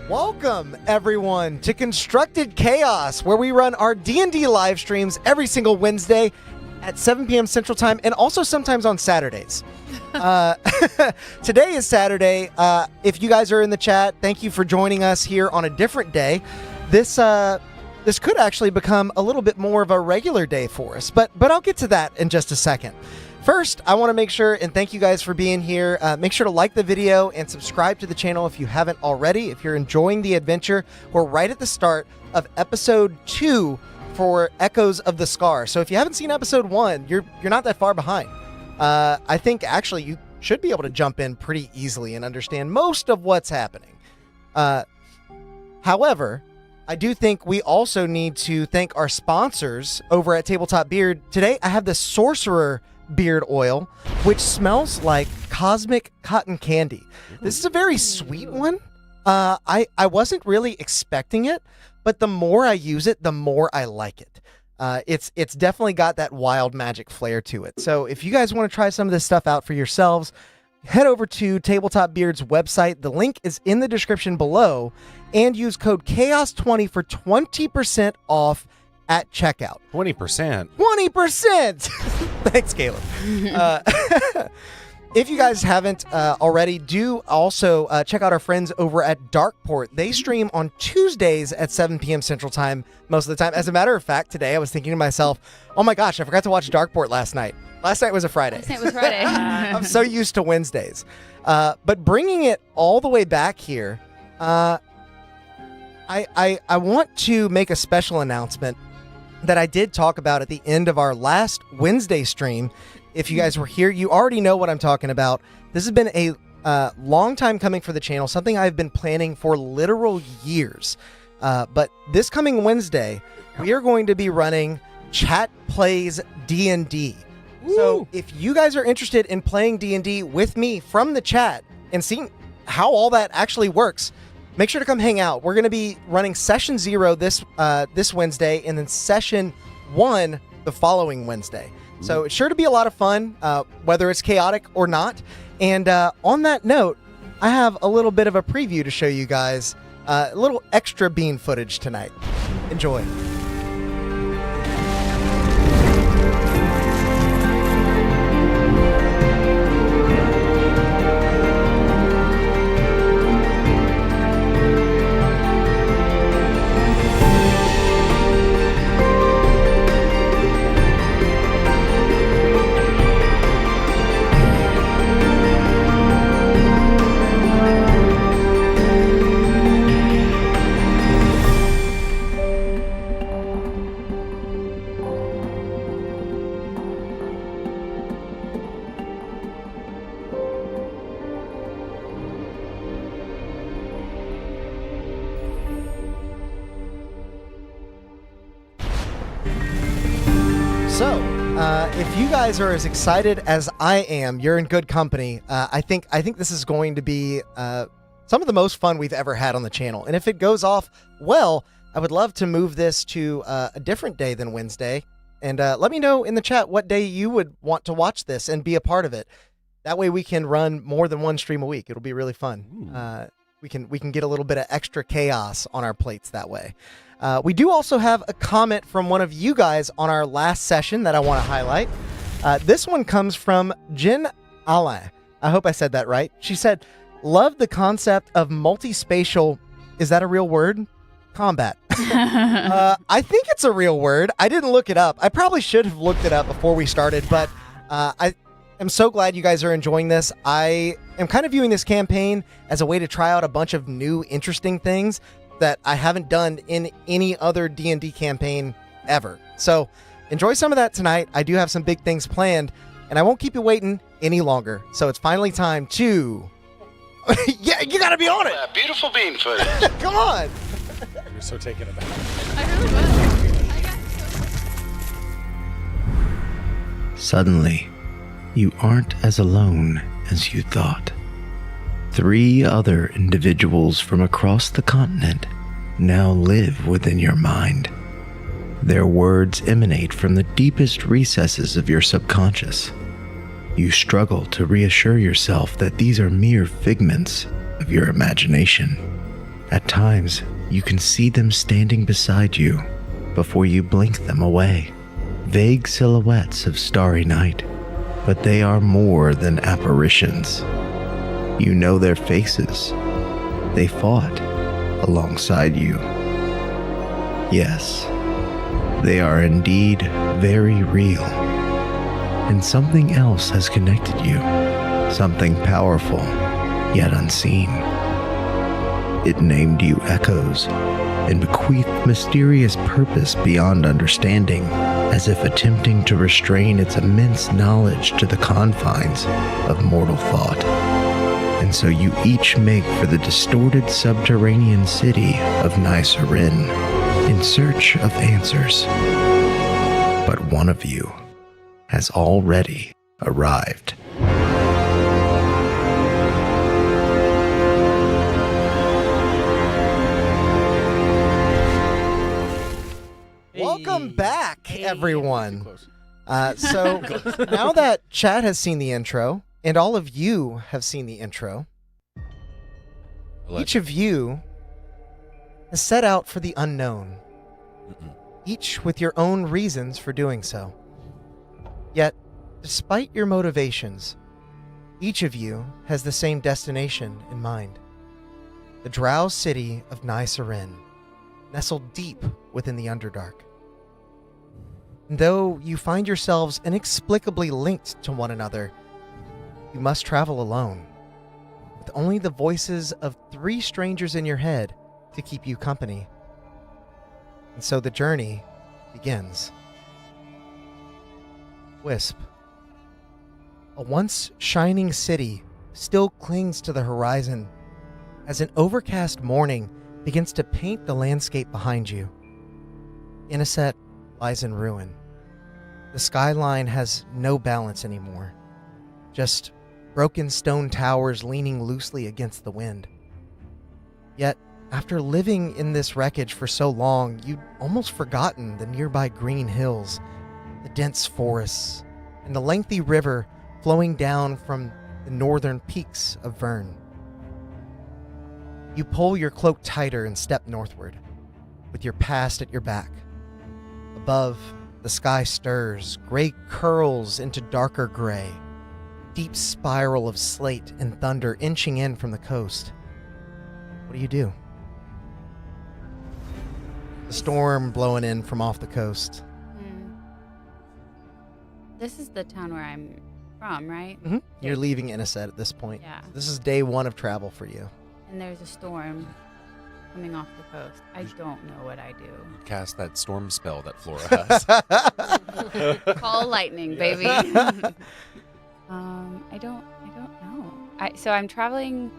Welcome, everyone, to Constructed Chaos, where we run our D&D live streams every single Wednesday at 7 p.m. Central Time, and also sometimes on Saturdays. Today is Saturday. If you guys are in the chat, thank you for joining us here on a different day. This could actually become a little bit more of a regular day for us, but I'll get to that in just a second. First, I want to make sure and thank you guys for being here. Make sure to like the video and subscribe to the channel if you haven't already. If you're enjoying the adventure, we're right at the start of episode 2 for Echoes of the Scar. So if you haven't seen episode 1, you're not that far behind. I think actually you should be able to jump in pretty easily and understand most of what's happening. However, I do think we also need to thank our sponsors over at Tabletop Beard. Today, I have the Sorcerer Beard Oil, which smells like cosmic cotton candy. This is a very sweet one. I wasn't really expecting it, but the more I use it, the more I like it. It's definitely got that wild magic flair to it. So if you guys want to try some of this stuff out for yourselves, head over to Tabletop Beard's website. The link is in the description below, and use code CHAOS20 for 20% off at checkout. 20%? 20%! Thanks, Caleb. If you guys haven't already, do also check out our friends over at Darkeport. They stream on Tuesdays at 7 p.m. Central Time most of the time. As a matter of fact, today I was thinking to myself, oh my gosh, I forgot to watch Darkeport last night. Last night was a Friday. Last night was Friday. I'm so used to Wednesdays. But bringing it all the way back here, I want to make a special announcement that I did talk about at the end of our last Wednesday stream. If you guys were here, you already know what I'm talking about. This has been a long time coming for the channel, something I've been planning for literal years. But this coming Wednesday, we are going to be running Chat Plays D&D. So if you guys are interested in playing D&D with me from the chat and seeing how all that actually works, make sure to come hang out. We're going to be running Session 0 this Wednesday, and then Session 1 the following Wednesday. So it's sure to be a lot of fun, whether it's chaotic or not. And on that note, I have a little bit of a preview to show you guys, a little extra bean footage tonight. Enjoy. So, if you guys are as excited as I am, you're in good company. I think this is going to be some of the most fun we've ever had on the channel. And if it goes off well, I would love to move this to a different day than Wednesday. And let me know in the chat what day you would want to watch this and be a part of it. That way we can run more than one stream a week. It'll be really fun. We can get a little bit of extra chaos on our plates that way. We do also have a comment from one of you guys on our last session that I want to highlight. This one comes from Jin Alain. I hope I said that right. She said, love the concept of multispatial, is that a real word? Combat. I think it's a real word. I didn't look it up. I probably should have looked it up before we started, but I am so glad you guys are enjoying this. I am kind of viewing this campaign as a way to try out a bunch of new, interesting things that I haven't done in any other D&D campaign ever. So enjoy some of that tonight. I do have some big things planned, and I won't keep you waiting any longer. So it's finally time to... yeah, you gotta be on it! Beautiful bean footage. Come on! You're so taken aback. I really was. Suddenly, you aren't as alone as you thought. 3 other individuals from across the continent now live within your mind. Their words emanate from the deepest recesses of your subconscious. You struggle to reassure yourself that these are mere figments of your imagination. At times, you can see them standing beside you before you blink them away. Vague silhouettes of starry night, but they are more than apparitions. You know their faces. They fought alongside you. Yes, they are indeed very real. And something else has connected you. Something powerful, yet unseen. It named you Echoes and bequeathed mysterious purpose beyond understanding, as if attempting to restrain its immense knowledge to the confines of mortal thought. And so you each make for the distorted subterranean city of Nysarin in search of answers. But one of you has already arrived. Welcome back, everyone. So now that Chad has seen the intro, and all of you have seen the intro, each of you has set out for the unknown, each with your own reasons for doing so. Yet, despite your motivations, each of you has the same destination in mind. The Drow city of Nysarin, nestled deep within the Underdark. And though you find yourselves inexplicably linked to one another, you must travel alone, with only the voices of 3 strangers in your head to keep you company. And so the journey begins. Wisp. A once shining city still clings to the horizon as an overcast morning begins to paint the landscape behind you. Inniset lies in ruin. The skyline has no balance anymore, just broken stone towers leaning loosely against the wind. Yet, after living in this wreckage for so long, you'd almost forgotten the nearby green hills, the dense forests, and the lengthy river flowing down from the northern peaks of Vern. You pull your cloak tighter and step northward, with your past at your back. Above, the sky stirs, gray curls into darker gray, deep spiral of slate and thunder inching in from the coast. What do? The storm blowing in from off the coast. This is the town where I'm from, right? Mm-hmm. You're leaving Inniset at this point. Yeah. This is day 1 of travel for you. And there's a storm coming off the coast. I don't know what I do. Cast that storm spell that Flora has. Call lightning, baby. I don't know. So I'm traveling.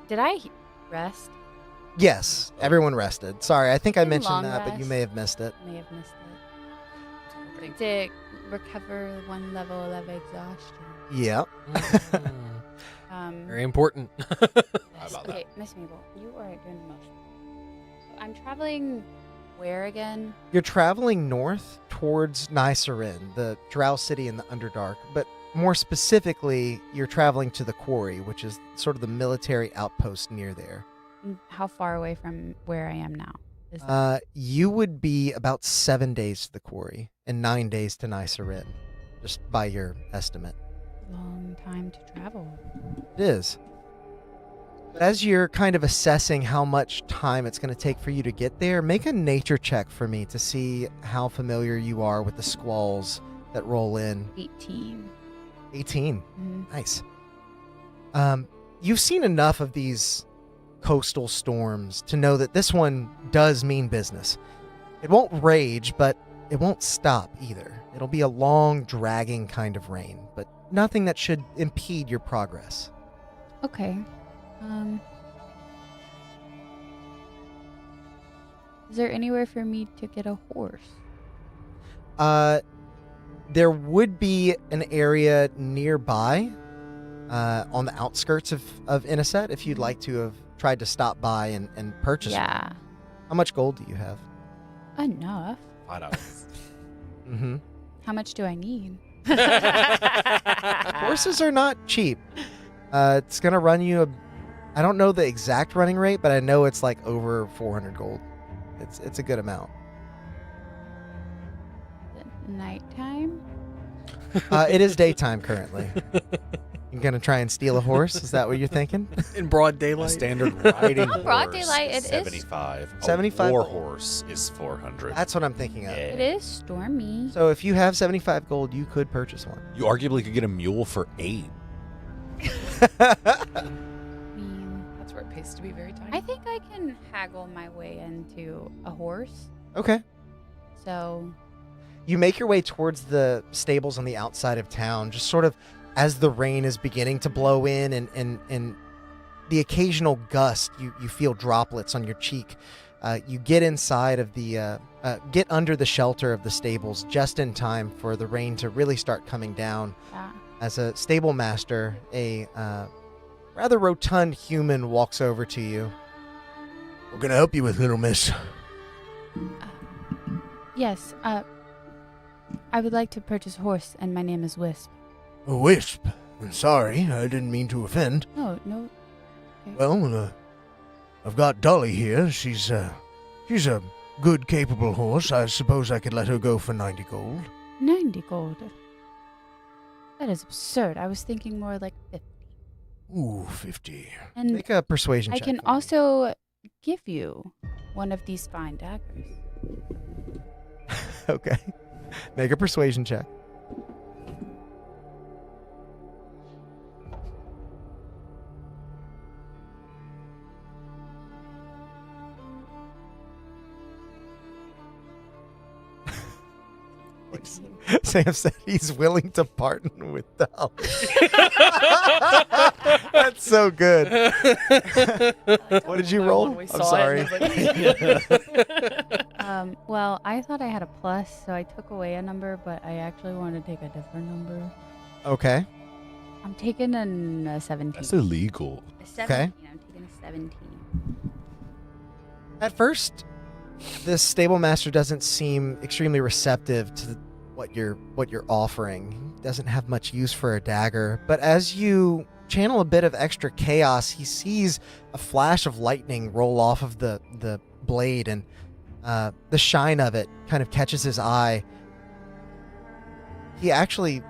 Did I rest? Yes, everyone rested. Sorry, I think I mentioned Long that, but you rest. may have missed it. May have missed it. To recover 1 level of exhaustion. Yeah. Very important. Yes. Okay, Miss Mabel, you are doing the most. So I'm traveling where again? You're traveling north towards Nysarin, the Drow city in the Underdark, but more specifically, you're traveling to the quarry, which is sort of the military outpost near there. How far away from where I am now? Is You would be about 7 days to the quarry and 9 days to Nysarin, just by your estimate. long time to travel. It is. But as you're kind of assessing how much time it's going to take for you to get there, make a nature check for me to see how familiar you are with the squalls that roll in. 18. 18. Mm-hmm. Nice. You've seen enough of these coastal storms to know that this one does mean business. It won't rage, but it won't stop either. It'll be a long, dragging kind of rain, but nothing that should impede your progress. Okay. Is there anywhere for me to get a horse? There would be an area nearby, on the outskirts of Inniset, if you'd like to have tried to stop by and purchase one. Yeah. How much gold do you have? Enough. $5. Mm-hmm. How much do I need? Horses are not cheap. It's going to run you I don't know the exact running rate, but I know it's like over 400 gold. It's a good amount. Nighttime? It is daytime currently. You gonna try and steal a horse? Is that what you're thinking? In broad A daylight. standard riding Oh, broad horse daylight, is it is. 75. 75 A war gold. horse is 400. That's what I'm thinking of. Yeah. It is stormy. So if you have 75 gold, you could purchase one. You arguably could get a mule for 8. I mean, That's where it pays to be very tiny. I think I can haggle my way into a horse. Okay. So, You make your way towards the stables on the outside of town, just sort of as the rain is beginning to blow in and the occasional gust, you feel droplets on your cheek. You get inside of the, get under the shelter of the stables just in time for the rain to really start coming down. yeah. As a stable master, a rather rotund human walks over to you. What can I help you with, little miss? Yes, I would like to purchase a horse, and my name is Wisp. A wisp. Sorry, I didn't mean to offend. No, no. Well, I've got Dolly here. She's a good, capable horse. I suppose I could let her go for 90 gold. 90 gold. That is absurd. I was thinking more like 50. Ooh, 50. And Make a persuasion I check. can for me. also give you one of these fine daggers. Okay. Make a persuasion check. Sam said he's willing to partner with Dolly. That's so good. What did you roll? I'm sorry. Well, I thought I had a plus, so I took away a number, but I actually wanted to take a different number. Okay. I'm taking a 17. That's illegal. A 17. Okay. I'm taking a 17. At first, this stable master doesn't seem extremely receptive to what you're offering. He doesn't have much use for a dagger, but as you channel a bit of extra chaos, he sees a flash of lightning roll off of the blade, and the shine of it kind of catches his eye. He actually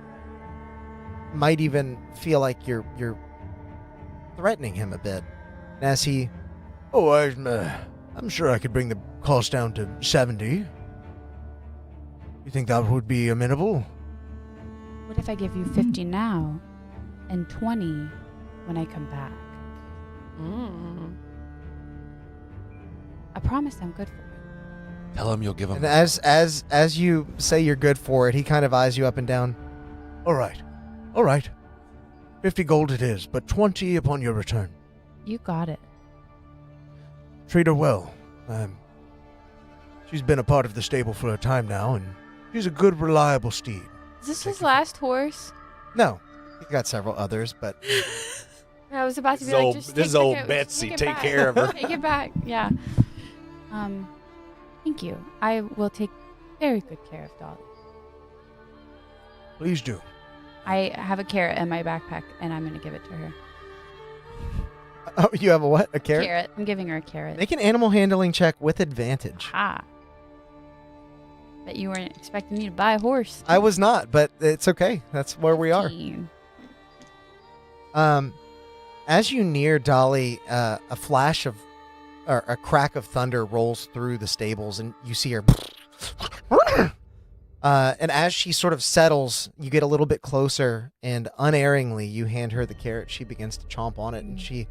might even feel like you're threatening him a bit. And as he, I'm sure I could bring the cost down to 70. You think that would be amenable? What if I give you 50 now and 20 when I come back? I promise I'm good for it. Tell him you'll give him. And as you say you're good for it, he kind of eyes you up and down. All right. 50 gold it is, but 20 upon your return. You got it. Treat her well. She's been a part of the stable for a time now, and she's a good, reliable steed. Is this his last horse? No, he got several others, but I was about to be This like, old- just this take old it- Betsy, it take back. care of her. Take it back. Yeah. Thank you. I will take very good care of Dolly. please do. I have a carrot in my backpack, and I'm going to give it to her. Oh, you have a what? A carrot? Carrot. I'm giving her a carrot. Make an animal handling check with advantage. Ha. Bet you weren't expecting me to buy a horse. I was not, but it's okay. That's where we are. 15. As you near Dolly, a flash of, or a crack of thunder rolls through the stables, and you see her. And as she sort of settles, you get a little bit closer, and unerringly, you hand her the carrot. She begins to chomp on it, and she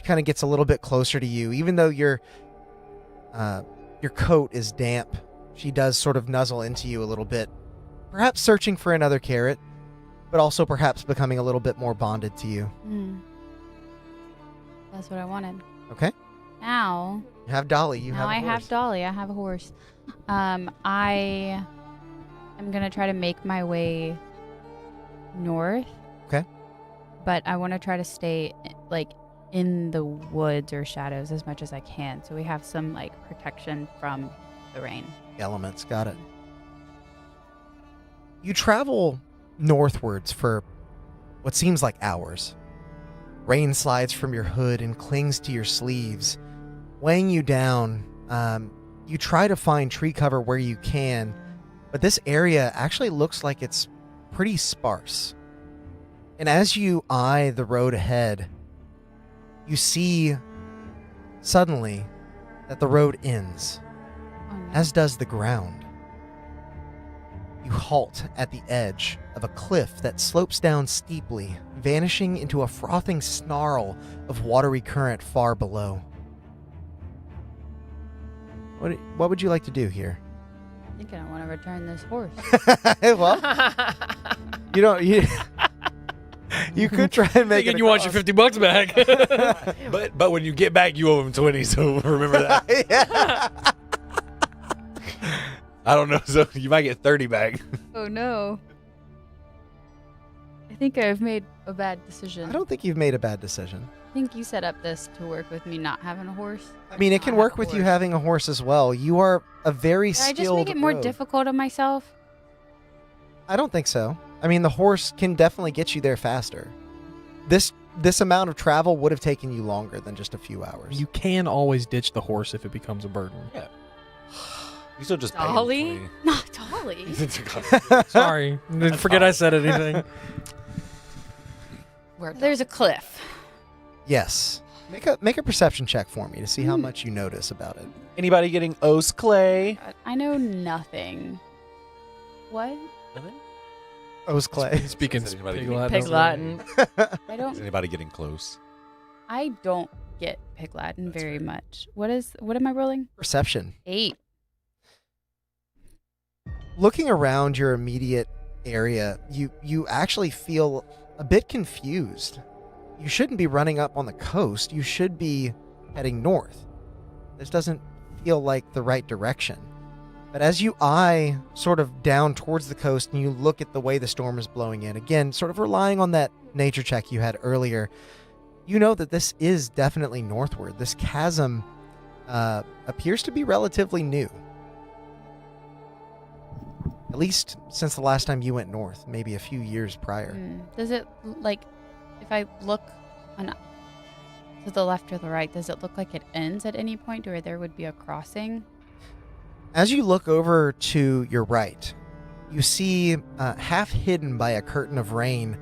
kind of gets a little bit closer to you, even though your coat is damp. She does sort of nuzzle into you a little bit, perhaps searching for another carrot, but also perhaps becoming a little bit more bonded to you. That's what I wanted. Okay. Now, You have Dolly. You have a I horse. have Dolly. I have a horse. I am going to try to make my way north. Okay. But I want to try to stay like in the woods or shadows as much as I can, so we have some like protection from the rain. Elements. Got it. You travel northwards for what seems like hours. Rain slides from your hood and clings to your sleeves, weighing you down. You try to find tree cover where you can, but this area actually looks like it's pretty sparse. And as you eye the road ahead, you see suddenly that the road ends, Oh, no. as does the ground. You halt at the edge of a cliff that slopes down steeply, vanishing into a frothing snarl of watery current far below. What would you like to do here? I think I want to return this horse. Well, you could try and make it Thinking you want your across. $50 back. But when you get back, you owe him 20. So remember that. Yeah. I don't know. So you might get 30 back. Oh no. I think I've made a bad decision. I don't think you've made a bad decision. I think you set up this to work with me not having a horse. I mean, it can Not work have a with you horse. having a horse as well. You are a very Did I skilled just make it more rogue. difficult on myself? I don't think so. I mean, the horse can definitely get you there faster. This amount of travel would have taken you longer than just a few hours. You can always ditch the horse if it becomes a burden. Yeah. You still just pay him Dolly? 20. Not Dolly. Sorry. Forget I said anything. There's a cliff. Yes. Make a perception check for me to see how much you notice about it. Anybody getting O's Clay? I know nothing. What? O's Clay. Speaking Is anybody pig getting- Latin. Pig Latin. I Is don't. anybody getting close? I don't get Pig Latin That's very fair. much. What am I rolling? Perception. 8. Looking around your immediate area, you actually feel a bit confused. You shouldn't be running up on the coast. You should be heading north. This doesn't feel like the right direction. But as you eye sort of down towards the coast and you look at the way the storm is blowing in, again, sort of relying on that nature check you had earlier, you know that this is definitely northward. This chasm appears to be relatively new. At least since the last time you went north, maybe a few years prior. Does it like if I look to the left or the right, does it look like it ends at any point or there would be a crossing? As you look over to your right, you see, half hidden by a curtain of rain,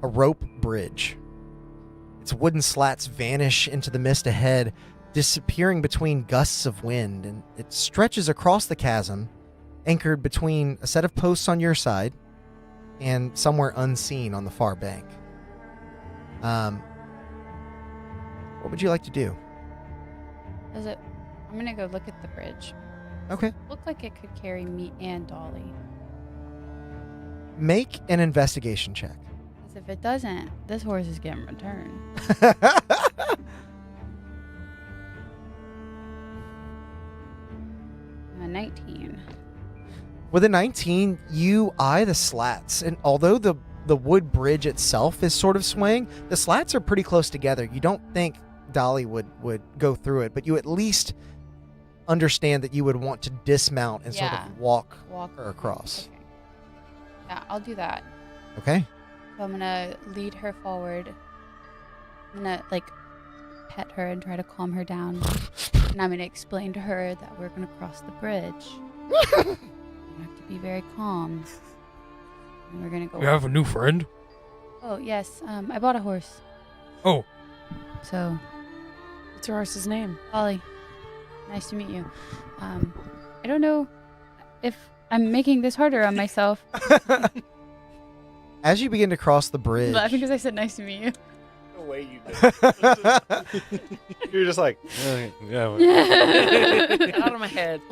a rope bridge. Its wooden slats vanish into the mist ahead, disappearing between gusts of wind, and it stretches across the chasm, anchored between a set of posts on your side and somewhere unseen on the far bank. What would you like to do? Does it? I'm gonna go look at the bridge. Okay. Look like it could carry me and Dolly. Make an investigation check. Because if it doesn't, this horse is getting returned. A 19. With a 19, you eye the slats, and although the wood bridge itself is sort of swaying, the slats are pretty close together. You don't think Dolly would go through it, but you at least understand that you would want to dismount and sort Yeah. of walk Walk her across. Okay. Yeah, I'll do that. Okay? So I'm gonna lead her forward. I'm gonna pet her and try to calm her down. And I'm gonna explain to her that we're gonna cross the bridge. You have to be very calm. And we're gonna go. You have a new friend? Oh yes, I bought a horse. Oh. So, What's your horse's name? Ollie, nice to meet you. I don't know if I'm making this harder on myself. As you begin to cross the bridge, Laughing because I said nice to meet you. The way you did. You're just like, yeah. Get out of my head.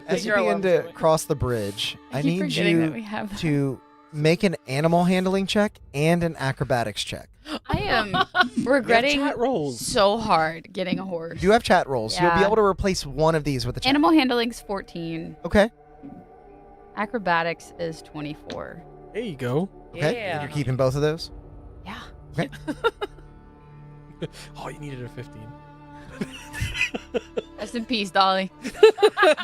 as you You're begin allowed to cross the bridge, I keep need forgetting that you we have. to make an animal handling check and an acrobatics check. I am regretting chat rolls. so hard getting a horse. You do have chat rolls. You'll be Yeah. able to replace one of these with a chat. Animal handling's 14. Okay. Acrobatics is 24. There you go. Okay. Yeah. You're keeping both of those? Yeah. Oh, you needed a 15. Rest in peace, Dolly.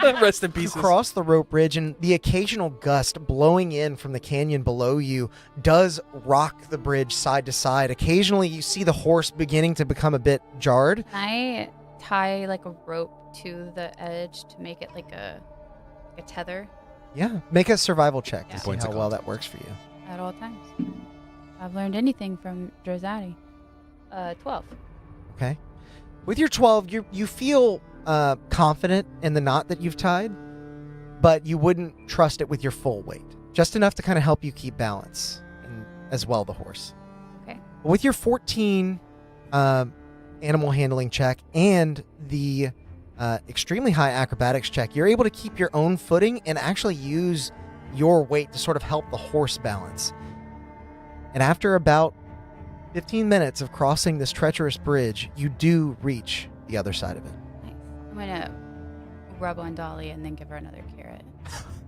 Rest in You peace. cross the rope bridge, and the occasional gust blowing in from the canyon below you does rock the bridge side to side. Occasionally, you see the horse beginning to become a bit jarred. Can I tie like a rope to the edge to make it like a tether Yeah, make a survival check to Yeah. see Points how of well contact. that works for you. at all times? If I've learned anything from Drazati. 12. Okay. With your 12, you feel confident in the knot that you've tied, but you wouldn't trust it with your full weight. Just enough to kind of help you keep balance, and as well the horse. Okay. With your 14 animal handling check and the extremely high acrobatics check, you're able to keep your own footing and actually use your weight to sort of help the horse balance. And after about 15 minutes of crossing this treacherous bridge, you do reach the other side of it. Nice. I'm going to rub on Dolly and then give her another carrot.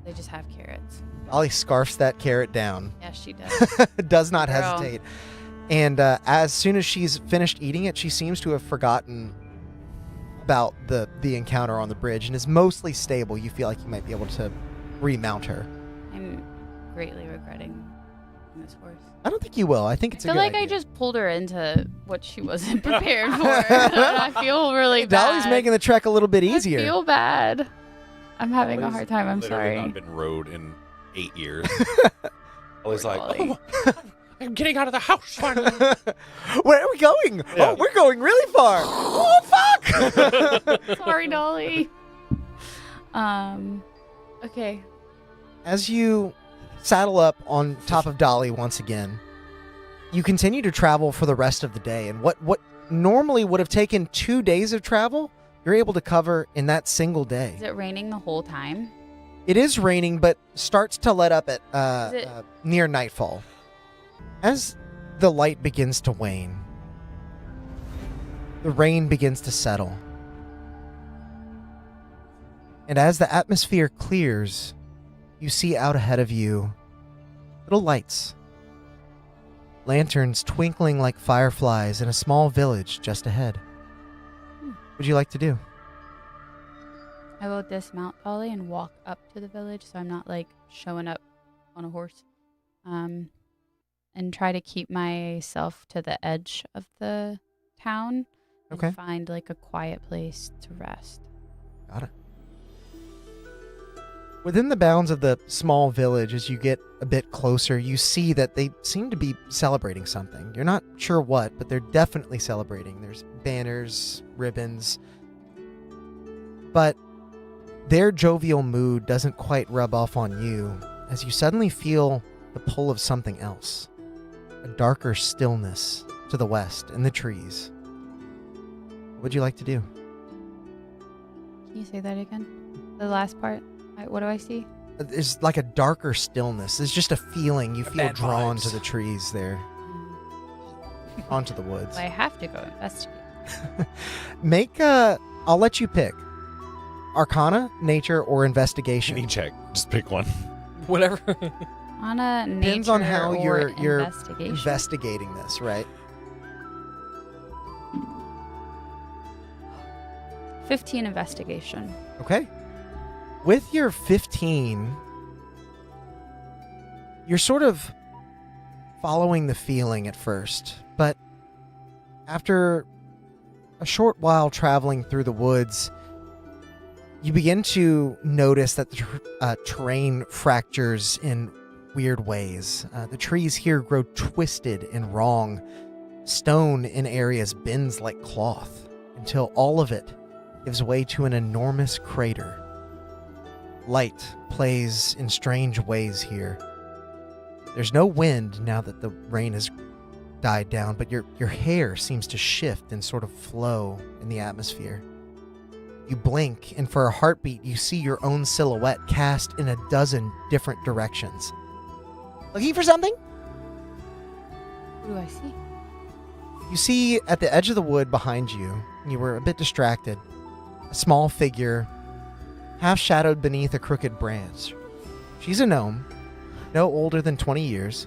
They just have carrots. Ollie scarfs that carrot down. Yes, she does. Does not Girl. hesitate. And as soon as she's finished eating it, she seems to have forgotten about the encounter on the bridge and is mostly stable. You feel like you might be able to remount her. I'm greatly regretting this horse. I don't think you will. I think it's I a feel good like I idea. just pulled her into what she wasn't prepared for. I feel really bad. Dolly's making the trek a little bit I easier. feel bad. I'm having a Ollie's hard time. I'm literally sorry. not been rode in 8 years. Ollie's like, Dolly. oh, I'm getting out of the house finally. Where are we going? Yeah. Oh, we're going really far. Oh, fuck! Sorry, Dolly. Okay. As you saddle up on top of Dolly once again, you continue to travel for the rest of the day. And what normally would have taken 2 days of travel, you're able to cover in that single day. Is it raining the whole time? It is raining, but starts to let up at Is it- near nightfall. As the light begins to wane, the rain begins to settle. And as the atmosphere clears, you see out ahead of you little lights. Lanterns twinkling like fireflies in a small village just ahead. What would you like to do? I will dismount Dolly and walk up to the village so I'm not like showing up on a horse. And try to keep myself to the edge of the town. And Okay. find like a quiet place to rest. Got it. Within the bounds of the small village, as you get a bit closer, you see that they seem to be celebrating something. You're not sure what, but they're definitely celebrating. There's banners, ribbons. But their jovial mood doesn't quite rub off on you as you suddenly feel the pull of something else. A darker stillness to the west in the trees. What would you like to do? Can you say that again? The last part? What do I see? There's like a darker stillness. There's just a feeling you feel Bad drawn vibes. to the trees there, onto the woods. Well, I have to go investigate. I'll let you pick. Arcana, nature, or investigation. Any check. Just pick one. Whatever. On a nature Depends on how or you're investigation. investigating this, right? 15 investigation. Okay. With your 15, you're sort of following the feeling at first, but after a short while traveling through the woods, you begin to notice that the terrain fractures in weird ways. The trees here grow twisted and wrong. Stone in areas bends like cloth until all of it gives way to an enormous crater. Light plays in strange ways here. There's no wind now that the rain has died down, but your hair seems to shift and sort of flow in the atmosphere. You blink, and for a heartbeat, you see your own silhouette cast in a dozen different directions. Looking for something? What do I see? You see at the edge of the wood behind you, you were a bit distracted, a small figure, half shadowed beneath a crooked branch. She's a gnome, no older than 20 years,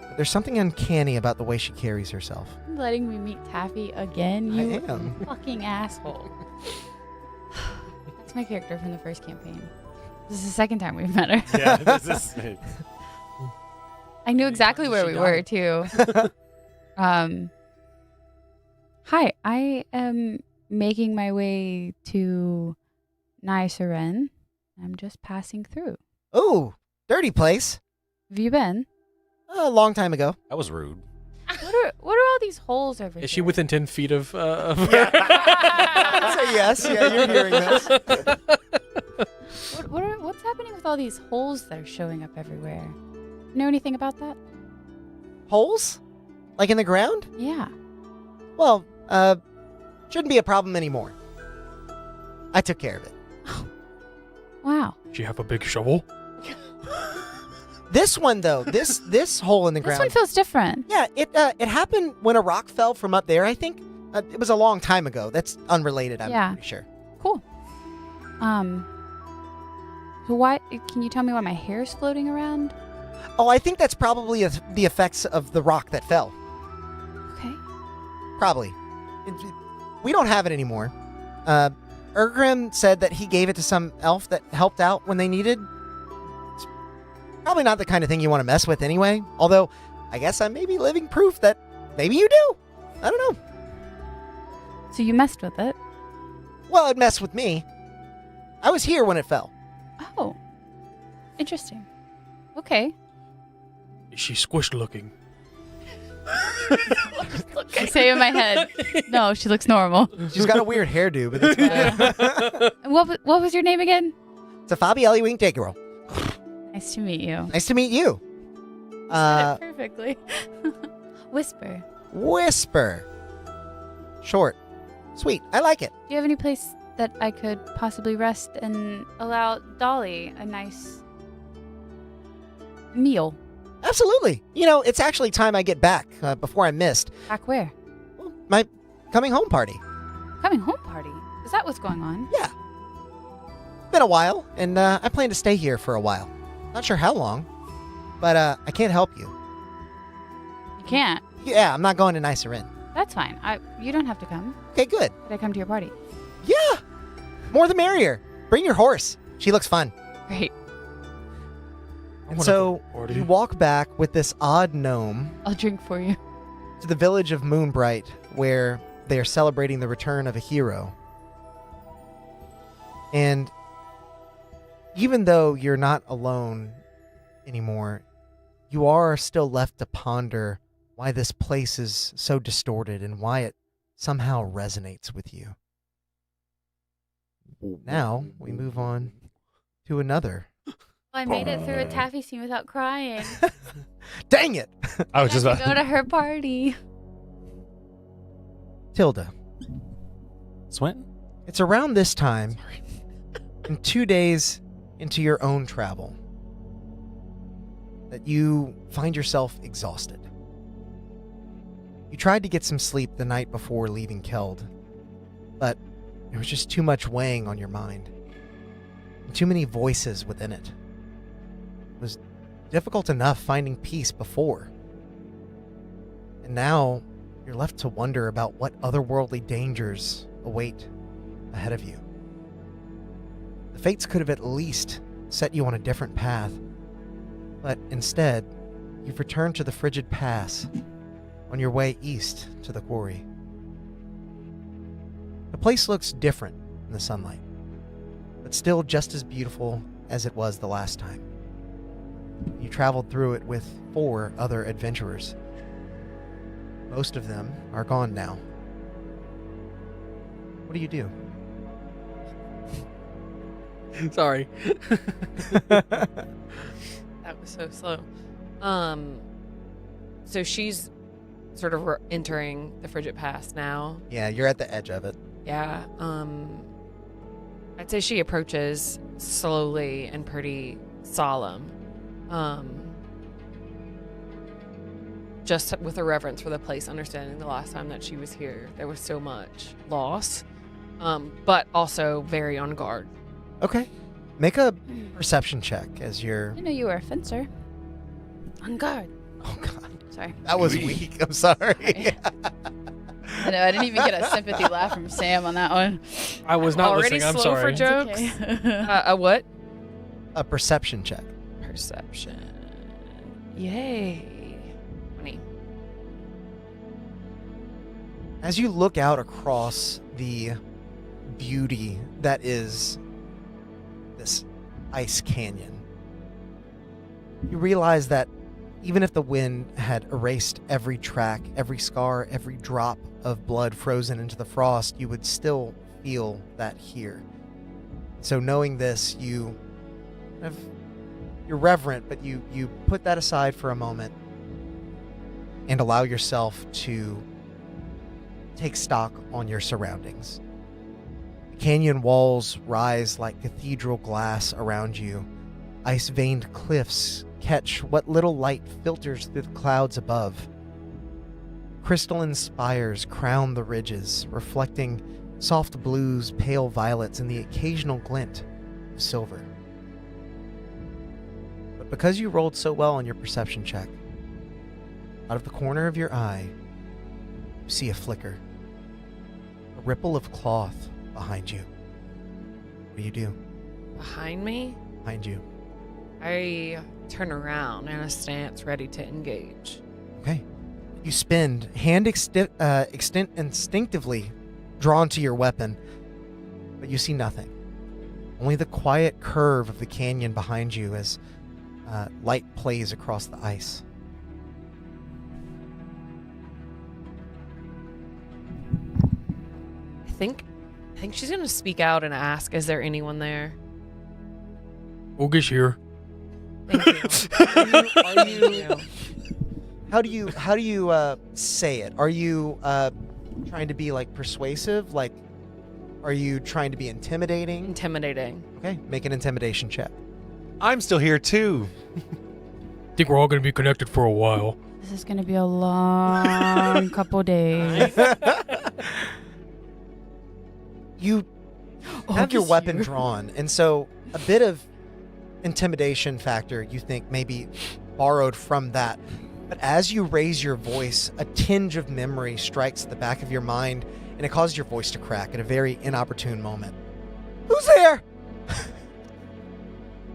but there's something uncanny about the way she carries herself. Letting me meet Taffy again? I You am. fucking asshole. It's my character from the first campaign. This is the second time we've met her. Yeah, this is. I knew exactly where we were too. Hi, I am making my way to Nyseren. I'm just passing through. Ooh, dirty place. Have you been? A long time ago. That was rude. What are all these holes over here? Is she within 10 feet of I'd say yes. Yeah, you're hearing this. What's happening with all these holes that are showing up everywhere? Know anything about that? Holes? Like in the ground? Yeah. Well, shouldn't be a problem anymore. I took care of it. Wow. She have a big shovel? This one though, this hole in the This ground. one feels different. Yeah, it happened when a rock fell from up there, I think. It was a long time ago. That's unrelated, I'm Yeah. pretty sure. Cool. So why? Can you tell me why my hair's floating around? Oh, I think that's probably the effects of the rock that fell. Okay. Probably. We don't have it anymore. Urgrim said that he gave it to some elf that helped out when they needed. It's probably not the kind of thing you want to mess with anyway. Although, I guess I may be living proof that maybe you do. I don't know. So you messed with it? Well, it messed with me. I was here when it fell. Oh. Interesting. Okay. Is she squished looking? I say in my head, no, she looks normal. She's got a weird hairdo, but that's fine. And what was your name again? It's a Fabielli Wing Take Girl. Nice to meet you. Nice to meet you. Said it perfectly. Whisper. Whisper. Short. Sweet. I like it. Do you have any place that I could possibly rest and allow Dolly a nice meal? Absolutely. You know, it's actually time I get back before I missed. Back where? Well, my coming home party. Coming home party? Is that what's going on? Yeah. Been a while, and I plan to stay here for a while. Not sure how long, but I can't help you. You can't. Yeah, I'm not going to Nyseren. That's fine. You don't have to come. Okay, good. Could I come to your party? Yeah. More the merrier. Bring your horse. She looks fun. Great. And so you walk back with this odd gnome I'll drink for you. to the village of Moonbright, where they are celebrating the return of a hero. And even though you're not alone anymore, you are still left to ponder why this place is so distorted and why it somehow resonates with you. Now we move on to another. I made it through a taffy scene without crying. Dang it! I was just I about. have to go to her party. Tilda, Swinton? it's around this time, and 2 days into your own travel, that you find yourself exhausted. You tried to get some sleep the night before leaving Keld, but there was just too much weighing on your mind, and too many voices within it. It was difficult enough finding peace before. And now you're left to wonder about what otherworldly dangers await ahead of you. The fates could have at least set you on a different path, but instead, you've returned to the frigid pass on your way east to the quarry. The place looks different in the sunlight, but still just as beautiful as it was the last time. You traveled through it with 4 other adventurers. Most of them are gone now. What do you do? Sorry. That was so slow. So she's sort of entering the frigid past now. Yeah, you're at the edge of it. Yeah. I'd say she approaches slowly and pretty solemn. Just with a reverence for the place, understanding the last time that she was here, there was so much loss, but also very on guard. Okay. Make a perception check as you're... I know you were a fencer. On guard. Oh, God. Sorry. That was weak. I'm sorry. I know, I didn't even get a sympathy laugh from Sam on that one. I was not Already listening. I'm slow sorry. for jokes. Okay. A what? A perception check. Perception. Yay. 20. As you look out across the beauty that is this ice canyon, you realize that even if the wind had erased every track, every scar, every drop of blood frozen into the frost, you would still feel that here. So knowing this, you're reverent, but you put that aside for a moment and allow yourself to take stock on your surroundings. The canyon walls rise like cathedral glass around you. Ice-veined cliffs catch what little light filters through the clouds above. Crystalline spires crown the ridges, reflecting soft blues, pale violets, and the occasional glint of silver. But because you rolled so well on your perception check, out of the corner of your eye, you see a flicker. A ripple of cloth behind you. What do you do? Behind me? Behind you. I turn around in a stance ready to engage. Okay. You spin, hand instinctively drawn to your weapon, but you see nothing. Only the quiet curve of the canyon behind you as light plays across the ice. I think she's gonna speak out and ask, is there anyone there? Ogish here. Thank you. Are you How do you say it? Are you trying to be like persuasive? Like, are you trying to be intimidating? intimidating? Okay, make an intimidation check. I'm still here too. Think we're all gonna be connected for a while. This is gonna be a long couple days. You have your weapon drawn, and so a bit of intimidation factor you think maybe borrowed from that. But as you raise your voice, a tinge of memory strikes the back of your mind, and it causes your voice to crack at a very inopportune moment. Who's there?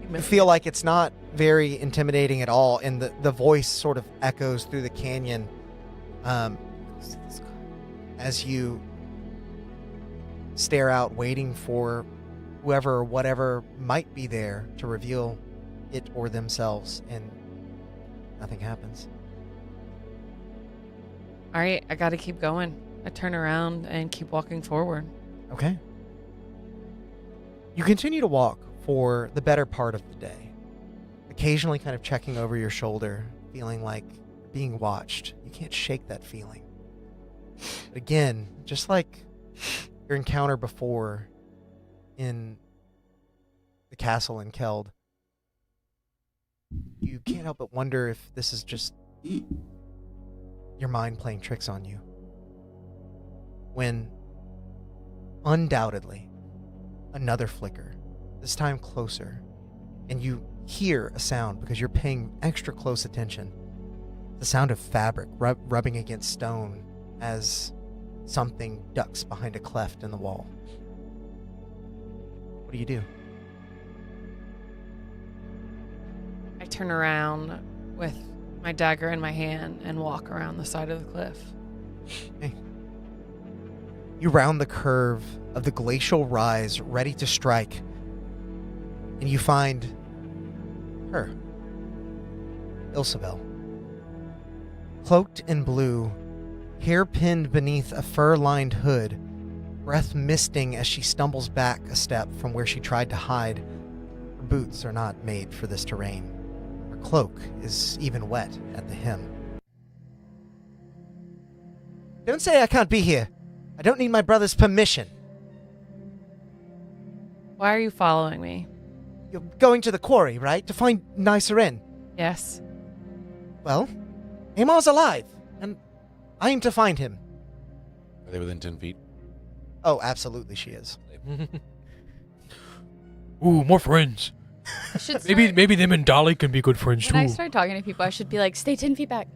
You feel like it's not very intimidating at all, and the voice sort of echoes through the canyon as you stare out, waiting for whoever or whatever might be there to reveal it or themselves, and nothing happens. All right, I gotta keep going. I turn around and keep walking forward. Okay. You continue to walk for the better part of the day, occasionally kind of checking over your shoulder, feeling like you're being watched. You can't shake that feeling. But again, just like your encounter before in the castle in Keld, you can't help but wonder if this is just your mind playing tricks on you. When, undoubtedly, another flicker, this time closer, and you hear a sound because you're paying extra close attention. The sound of fabric rubbing against stone as something ducks behind a cleft in the wall. What do you do? I turn around with my dagger in my hand and walk around the side of the cliff. Okay. You round the curve of the glacial rise, ready to strike, and you find her, Ilsabel. Cloaked in blue, hair pinned beneath a fur-lined hood, breath misting as she stumbles back a step from where she tried to hide. Her boots are not made for this terrain. Her cloak is even wet at the hem. Don't say I can't be here. I don't need my brother's permission. Why are you following me? You're going to the quarry, right? To find Nysarin. Yes. Well, Amar's alive, and I aim to find him. Are they within 10 feet? Oh, absolutely she is. Ooh, more friends. I should Maybe them and Dolly can be good friends when I too. start talking to people, I should be like, stay 10 feet back.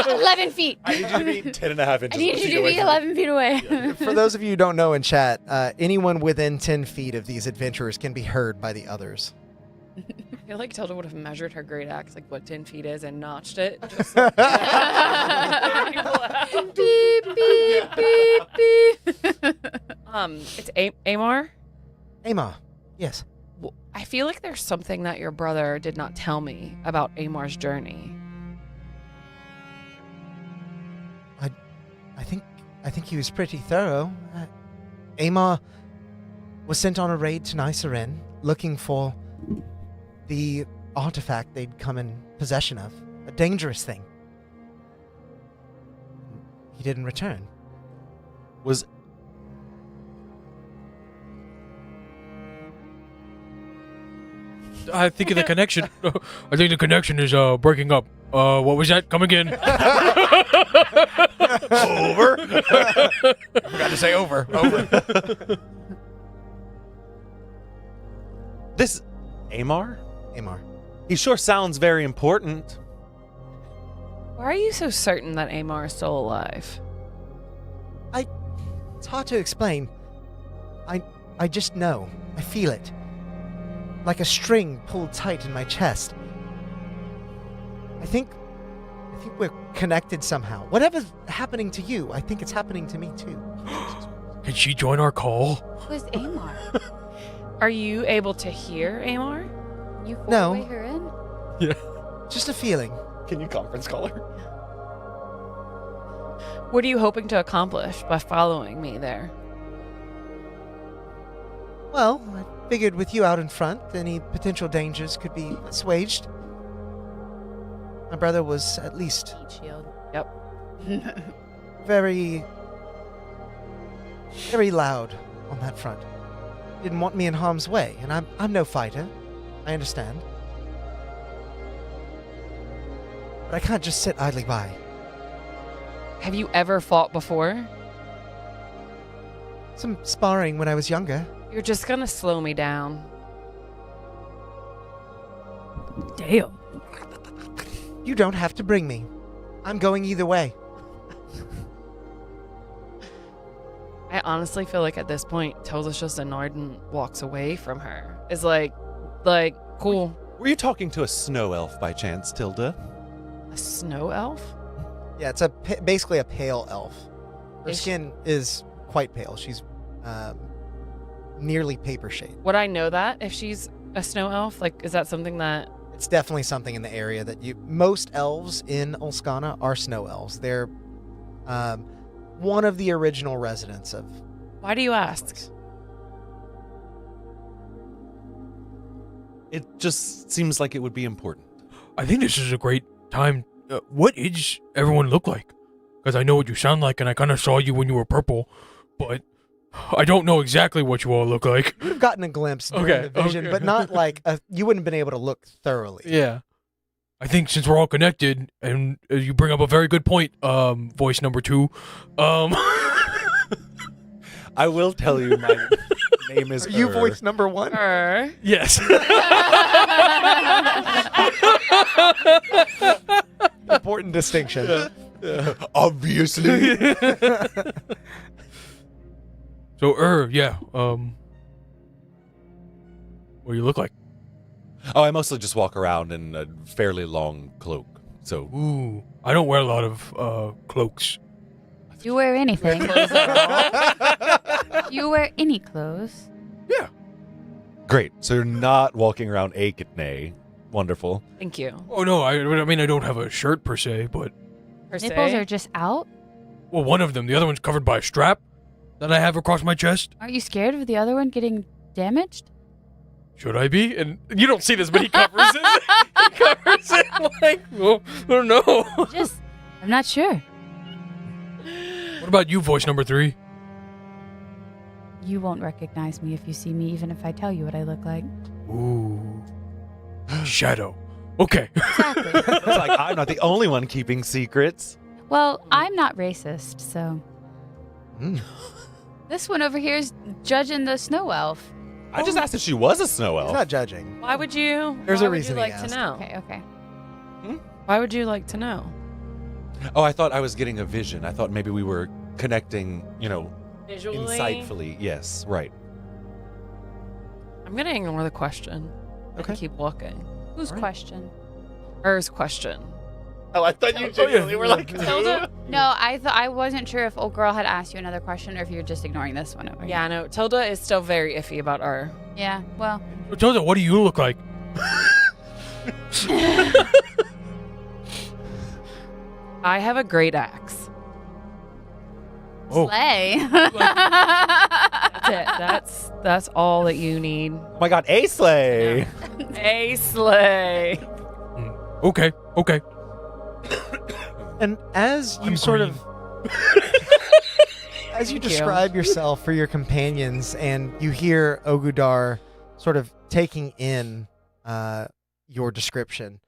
11 feet. I need you to be 10 and a half I inches. need you to away be from 11 feet away. For those of you who don't know in chat, anyone within 10 feet of these adventurers can be heard by the others. I feel like Tilda would have measured her great axe, like what 10 feet is, and notched it. Just beep, beep, beep, beep. It's Amar. Ama, yes. I feel like there's something that your brother did not tell me about Amar's journey. I think he was pretty thorough. Ama was sent on a raid to Nicerin looking for the artifact they'd come in possession of. A dangerous thing. He didn't return. Was I think the connection. I think the connection is breaking up. What was that? Come again. over? Forgot to say over. This Amar? Amar. He sure sounds very important. Why are you so certain that Amar is still alive? It's hard to explain. I just know. I feel it. Like a string pulled tight in my chest. I think we're connected somehow. Whatever's happening to you, I think it's happening to me too. Can she join our call? Who's Amar? Are you able to hear Amar? You No. four-way her in? Just a feeling. Can you conference call her? What are you hoping to accomplish by following me there? Well, I figured with you out in front, any potential dangers could be assuaged. My brother was at least Heat shield. very loud on that front. Didn't want me in harm's way, and I'm no fighter. I understand. But I can't just sit idly by. Have you ever fought before? Some sparring when I was younger. You're just gonna slow me down. Damn. You don't have to bring me. I'm going either way. I honestly feel like at this point, Tilda's just annoyed and walks away from her. Is like, cool. Were you talking to a snow elf by chance, Tilda? A snow elf? Yeah, it's basically a pale elf. Her Is she- skin is quite pale. She's nearly paper shade. Would I know that if she's a snow elf? Like, is that something that... It's definitely something in the area that most elves in Olskana are snow elves. They're one of the original residents of... Why do you ask? It just seems like it would be important. I think this is a great time. What does everyone look like? Because I know what you sound like, and I kind of saw you when you were purple, but I don't know exactly what you all look like. You would have gotten a glimpse during Okay, the vision, okay. but not like... you wouldn't have been able to look thoroughly. Yeah. I think since we're all connected, and you bring up a very good point, voice number 2, I will tell you my name is Are you Ur. voice number 1? yes. Important distinction. Obviously. So, yeah, what do you look like? Oh, I mostly just walk around in a fairly long cloak. So Ooh, I don't wear a lot of cloaks. Do you wear anything? You wear any clothes? Yeah. great. So you're not walking around Akitne. Wonderful. Thank you. Oh no, I mean I don't have a shirt per se, but Per Nipples se. are just out? well, one of them, the other one's covered by a strap that I have across my chest. Aren't you scared of the other one getting damaged? Should I be? And you don't see this, but he covers it. He covers it like, well, I don't know. I'm not sure. What about you, voice number 3? You won't recognize me if you see me, even if I tell you what I look like. Ooh, Shadow. Okay. Exactly. It's like I'm not the only one keeping secrets. Well, I'm not racist, so. This one over here is judging the snow elf. I just asked if she was a snow He's elf. not judging. Why would you? There's why a would reason you he like asked. to know? Okay, okay. Why would you like to know? Oh, I thought I was getting a vision. I thought maybe we were connecting, Visually. insightfully. Yes, right. I'm gonna ignore the question. Okay. And keep looking. Whose Alright. question? Hers question. Oh, I thought you genuinely were like, Tilda. No, I wasn't sure if old girl had asked you another question or if you're just ignoring this one over Yeah, no. Tilda is still very iffy about our. here. Yeah. Well, Tilda, what do you look like? I have a great axe. Oh. slay. That's it. That's all that you need. oh my God, a sleigh. A sleigh. Okay. And as you I'm sort green. of as you Thank you. describe yourself for your companions and you hear Ogudar sort of taking in your description,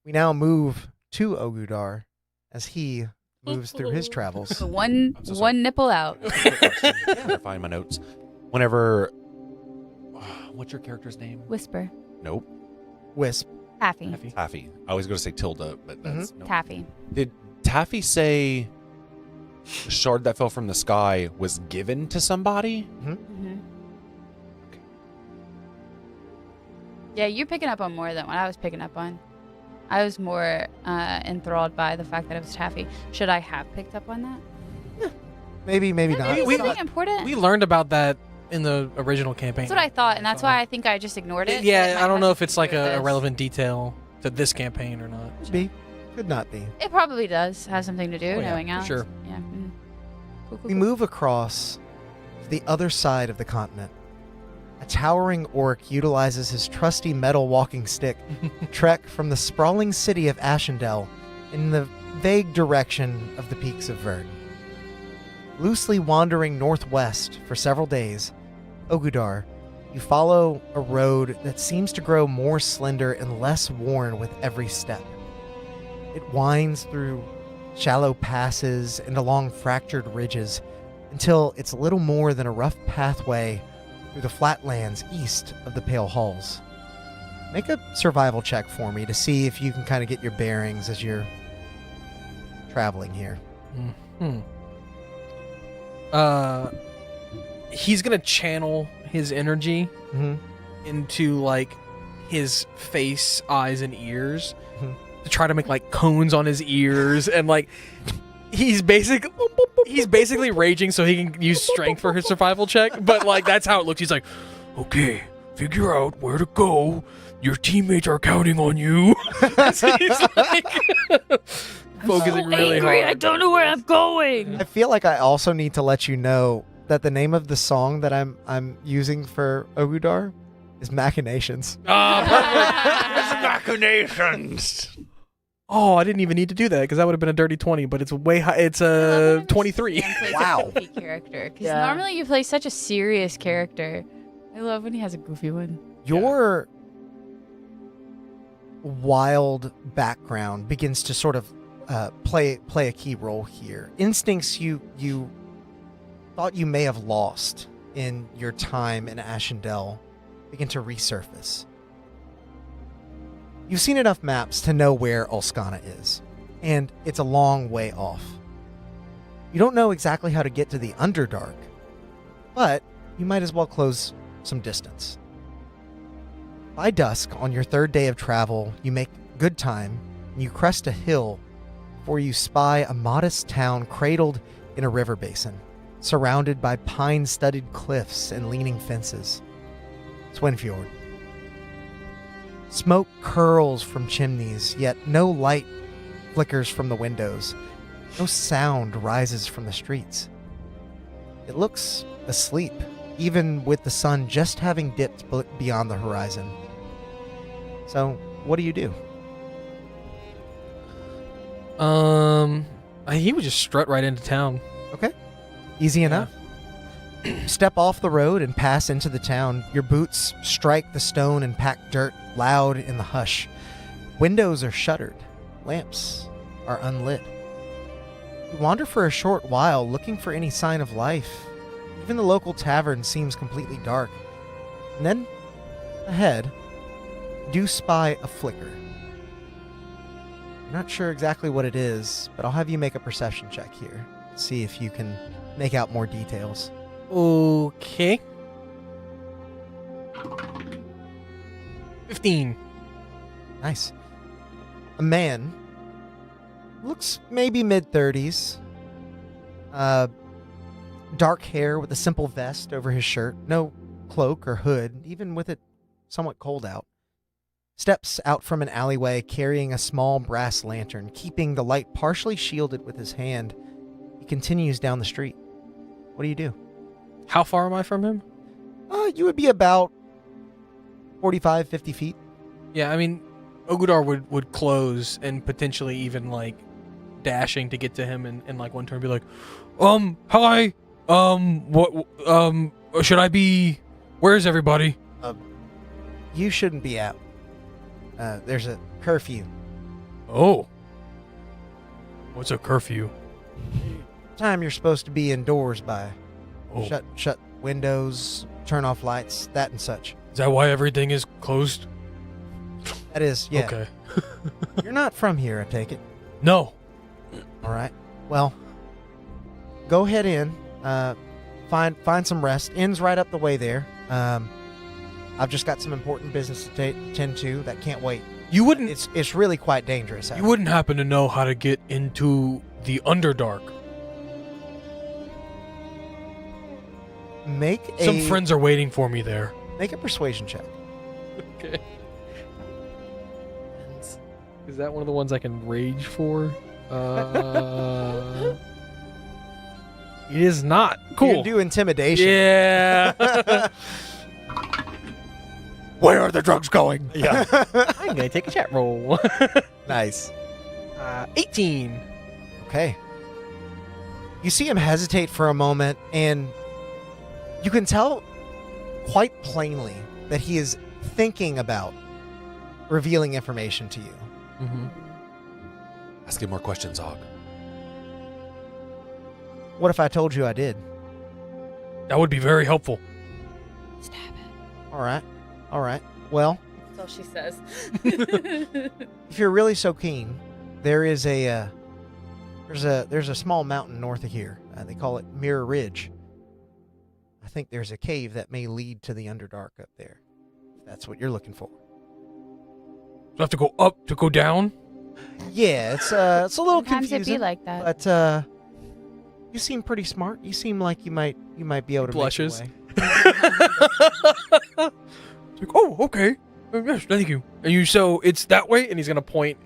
we now move to Ogudar as he moves through his travels. one I'm so sorry. one nipple out. Yeah, find my notes. Whenever, what's your character's name? Whisper. Nope, Wisp. Taffy. Taffy. I was going to say Tilda, but that's nope. Taffy. Did Taffy say the shard that fell from the sky was given to somebody? Mm-hmm. Yeah, you're picking up on more than what I was picking up on. I was more enthralled by the fact that it was Taffy. Should I have picked up on that? Maybe Is not. that We- something important? We learned about that in the original campaign. That's what I thought, and that's why I think I just ignored it. Yeah, It might I don't have know to if it's do like with a this. relevant detail to this campaign or not. Could be. Could not be. It probably does have something to do, Oh, yeah, knowing for Alex. sure. Yeah. Mm. Cool, We move across to the other side of the continent. A towering orc utilizes his trusty metal walking stick to trek from the sprawling city of Ashendel in the vague direction of the peaks of Vern. Loosely wandering northwest for several days, Ogudar, you follow a road that seems to grow more slender and less worn with every step. It winds through shallow passes and along fractured ridges until it's little more than a rough pathway through the flatlands east of the Pale Halls. Make a survival check for me to see if you can kind of get your bearings as you're traveling here. He's gonna channel his energy Mm-hmm. into like his face, eyes, and ears Mhm. to try to make like cones on his ears, and like he's basically raging so he can use strength for his survival check. But like that's how it looks. He's like, okay, figure out where to go. Your teammates are counting on you. So he's like focusing really hard. I don't know where I'm going. I feel like I also need to let you know that the name of the song that I'm using for Ogudar is Machinations. Ah, perfect. Machinations. Oh, I didn't even need to do that because that would have been a dirty 20, but it's way high. It's 23. Wow. Character, because Yeah. normally you play such a serious character. I love when he has a goofy one. Your wild background begins to sort of play a key role here. Instincts you thought you may have lost in your time in Ashendel begin to resurface. You've seen enough maps to know where Ulskana is, and it's a long way off. You don't know exactly how to get to the Underdark, but you might as well close some distance. By dusk, on your third day of travel, you make good time, and you crest a hill before you spy a modest town cradled in a river basin, surrounded by pine-studded cliffs and leaning fences. Swinfjord. Smoke curls from chimneys, yet no light flickers from the windows. No sound rises from the streets. It looks asleep, even with the sun just having dipped beyond the horizon. So, what do you do? He would just strut right into town. Okay. Easy enough. Step off the road and pass into the town. Your boots strike the stone and packed dirt loud in the hush. Windows are shuttered. Lamps are unlit. You wander for a short while looking for any sign of life. Even the local tavern seems completely dark. And then, ahead, you do spy a flicker. You're not sure exactly what it is, but I'll have you make a perception check here. See if you can make out more details. Okay. 15. Nice. A man. Looks maybe mid-30s. Dark hair with a simple vest over his shirt. No cloak or hood, even with it somewhat cold out. Steps out from an alleyway carrying a small brass lantern, keeping the light partially shielded with his hand. He continues down the street. What do you do? How far am I from him? You would be about 45, 50 feet. Yeah, I mean, Ogudar would close and potentially even, like, dashing to get to him and like, one turn be like, hi, what, should I be, where's everybody? You shouldn't be out. There's a curfew. Oh. What's a curfew? Time you're supposed to be indoors by. Oh. Shut windows, turn off lights, that and such. Is that why everything is closed? That is, yeah. Okay. You're not from here, I take it. No. All right. Well, go head in. Find some rest. Inn's right up the way there. I've just got some important business to tend to that can't wait. You wouldn't. It's really quite dangerous. You wouldn't happen to know how to get into the Underdark. Some friends are waiting for me there. Make a persuasion check. Okay. Is that one of the ones I can rage for? It is not. Cool. You can do intimidation. Yeah. Where are the drugs going? Yeah. I'm gonna take a chat roll. Nice. 18. Okay. You see him hesitate for a moment, and you can tell quite plainly that he is thinking about revealing information to you. Mm-hmm. Ask him more questions, Og. What if I told you I did? That would be very helpful. Stab it. All right. Well, That's all she says. if you're really so keen, there is there's a small mountain north of here. They call it Mirror Ridge. I think there's a cave that may lead to the Underdark up there. If that's what you're looking for. Do I have to go up to go down? Yeah, it's a little Sometimes confusing. it be like that. But you seem pretty smart. You seem like you might be able to Blushes. make your way. It's like, oh, okay. Yes, thank you. And you, so it's that way, and he's gonna point,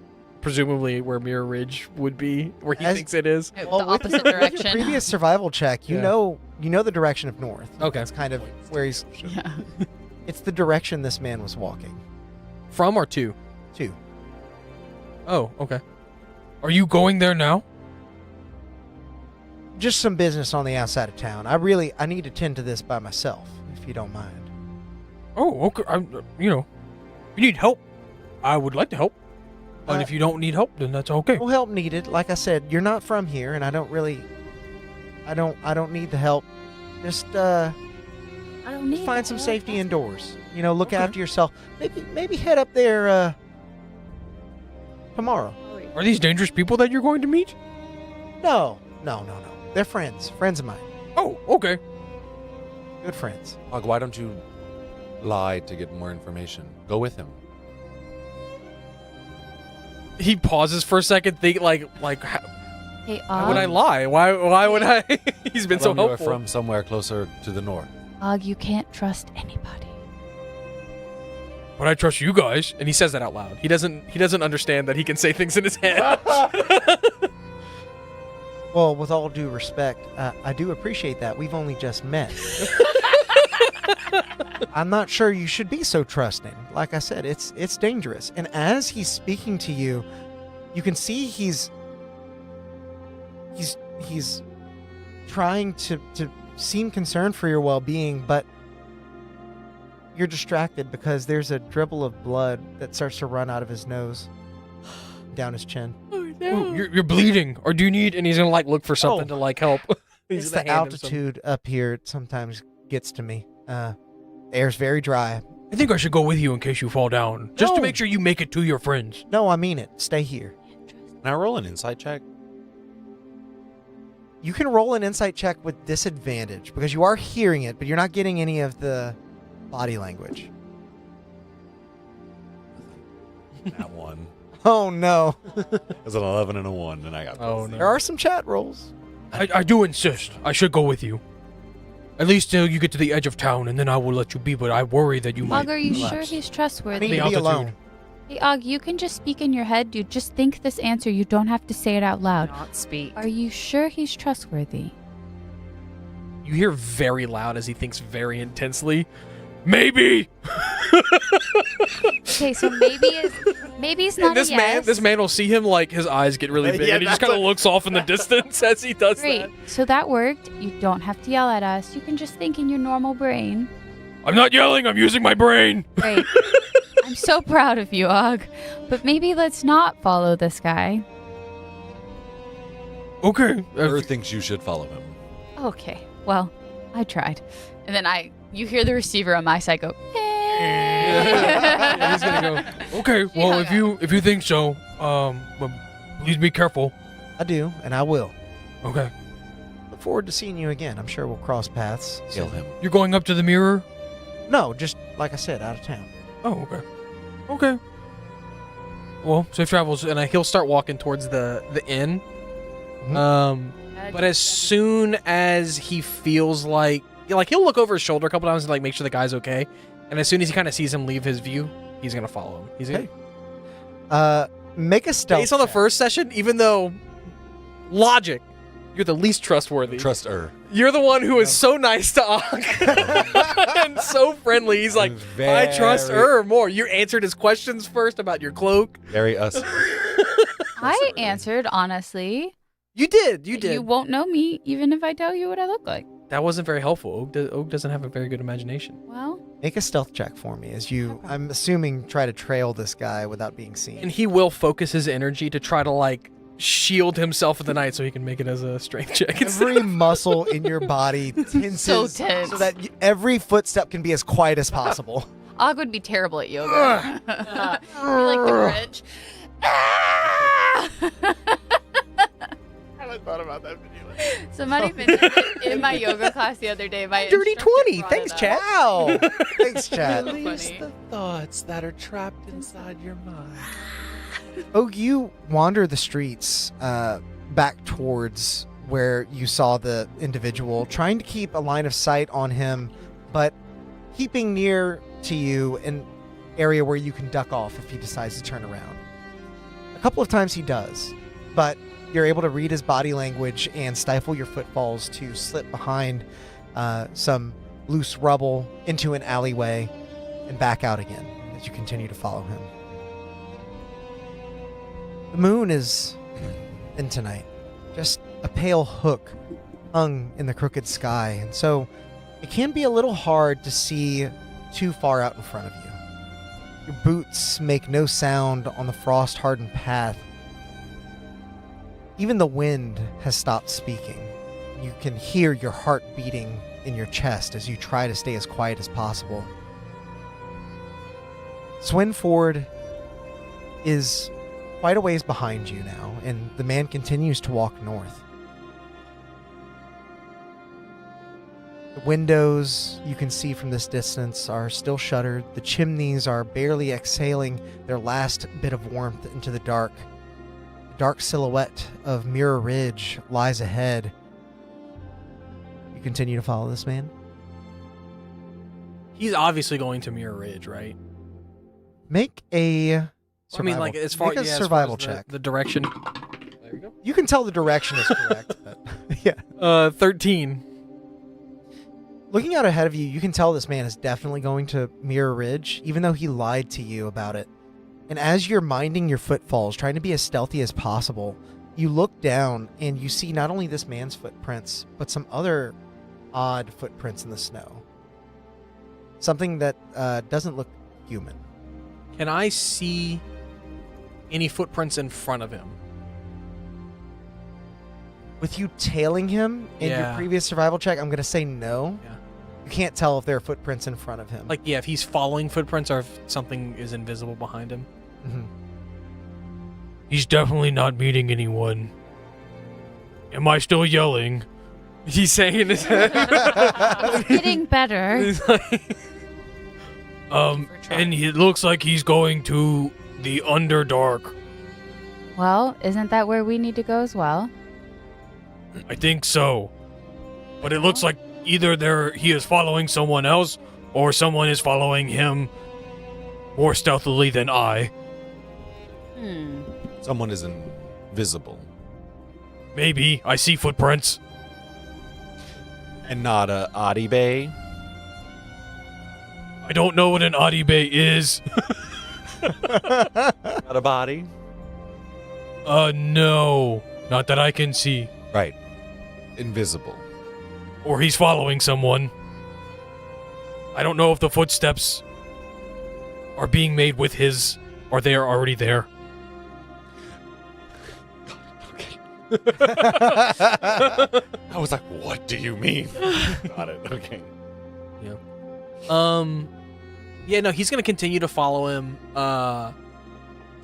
presumably where Mirror Ridge would be, where he As- thinks it is. The Well, with opposite your- with your direction. previous survival check, you Yeah. know the direction of north. Okay. That's kind of where he's. Yeah. It's the direction this man was walking. From or to? To. Oh, okay. Are you going there now? Just some business on the outside of town. I need to tend to this by myself, if you don't mind. Oh, okay. If you need help, I would like to help. But Uh, if you don't need help, then that's okay. No help needed. Like I said, you're not from here, and I don't need the help. Just I don't need find the some help. safety That's- indoors. Look Okay. after yourself. Maybe head up there tomorrow. Are these dangerous people that you're going to meet? No. They're friends of mine. Oh, okay. Good friends. Og, why don't you lie to get more information? Go with him. He pauses for a second, think like, how, Hey, why would I lie? Why would I? He's been so Tell him you helpful. are from somewhere closer to the north. Og, you can't trust anybody. But I trust you guys, and he says that out loud. He doesn't understand that he can say things in his head. Well, with all due respect, I do appreciate that. We've only just met. I'm not sure you should be so trusting. Like I said, it's dangerous. And as he's speaking to you, you can see he's trying to seem concerned for your well-being, but you're distracted because there's a dribble of blood that starts to run out of his nose, down his chin. Ooh, you're bleeding, or do you need? And he's gonna like look for something to like help. He's It's gonna the hand him some- altitude up here sometimes gets to me. Air's very dry. I think I should go with you in case you fall down, just to No. make sure you make it to your friends. No, I mean it. Stay here. Can I roll an insight check? You can roll an insight check with disadvantage because you are hearing it, but you're not getting any of the body language. That one. Oh, no. It was an 11 and a 1, and I got Oh, both. no. There are some chat rolls. I do insist. I should go with you. At least till you get to the edge of town, and then I will let you be, but I worry that you might. Og, are you relapse. sure he's I trustworthy? need The to be altitude. alone. Hey, Og, you can just speak in your head, dude. Just think this answer. You don't have to say it out loud. Not speak. Are you sure he's trustworthy? You hear very loud as he thinks very intensely. Maybe. Okay, so maybe it's not And this a yes. this man will see him like his eyes get really big, Yeah, and he just that's kind of looks off in the distance as he does Great. that. So that worked. You don't have to yell at us. You can just think in your normal brain. I'm not yelling. I'm using my brain. Great. I'm so proud of you, Og. But maybe let's not follow this guy. Okay. Earth thinks you should follow him. Okay. Well, I tried. And then you hear the receiver on my side go. Yeah, he's gonna go. Okay. Well, if you think so, but please be careful. I do, and I will. Okay. Look forward to seeing you again. I'm sure we'll cross paths. Kill him. You're going up to the mirror. No, just like I said, out of town. Oh, okay. Okay. Well, safe travels, and he'll start walking towards the inn. Mhm. But as soon as he feels like he'll look over his shoulder a couple times and like make sure the guy's okay, and as soon as he kind of sees him leave his view, he's gonna follow him. He's gonna, Make a stealth. based on the check. first session, even though logic, you're the least trustworthy. Trust her. You're the one who is so nice to Og and so friendly. He's like, I trust her more. You answered his questions first about your cloak. Very us. I answered honestly. You did. You did. You won't know me even if I tell you what I look like. That wasn't very helpful. Oak doesn't have a very good imagination. Well, Make a stealth check for me as you, I'm assuming, try to trail this guy without being seen. And he will focus his energy to try to like shield himself in the night so he can make it as a strength check. Every muscle in your body tenses So tense. so that every footstep can be as quiet as possible. Og would be terrible at yoga. Be like the Grinch. Ah! I haven't thought about that video. Somebody mentioned it in my yoga class the other day. My Dirty instructor 20. brought Thanks, it up. Chad. Wow. Thanks, Chad. Really funny. thoughts that are trapped inside your mind. Oh, you wander the streets back towards where you saw the individual, trying to keep a line of sight on him, but keeping near to you an area where you can duck off if he decides to turn around. A couple of times he does, but you're able to read his body language and stifle your footfalls to slip behind some loose rubble into an alleyway and back out again as you continue to follow him. The moon is in tonight, just a pale hook hung in the crooked sky, and so it can be a little hard to see too far out in front of you. Your boots make no sound on the frost-hardened path. Even the wind has stopped speaking. You can hear your heart beating in your chest as you try to stay as quiet as possible. Swinford is quite a ways behind you now, and the man continues to walk north. The windows you can see from this distance are still shuttered. The chimneys are barely exhaling their last bit of warmth into the dark. The dark silhouette of Mirror Ridge lies ahead. You continue to follow this man? He's obviously going to Mirror Ridge, right? Make a I mean, survival, like as far make a yeah, as far survival as check. The direction. There you You can tell the direction is correct, but yeah. go. 13. Looking out ahead of you, you can tell this man is definitely going to Mirror Ridge, even though he lied to you about it. And as you're minding your footfalls, trying to be as stealthy as possible, you look down and you see not only this man's footprints, but some other odd footprints in the snow. Something that doesn't look human. Can I see any footprints in front of him? With you tailing him in your Yeah. previous survival check, I'm going to say no. Yeah. You can't tell if there are footprints in front of him. Like, yeah, if he's following footprints or if something is invisible behind him. Mhm. He's definitely not meeting anyone. Am I still yelling? He's saying in his head. It's getting better. He's like, and it looks like he's going to the Underdark. Well, isn't that where we need to go as well? I think so. But it looks like either he is following someone else, or someone is following him more stealthily than I. Someone is invisible. Maybe. I see footprints. And not a Adibe. I don't know what an Adibe is. Not a body. No. Not that I can see. Right. Invisible. Or he's following someone. I don't know if the footsteps are being made with his, or they are already there. I was like, what do you mean? Got it. Okay. Yeah, no, he's gonna continue to follow him,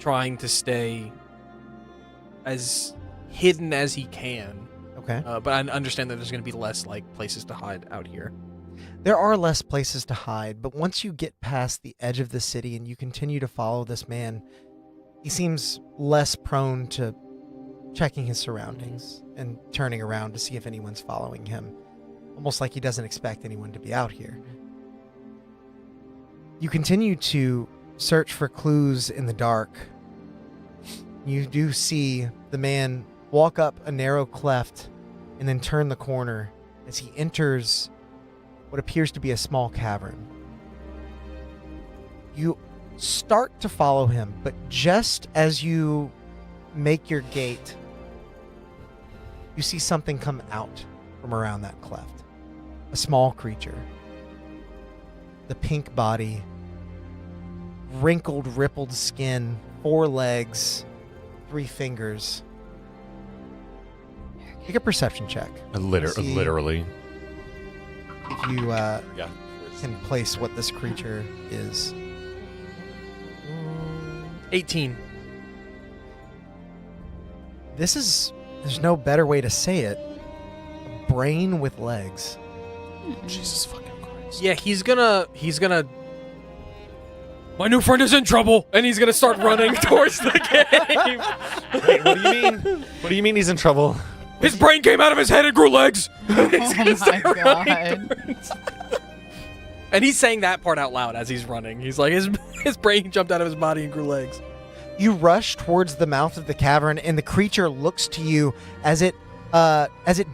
trying to stay as hidden as he can. Okay. But I understand that there's gonna be less like places to hide out here. There are less places to hide, but once you get past the edge of the city and you continue to follow this man, he seems less prone to checking his surroundings and turning around to see if anyone's following him. Almost like he doesn't expect anyone to be out here. You continue to search for clues in the dark. You do see the man walk up a narrow cleft and then turn the corner as he enters what appears to be a small cavern. You start to follow him, but just as you make your gate, you see something come out from around that cleft. A small creature. The pink body, wrinkled, rippled skin, 4 legs, 3 fingers. Make a perception check. See Literally. if you Yeah. can place what this creature is. 18. There's no better way to say it. A brain with legs. Jesus fucking Christ. Yeah, he's gonna. My new friend is in trouble, and he's gonna start running towards the game. Wait, what do you mean? What do you mean he's in trouble? His brain came out of his head and grew legs. Oh my god. And he's saying that part out loud as he's running. He's like, his brain jumped out of his body and grew legs. You rush towards the mouth of the cavern, and the creature looks to you. As it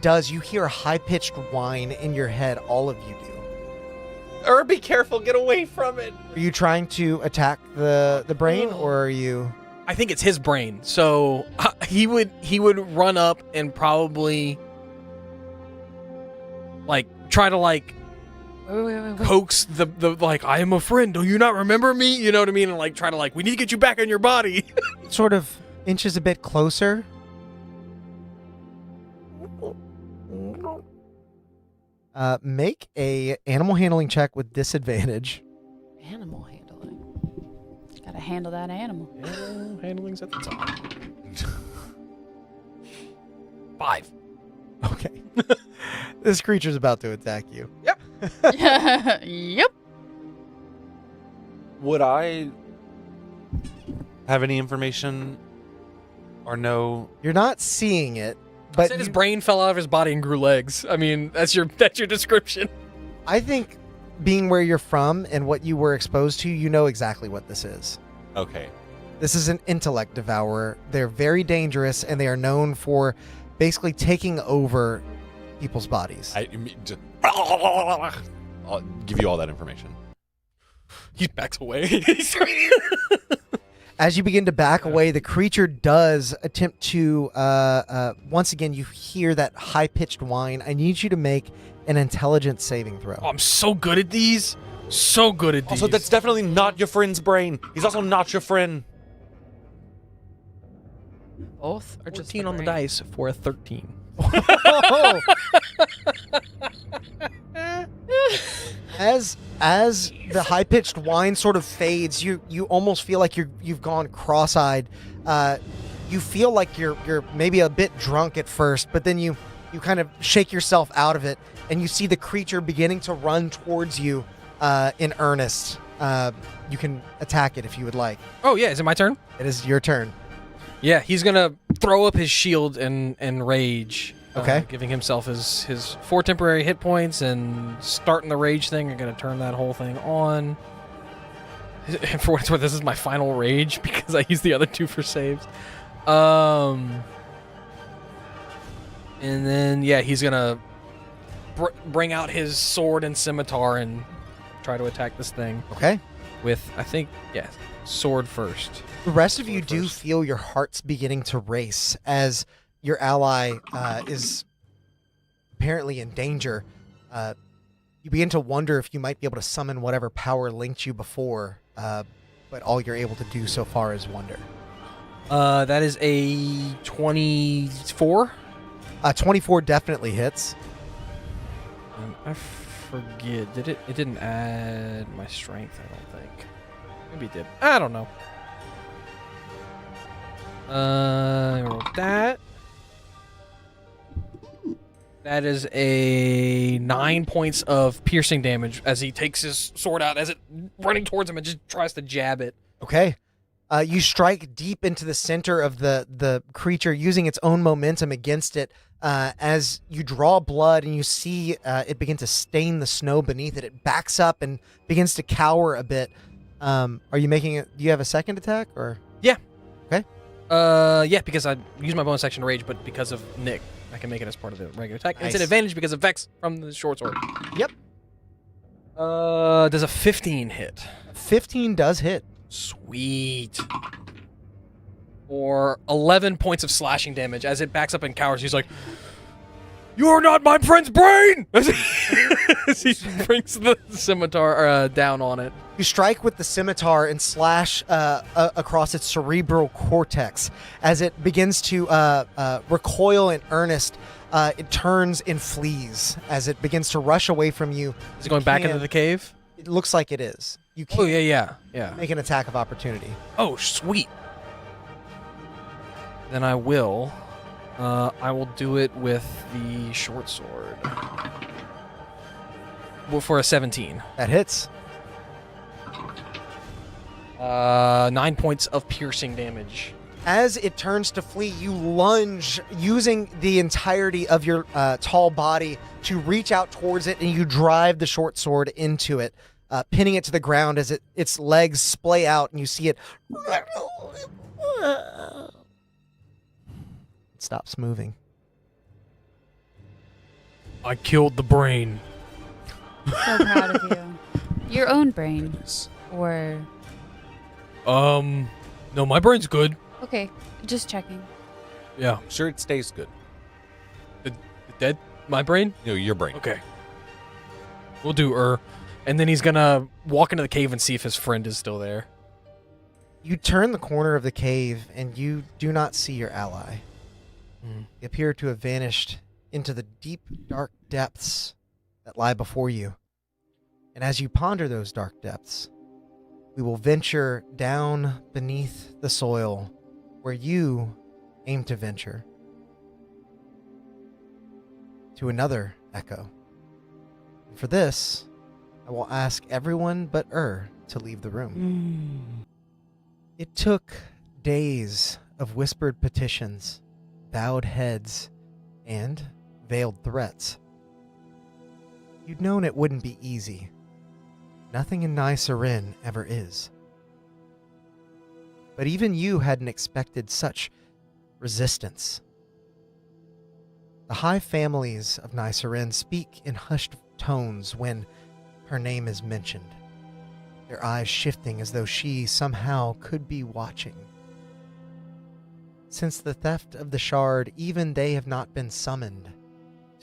does, you hear a high-pitched whine in your head. All of you do. Be careful, get away from it. Are you trying to attack the brain, or are you? I think it's his brain. So he would run up and probably like try to like Wait. coax the like, I am a friend. Do you not remember me? You know what I mean? And like try to like, we need to get you back on your body. Sort of inches a bit closer. Make a animal handling check with disadvantage. Animal handling. Gotta handle that animal. Handling's at the top. 5. Okay. This creature's about to attack you. Yep. Would I have any information or know? You're not seeing it, But but his brain fell out of his body and grew legs. I mean, that's your description. I think being where you're from and what you were exposed to, you know exactly what this is. Okay. This is an intellect devourer. They're very dangerous, and they are known for basically taking over people's bodies. I'll give you all that information. He backs away. As you begin to back away, the creature does attempt to, once again, you hear that high-pitched whine. I need you to make an intelligence saving throw. Oh, I'm so good at these. So good at these. Also, that's definitely not your friend's brain. He's also not your friend. Both or just 14 on the brain? dice for a 13. As the high-pitched whine sort of fades, you almost feel like you've gone cross-eyed. You feel like you're maybe a bit drunk at first, but then you kind of shake yourself out of it, and you see the creature beginning to run towards you in earnest. You can attack it if you would like. Oh, yeah. Is it my turn? It is your turn. Yeah, he's going to throw up his shield and rage. Okay. Giving himself his 4 temporary hit points and starting the rage thing. I'm going to turn that whole thing on. And for what it's worth, this is my final rage because I used the other 2 for saves. And then, yeah, he's going to bring out his sword and scimitar and try to attack this thing. Okay. With, I think, yeah, sword first. The rest of you do feel your hearts beginning to race as your ally is apparently in danger. You begin to wonder if you might be able to summon whatever power linked you before, but all you're able to do so far is wonder. That is a 24. 24 definitely hits. I forget. Did it? It didn't add my strength, I don't think. Maybe it did. I don't know. I rolled that. That is a 9 points of piercing damage as he takes his sword out as it running towards him and just tries to jab it. Okay. You strike deep into the center of the creature, using its own momentum against it. As you draw blood and you see it begin to stain the snow beneath it, it backs up and begins to cower a bit. Are you making it? Do you have a second attack or? Yeah. Okay. Yeah, because I used my bonus action to rage, but because of Nick, I can make it as part of the regular attack. Nice. It's an advantage because of Vex from the short sword. Yep. Does a 15 hit? 15 does hit. Sweet. Or 11 points of slashing damage as it backs up and cowers. He's like, "You are not my friend's brain!" As he brings the scimitar down on it. You strike with the scimitar and slash across its cerebral cortex. As it begins to recoil in earnest, it turns and flees. As it begins to rush away from you. Is it going back into the cave? It looks like it is. You Oh, can't yeah. make an attack of opportunity. Oh, sweet. Then I will. I will do it with the short sword. Well, for a 17. That hits. 9 points of piercing damage. As it turns to flee, you lunge, using the entirety of your tall body to reach out towards it, and you drive the short sword into it, pinning it to the ground as its legs splay out, and you see it. It stops moving. I killed the brain. So proud of you. Your own brain. Or... No, my brain's good. Okay, just checking. Yeah. I'm sure it stays good. The dead? My brain? No, your brain. Okay. We'll do And then he's gonna walk into the cave and see if his friend is still there. You turn the corner of the cave, and you do not see your ally. They appear to have vanished into the deep, dark depths that lie before you. And as you ponder those dark depths, we will venture down beneath the soil where you aim to venture to another echo. And for this, I will ask everyone but to leave the room. It took days of whispered petitions, bowed heads, and veiled threats. You'd known it wouldn't be easy. Nothing in Nysarin ever is. But even you hadn't expected such resistance. The high families of Nysarin speak in hushed tones when her name is mentioned, their eyes shifting as though she somehow could be watching. Since the theft of the shard, even they have not been summoned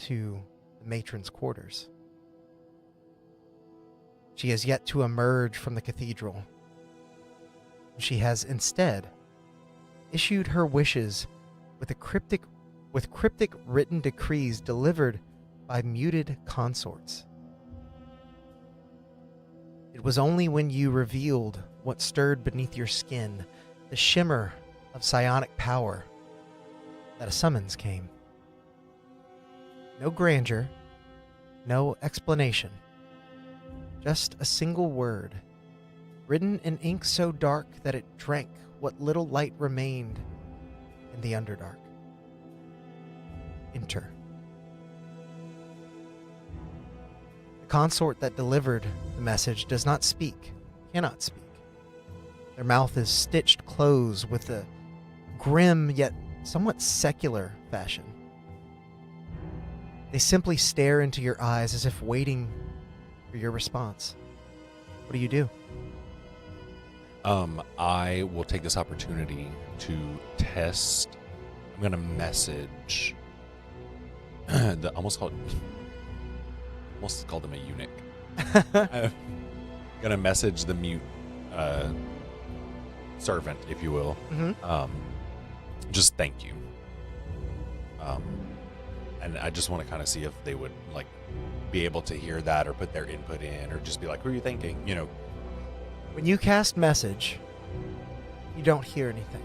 to the matron's quarters. She has yet to emerge from the cathedral. She has instead issued her wishes with cryptic written decrees delivered by muted consorts. It was only when you revealed what stirred beneath your skin, the shimmer of psionic power that a summons came. No grandeur, no explanation. Just a single word, written in ink so dark that it drank what little light remained in the Underdark. Enter. The consort that delivered the message does not speak, cannot speak. Their mouth is stitched closed with a grim yet somewhat secular fashion. They simply stare into your eyes as if waiting for your response. What do? I will take this opportunity to test. I'm gonna message. Almost called him a eunuch. I'm gonna message the mute servant, if you will. Mm-hmm. Just thank you. And I just want to kind of see if they would like be able to hear that or put their input in, or just be like, "Who are you thinking?" You know. When you cast message, you don't hear anything.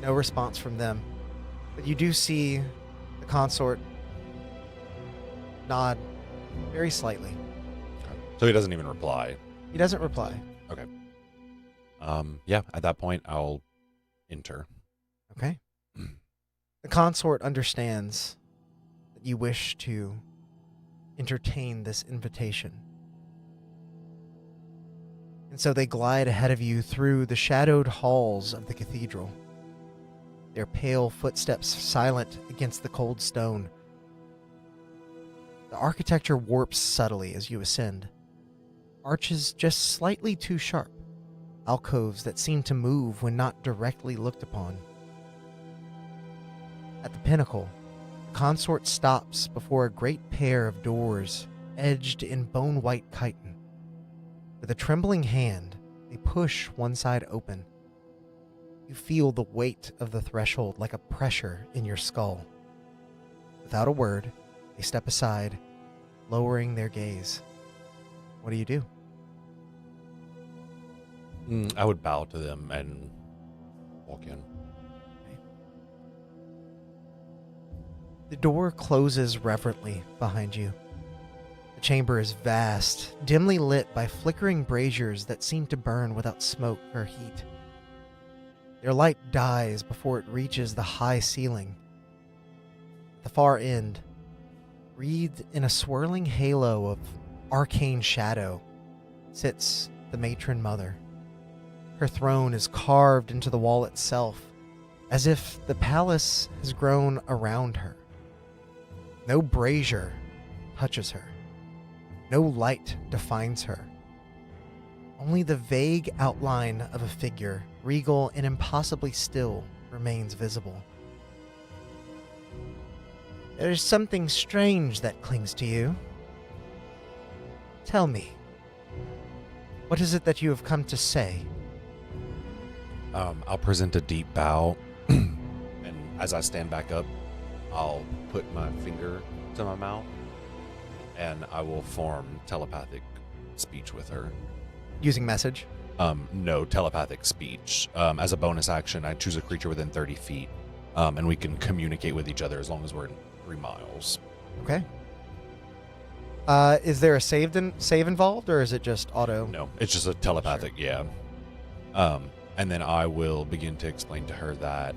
No response from them. But you do see the consort nod very slightly. So he doesn't even reply. He doesn't reply. Okay. Yeah, at that point, I'll enter. Okay. The consort understands that you wish to entertain this invitation. And so they glide ahead of you through the shadowed halls of the cathedral, their pale footsteps silent against the cold stone. The architecture warps subtly as you ascend, arches just slightly too sharp, alcoves that seem to move when not directly looked upon. At the pinnacle, the consort stops before a great pair of doors edged in bone-white chitin. With a trembling hand, they push one side open. You feel the weight of the threshold like a pressure in your skull. Without a word, they step aside, lowering their gaze. What do? I would bow to them and walk in. The door closes reverently behind you. The chamber is vast, dimly lit by flickering braziers that seem to burn without smoke or heat. Their light dies before it reaches the high ceiling. At the far end, wreathed in a swirling halo of arcane shadow, sits the matron mother. Her throne is carved into the wall itself, as if the palace has grown around her. No brazier touches her. No light defines her. Only the vague outline of a figure, regal and impossibly still, remains visible. There is something strange that clings to you. Tell me, what is it that you have come to say? I'll present a deep bow, and as I stand back up, I'll put my finger to my mouth, and I will form telepathic speech with her. Using message? No, telepathic speech. As a bonus action, I choose a creature within 30 feet, and we can communicate with each other as long as we're in 3 miles. Okay. Is there a save involved, or is it just auto? No, it's just a telepathic, Sure. yeah. And then I will begin to explain to her that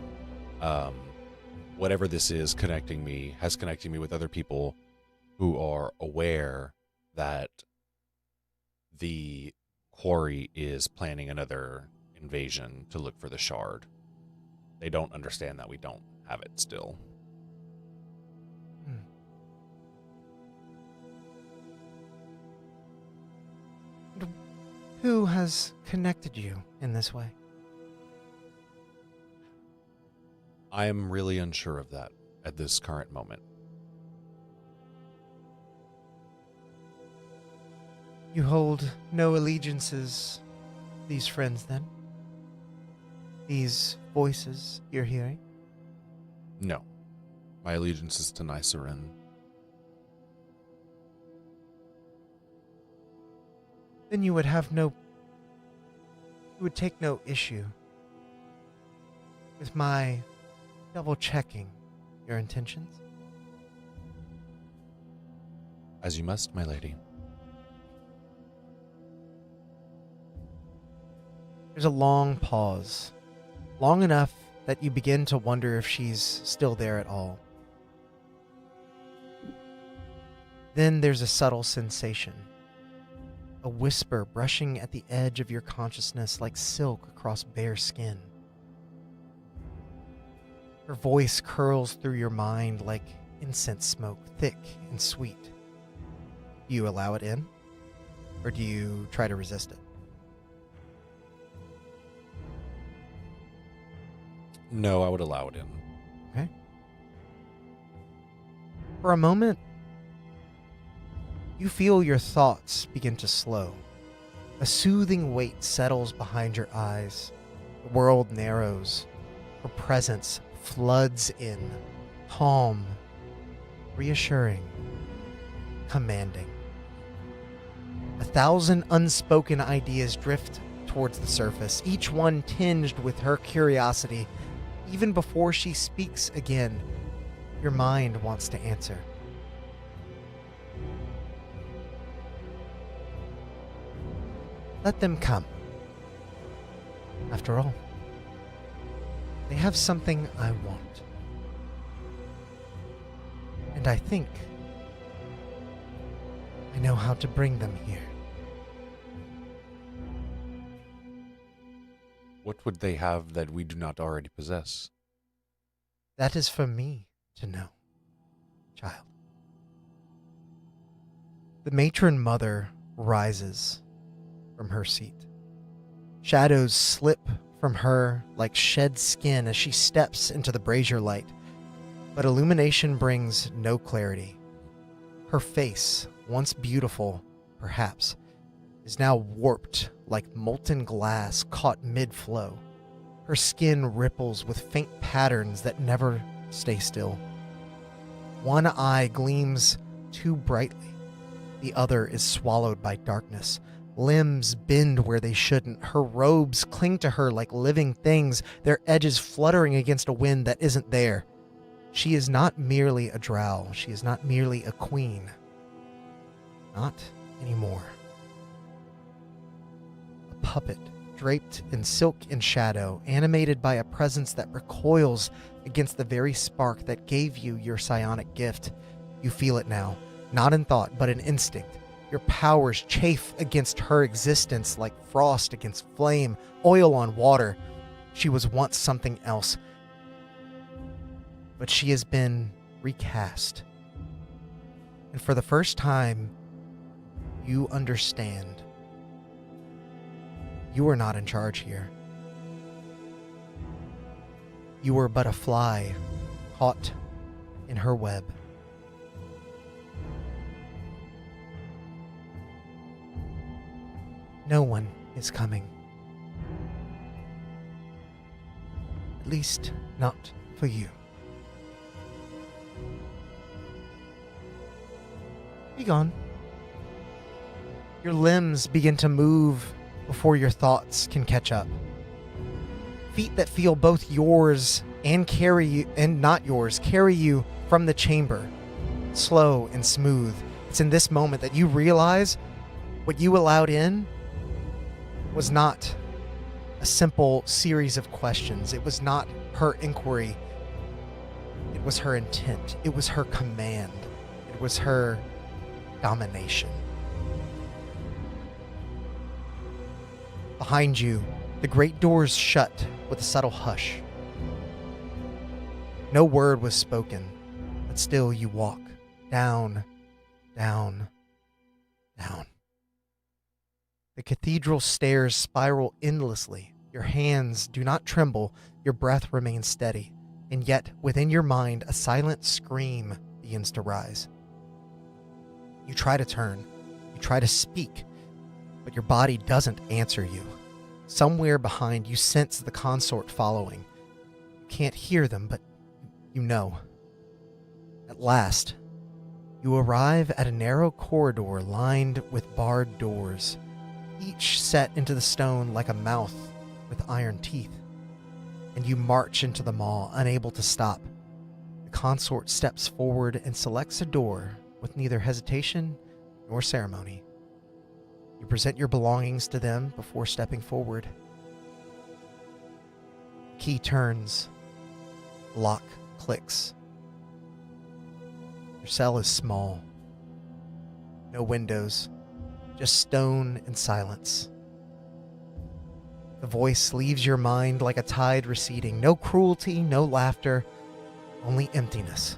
whatever this is has connected me with other people who are aware that the quarry is planning another invasion to look for the shard. They don't understand that we don't have it still. Who has connected you in this way? I am really unsure of that at this current moment. You hold no allegiances, these friends, then? These voices you're hearing? No. My allegiance is to Nicerin. Then you would take no issue with my double-checking your intentions? As you must, my lady. There's a long pause, long enough that you begin to wonder if she's still there at all. Then there's a subtle sensation, a whisper brushing at the edge of your consciousness like silk across bare skin. Her voice curls through your mind like incense smoke, thick and sweet. Do you allow it in, or do you try to resist it? No, I would allow it in. Okay. For a moment, you feel your thoughts begin to slow. A soothing weight settles behind your eyes. The world narrows. Her presence floods in, calm, reassuring, commanding. 1,000 unspoken ideas drift towards the surface, each one tinged with her curiosity. Even before she speaks again, your mind wants to answer. Let them come. After all, they have something I want. And I think I know how to bring them here. What would they have that we do not already possess? That is for me to know, child. The matron mother rises from her seat. Shadows slip from her like shed skin as she steps into the brazier light, but illumination brings no clarity. Her face, once beautiful, perhaps, is now warped like molten glass caught mid-flow. Her skin ripples with faint patterns that never stay still. One eye gleams too brightly. The other is swallowed by darkness. Limbs bend where they shouldn't. Her robes cling to her like living things, their edges fluttering against a wind that isn't there. She is not merely a drow. She is not merely a queen. Not anymore. A puppet draped in silk and shadow, animated by a presence that recoils against the very spark that gave you your psionic gift. You feel it now, not in thought, but in instinct. Your powers chafe against her existence like frost against flame, oil on water. She was once something else, but she has been recast. And for the first time, you understand. You are not in charge here. You were but a fly caught in her web. No one is coming. At least, not for you. Be gone. Your limbs begin to move before your thoughts can catch up. Feet that feel both yours and not yours carry you from the chamber, slow and smooth. It's in this moment that you realize what you allowed in was not a simple series of questions. It was not her inquiry. It was her intent. It was her command. It was her domination. Behind you, the great doors shut with a subtle hush. No word was spoken, but still you walk down, down, down. The cathedral stairs spiral endlessly. Your hands do not tremble, your breath remains steady, and yet within your mind a silent scream begins to rise. You try to turn, you try to speak, but your body doesn't answer you. Somewhere behind you sense the consort following. You can't hear them, but you know. At last, you arrive at a narrow corridor lined with barred doors, each set into the stone like a mouth with iron teeth. and you march into the mall, unable to stop. The consort steps forward and selects a door with neither hesitation nor ceremony. You present your belongings to them before stepping forward. The key turns. The lock clicks. Your cell is small. No windows, just stone and silence. The voice leaves your mind like a tide receding. No cruelty, no laughter, only emptiness.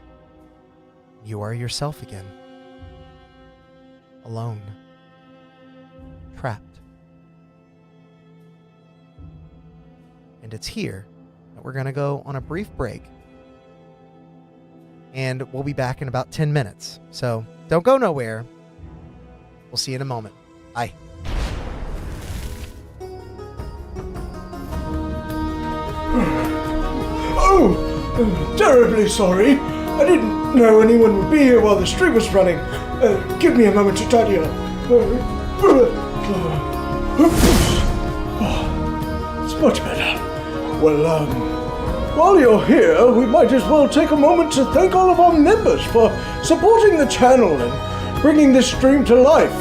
You are yourself again. Alone. Trapped. And it's here that we're going to go on a brief break. And we'll be back in about 10 minutes. So don't go nowhere. We'll see you in a moment. Bye. Oh, terribly sorry. I didn't know anyone would be here while the stream was running. Give me a moment to tidy up. It's much better. Well, while you're here, we might as well take a moment to thank all of our members for supporting the channel and bringing this stream to life.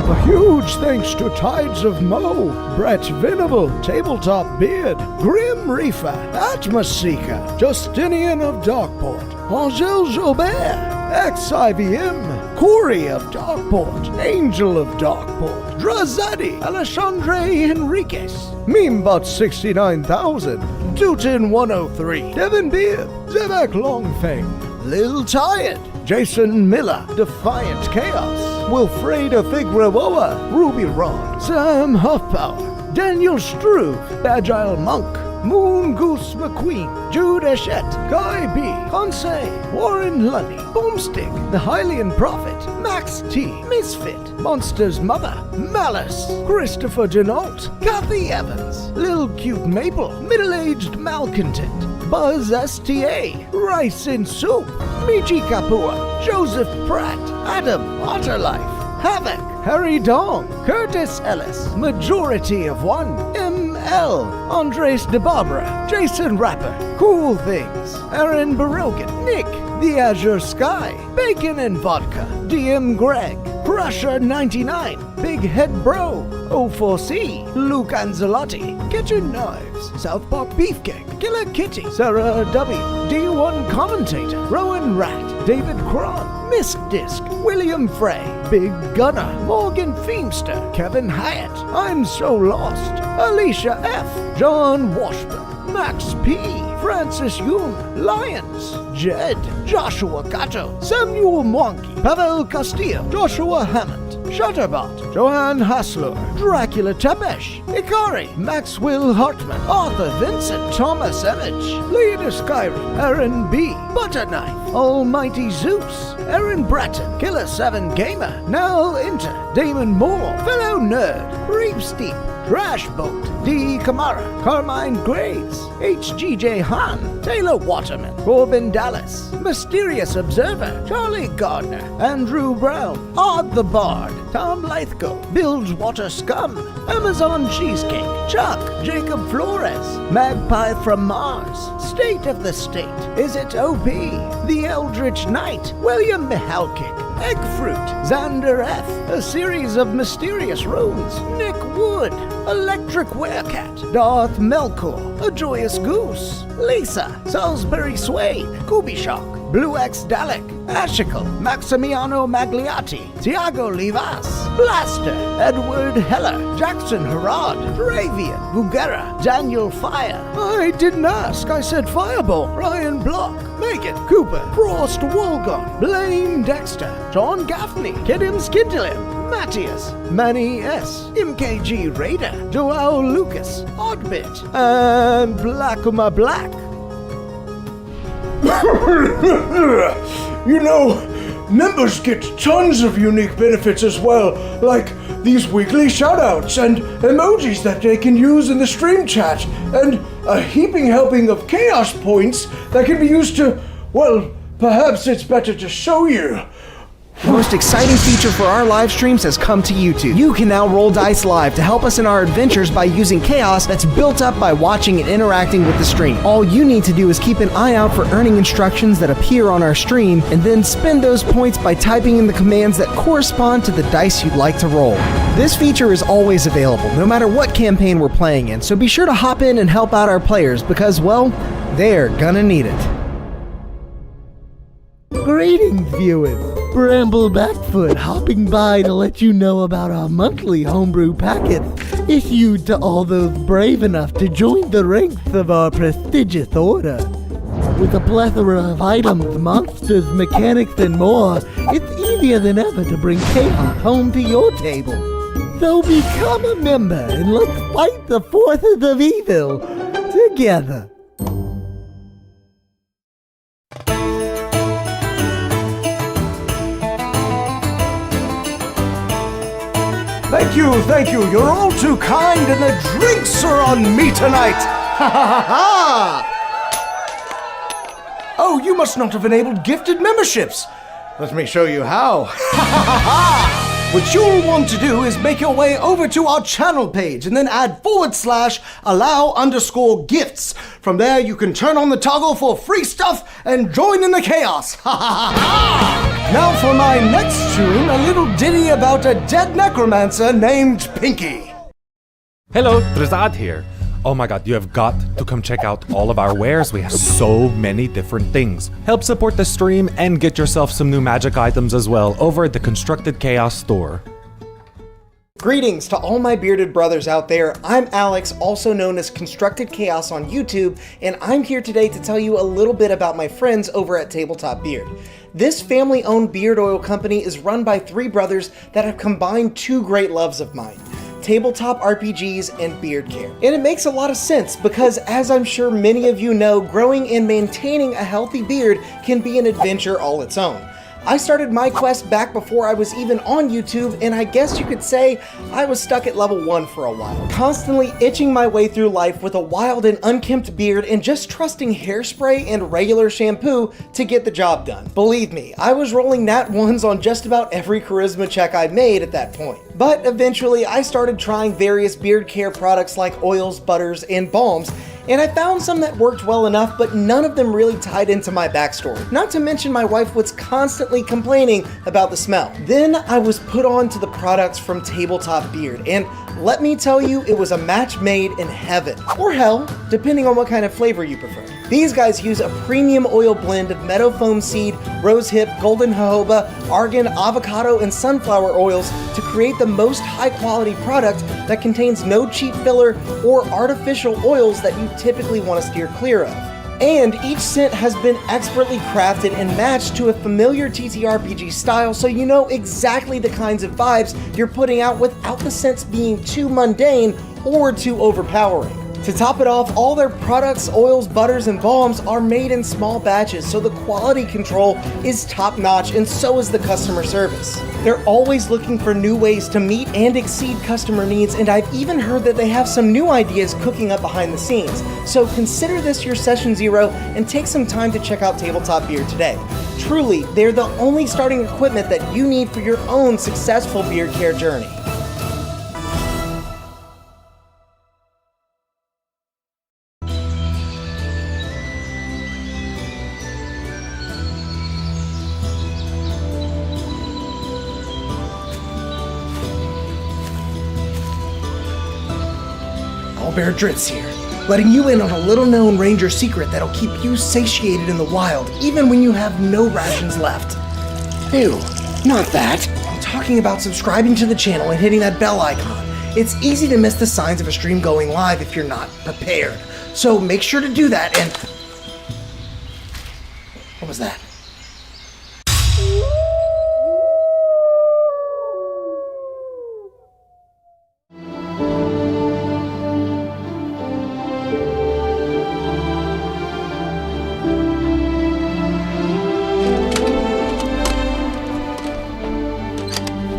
A huge thanks to Tides of Mo, Brett Venable, Tabletop Beard, Grim Reaper, Atmos Seeker, Justinian of Darkport, Angel Jobert, XIVM, Corey of Darkport, Angel of Darkport, Drazadi, Alexandre Henriquez, Memebot 69,000, Dutin 103, Devin Beard, Zebek Longfang, Lil Tired, Jason Miller, Defiant Chaos, Wilfredo Figueroa, Ruby Rod, Sam Huffpower, Daniel Struve, Agile Monk, Moon Goose McQueen, Jude Eshett, Guy B, Conseil, Warren Lundy, Boomstick, The Hylian Prophet, Max T, Misfit, Monster's Mother, Malice, Christopher Denault, Kathy Evans, Lil Cute Maple, Middle-Aged Malcontent, Buzz STA, Rice in Soup, Michi Kapua, Joseph Pratt, Adam Otterlife, Havoc, Harry Dong, Curtis Ellis, Majority of One, ML, Andres de Barbara, Jason Rapper, Cool Things, Aaron Barogan, Nick, The Azure Sky, Bacon and Vodka, DM Greg, Crusher 99, Big Head Bro, O4C, Luke Anzelotti, Kitchen Knives, South Park Beefcake, Killer Kitty, Sarah W, D1 Commentator, Rowan Rat, David Cron, Misk Disc, William Frey, Big Gunner, Morgan Feemster, Kevin Hyatt, I'm So Lost, Alicia F, John Washburn, Max P, Francis Yoon, Lyons, Jed, Joshua Gatto, Samuel Mwangi, Pavel Castillo, Joshua Hammond, Shutterbot, Joanne Hassler, Dracula Tepesh, Ikari, Maxwell Hartman, Arthur Vincent, Thomas Emage, Leader Skyrim, Aaron B, Butterknife, Almighty Zeus, Aaron Bratton, Killer 7 Gamer, Nell Inter, Damon Moore, Fellow Nerd, Reap Steep, Trash Boat, D. Kamara, Carmine Graves, HGJ Han, Taylor Waterman, Corbin Dallas, Mysterious Observer, Charlie Gardner, Andrew Brown, Odd the Bard, Tom Lithgow, Bilgewater Scum, Amazon Cheesecake, Chuck, Jacob Flores, Magpie from Mars, State of the State, Is It OP, The Eldritch Knight, William Mihalkic, Eggfruit, Xander F, A Series of Mysterious Runes, Nick Wood, Electric Werecat, Darth Melkor, A Joyous Goose, Lisa, Salisbury Swain, Kubishock, Blue X Dalek, Ashical, Maximiano Magliati, Tiago Livas, Blaster, Edward Heller, Jackson Harad, Dravian, Gugera, Daniel Fire. I didn't ask, I said Fireball, Ryan Block, Megan Cooper, Frost Wolgon, Blaine Dexter, John Gaffney, Kedim Skintilim, Matthias, Manny S, MKG Raider, Joao Lucas, Oddbit, and Blackuma Black. You know, members get tons of unique benefits as well, like these weekly shoutouts and emojis that they can use in the stream chat, and a heaping helping of chaos points that can be used to, well, perhaps it's better to show you. The most exciting feature for our live streams has come to YouTube. You can now roll dice live to help us in our adventures by using chaos that's built up by watching and interacting with the stream. All you need to do is keep an eye out for earning instructions that appear on our stream, and then spend those points by typing in the commands that correspond to the dice you'd like to roll. This feature is always available, no matter what campaign we're playing in, so be sure to hop in and help out our players because, well, they're gonna need it. Greetings, viewers. Bramble Backfoot hopping by to let you know about our monthly homebrew packet issued to all those brave enough to join the ranks of our prestigious order. With a plethora of items, monsters, mechanics, and more, it's easier than ever to bring chaos home to your table. So become a member and let's fight the forces of evil together. Thank you. You're all too kind, and the drinks are on me tonight. Ha ha ha ha! Oh, you must not have enabled gifted memberships. Let me show you how. Ha ha ha! What you'll want to do is make your way over to our channel page and then add /allow_gifts. From there, you can turn on the toggle for free stuff and join in the chaos. Ha ha ha! Now for my next tune, a little ditty about a dead necromancer named Pinky. Hello, Drazad here. Oh my god, you have got to come check out all of our wares. We have so many different things. Help support the stream and get yourself some new magic items as well over at the Constructed Chaos store. Greetings to all my bearded brothers out there. I'm Alex, also known as Constructed Chaos on YouTube, and I'm here today to tell you a little bit about my friends over at Tabletop Beard. This family-owned beard oil company is run by three brothers that have combined two great loves of mine: tabletop RPGs and beard care. And it makes a lot of sense because, as I'm sure many of you know, growing and maintaining a healthy beard can be an adventure all its own. I started my quest back before I was even on YouTube, and I guess you could say I was stuck at level 1 for a while, constantly itching my way through life with a wild and unkempt beard and just trusting hairspray and regular shampoo to get the job done. Believe me, I was rolling nat 1s on just about every charisma check I made at that point. But eventually I started trying various beard care products like oils, butters, and balms, and I found some that worked well enough, but none of them really tied into my backstory. Not to mention my wife was constantly complaining about the smell. Then I was put on to the products from Tabletop Beard, and let me tell you, it was a match made in heaven. Or hell, depending on what kind of flavor you prefer. These guys use a premium oil blend of meadow foam seed, rosehip, golden jojoba, argan, avocado, and sunflower oils to create the most high quality product that contains no cheap filler or artificial oils that you typically want to steer clear of. And each scent has been expertly crafted and matched to a familiar TTRPG style, so you know exactly the kinds of vibes you're putting out without the scents being too mundane or too overpowering. To top it off, all their products, oils, butters, and balms are made in small batches, so the quality control is top-notch, and so is the customer service. They're always looking for new ways to meet and exceed customer needs, and I've even heard that they have some new ideas cooking up behind the scenes. So consider this your session 0 and take some time to check out Tabletop Beard today. Truly, they're the only starting equipment that you need for your own successful beard care journey. Bear Dritz here, letting you in on a little-known ranger secret that'll keep you satiated in the wild, even when you have no rations left. Ew, not that. I'm talking about subscribing to the channel and hitting that bell icon. It's easy to miss the signs of a stream going live if you're not prepared. So make sure to do that and... What was that?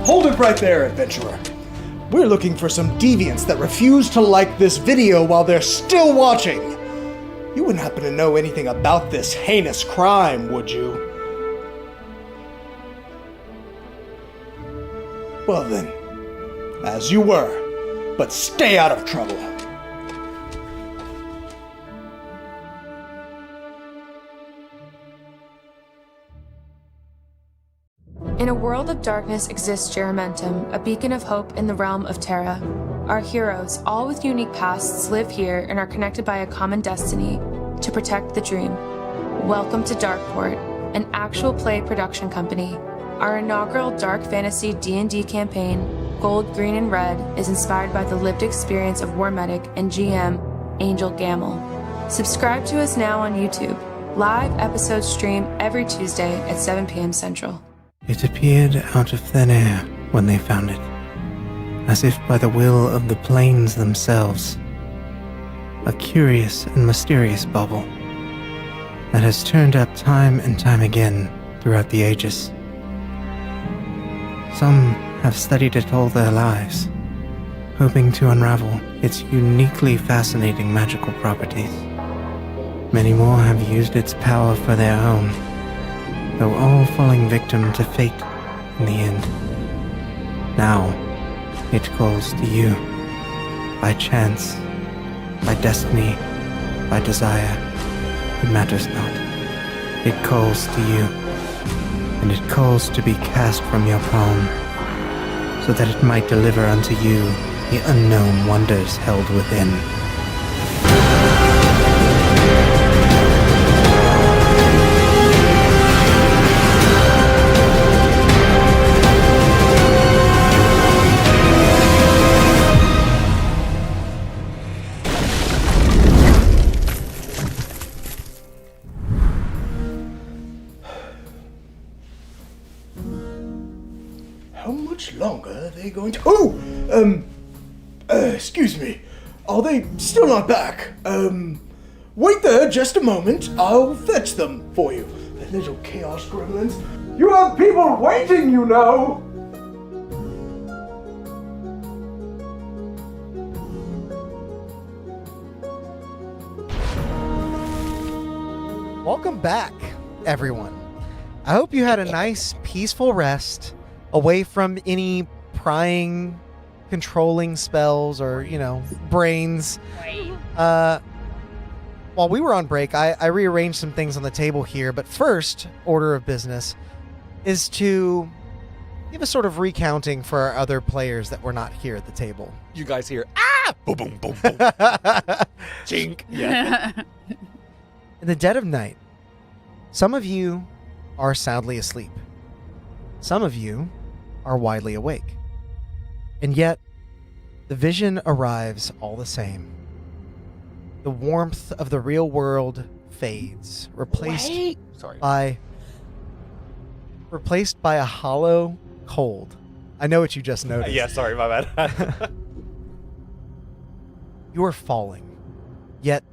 Hold it right there, adventurer. We're looking for some deviants that refuse to like this video while they're still watching. You wouldn't happen to know anything about this heinous crime, would you? Well then, as you were, but stay out of trouble. In a world of darkness exists Geramentum, a beacon of hope in the realm of Terra. Our heroes, all with unique pasts, live here and are connected by a common destiny to protect the dream. Welcome to Darkeport, an actual play production company. Our inaugural dark fantasy D&D campaign, Gold, Green, and Red, is inspired by the lived experience of War Medic and GM Angel Gamble. Subscribe to us now on YouTube. Live episodes stream every Tuesday at 7 p.m. Central. It appeared out of thin air when they found it, as if by the will of the plains themselves. A curious and mysterious bauble that has turned up time and time again throughout the ages. Some have studied it all their lives, hoping to unravel its uniquely fascinating magical properties. Many more have used its power for their own, though all falling victim to fate in the end. Now, it calls to you. By chance, by destiny, by desire, it matters not. It calls to you, and it calls to be cast from your palm, so that it might deliver unto you the unknown wonders held within. How much longer are they going to... excuse me. Are they still not back? Wait there just a moment. I'll fetch them for you. The little chaos gremlins. You have people waiting, you know! Welcome back, everyone. I hope you had a nice, peaceful rest away from any prying, controlling spells or, brains. While we were on break, I rearranged some things on the table here, but first order of business is to give a sort of recounting for our other players that were not here at the table. You guys hear, ah! Boom, boom, boom, boom. Chink. Yeah. In the dead of night, some of you are soundly asleep. Some of you are widely awake. And yet, the vision arrives all the same. The warmth of the real world fades, replaced by a hollow cold. I know what you just noticed. Yeah, sorry, my bad. You are falling, yet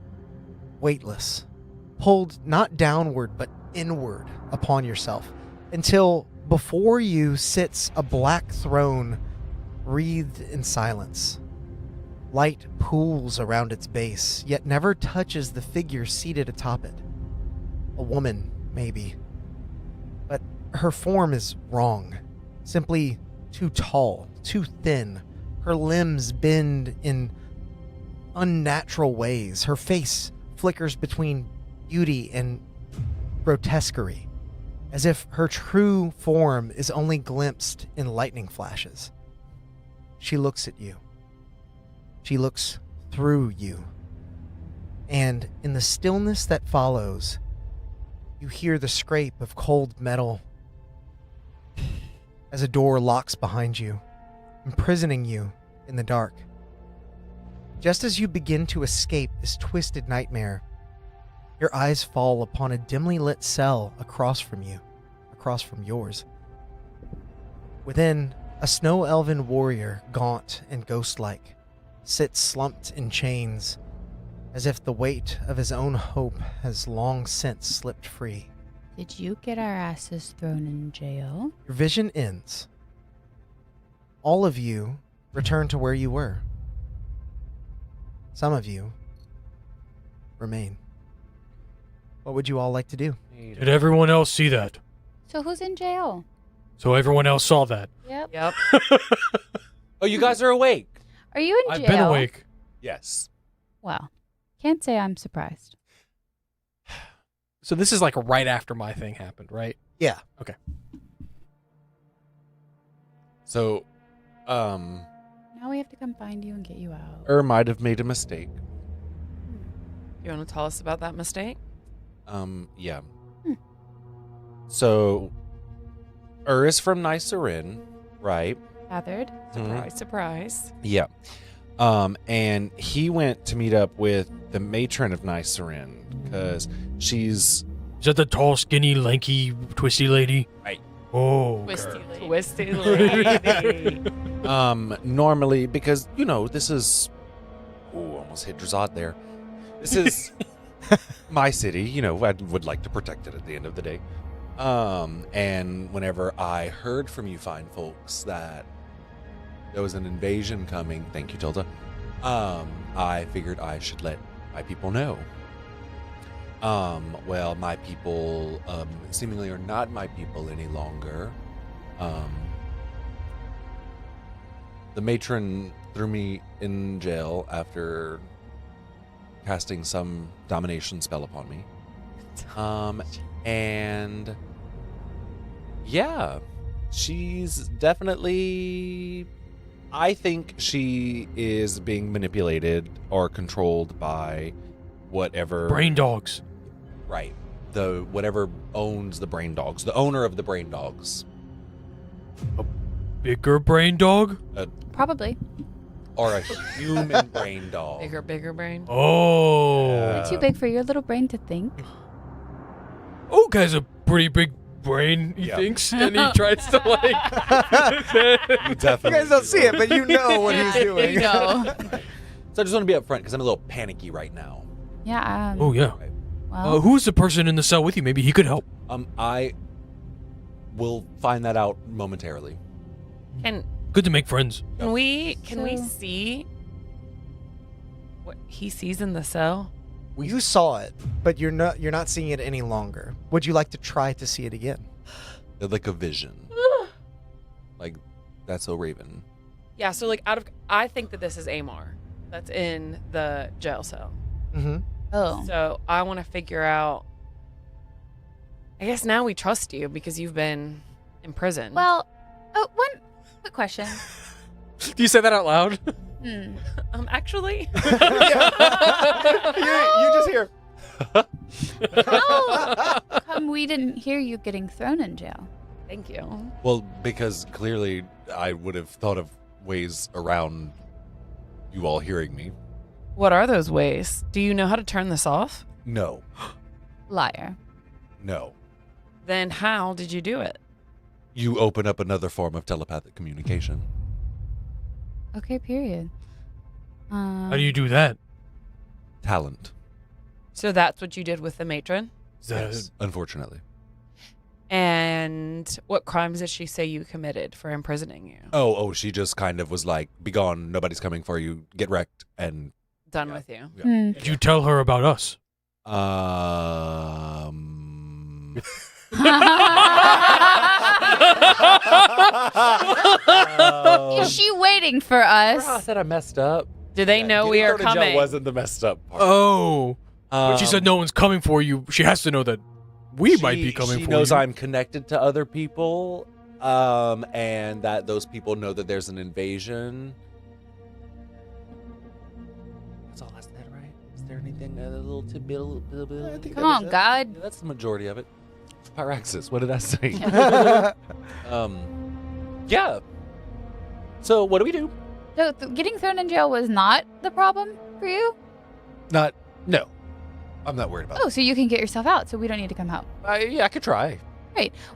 weightless, pulled not downward but inward upon yourself, until before you sits a black throne wreathed in silence. Light pools around its base, yet never touches the figure seated atop it. A woman, maybe. But her form is wrong. Simply too tall, too thin. Her limbs bend in unnatural ways. Her face flickers between beauty and grotesquerie, as if her true form is only glimpsed in lightning flashes. She looks at you. She looks through you. And in the stillness that follows, you hear the scrape of cold metal as a door locks behind you, imprisoning you in the dark. Just as you begin to escape this twisted nightmare, your eyes fall upon a dimly lit cell across from yours. Within, a snow elven warrior, gaunt and ghost-like, sits slumped in chains, as if the weight of his own hope has long since slipped free. Did you get our asses thrown in jail? Your vision ends. All of you return to where you were. Some of you remain. What would you all like to do? Did everyone else see that? So who's in jail? So everyone else saw that. Yep. Yep. Oh, you guys are awake. Are you in I've jail? been awake. Yes. Well, can't say I'm surprised. So this is like right after my thing happened, right? Yeah. Okay. So, Now we have to come find you and get you out. might have made a mistake. You want to tell us about that mistake? Yeah. Hmm. So, is from Nicerin, right? Gathered. Surprise, surprise. Yeah. And he went to meet up with the matron of Nicerin because she's Is that the tall, skinny, lanky, twisty lady? Right. Oh. Twisty lady. normally because this is almost hit Drazad there. This is my city. I would like to protect it at the end of the day. And whenever I heard from you fine folks that there was an invasion coming, thank you, Tilda, I figured I should let my people know. Well, my people seemingly are not my people any longer. The matron threw me in jail after casting some domination spell upon me. And yeah, she's definitely, I think she is being manipulated or controlled by whatever Brain dogs. Right. Whatever owns the brain dogs. The owner of the brain dogs. Bigger brain dog? Probably. Or a human brain dog. Bigger brain. Oh. It's too big for your little brain to think. Oak has a pretty big brain, he Yeah. thinks, and he tries to You definitely You guys don't see it, but you know what he's doing. You know. So I just want to be upfront because I'm a little panicky right now. Yeah. Oh, yeah. Well, Who's the person in the cell with you? Maybe he could help. I will find that out momentarily. Can Good to make friends. we So- see what he sees in the cell? You saw it, but you're not seeing it any longer. Would you like to try to see it again? They're like a vision. Like, that's so Raven. Yeah, so like I think that this is Amar that's in the jail cell. Mm-hmm. oh. So I want to figure out, I guess now we trust you because you've been in prison. Well, one quick question. Do you say that out loud? Actually, you just hear. How come we didn't hear you getting thrown in jail? thank you. Well, because clearly I would have thought of ways around you all hearing me. What are those ways? Do you know how to turn this off? No. Liar. No. Then how did you do it? You open up another form of telepathic communication. Okay, period. How do you do that? Talent. So that's what you did with the matron? Is that Yes, unfortunately. And what crimes did she say you committed for imprisoning you? Oh, she just kind of was like, be gone, nobody's coming for you, get wrecked, and Done with you. Did you tell her about us? Is she waiting for I us? said I messed up. Do they know we are coming? Wasn't the messed up part. Oh. When she said no one's coming for you, she has to know that we might be coming for you. She knows I'm connected to other people, and that those people know that there's an invasion. That's all I said, right? Is there anything, a little tidbit? I think Come on, God. That's the majority of it. Pyraxis, what did I say? Yeah. So what do we do? So getting thrown in jail was not the problem for you? No. I'm not worried about Oh, so you can get yourself out, so we don't need to come help. it. Yeah, I could try.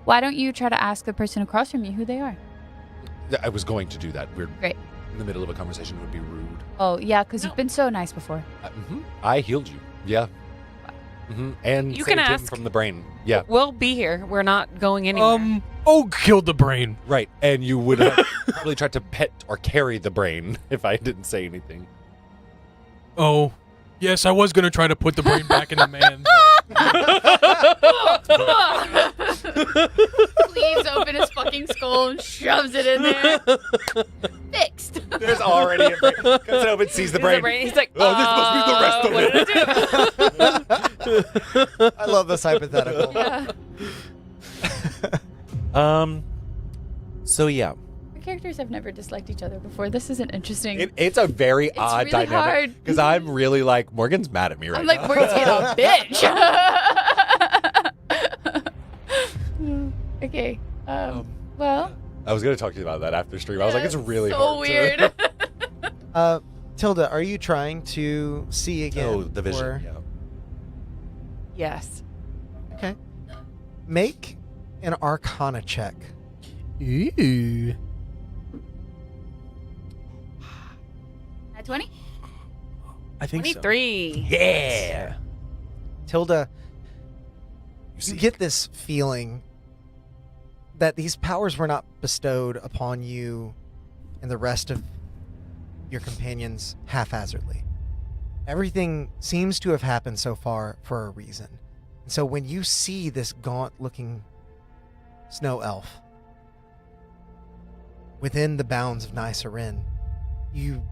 Why don't you try to ask the person across from you who they are? I was going to do that. We're Great. in the middle of a conversation. It would be rude. Oh, yeah, because you've been so nice before. I healed you. Yeah. And You saved can him ask. from the brain. Yeah. We'll be here. We're not going anywhere. Oak killed the brain. Right. And you would have probably tried to pet or carry the brain if I didn't say anything. Oh. Yes, I was going to try to put the brain back in the man. cleaves open his fucking skull and shoves it in there. Fixed. There's already a brain. Cuts it open, sees the brain. He's like, Oh, this must be the rest of it. I love this hypothetical. Yeah. So yeah, Our characters have never disliked each other before. This is an interesting. it's a very odd really dynamic hard. because I'm really like Morgan's mad at me right I'm like, now. Morgan's being a bitch. Okay. Well. I was gonna talk to you about that after stream. I was like, it's really so hard. weird. Tilda, are you trying to see again? Oh, the vision. or- Yeah. yes. Okay. Make an Arcana check. Ooh. At 20? I think so. 23. Yeah. Tilda, You you get this feeling that these powers were not bestowed upon you and the rest of your companions haphazardly. Everything seems to have happened so far for a reason. And so when you see this gaunt-looking snow elf within the bounds of Nysarin, you,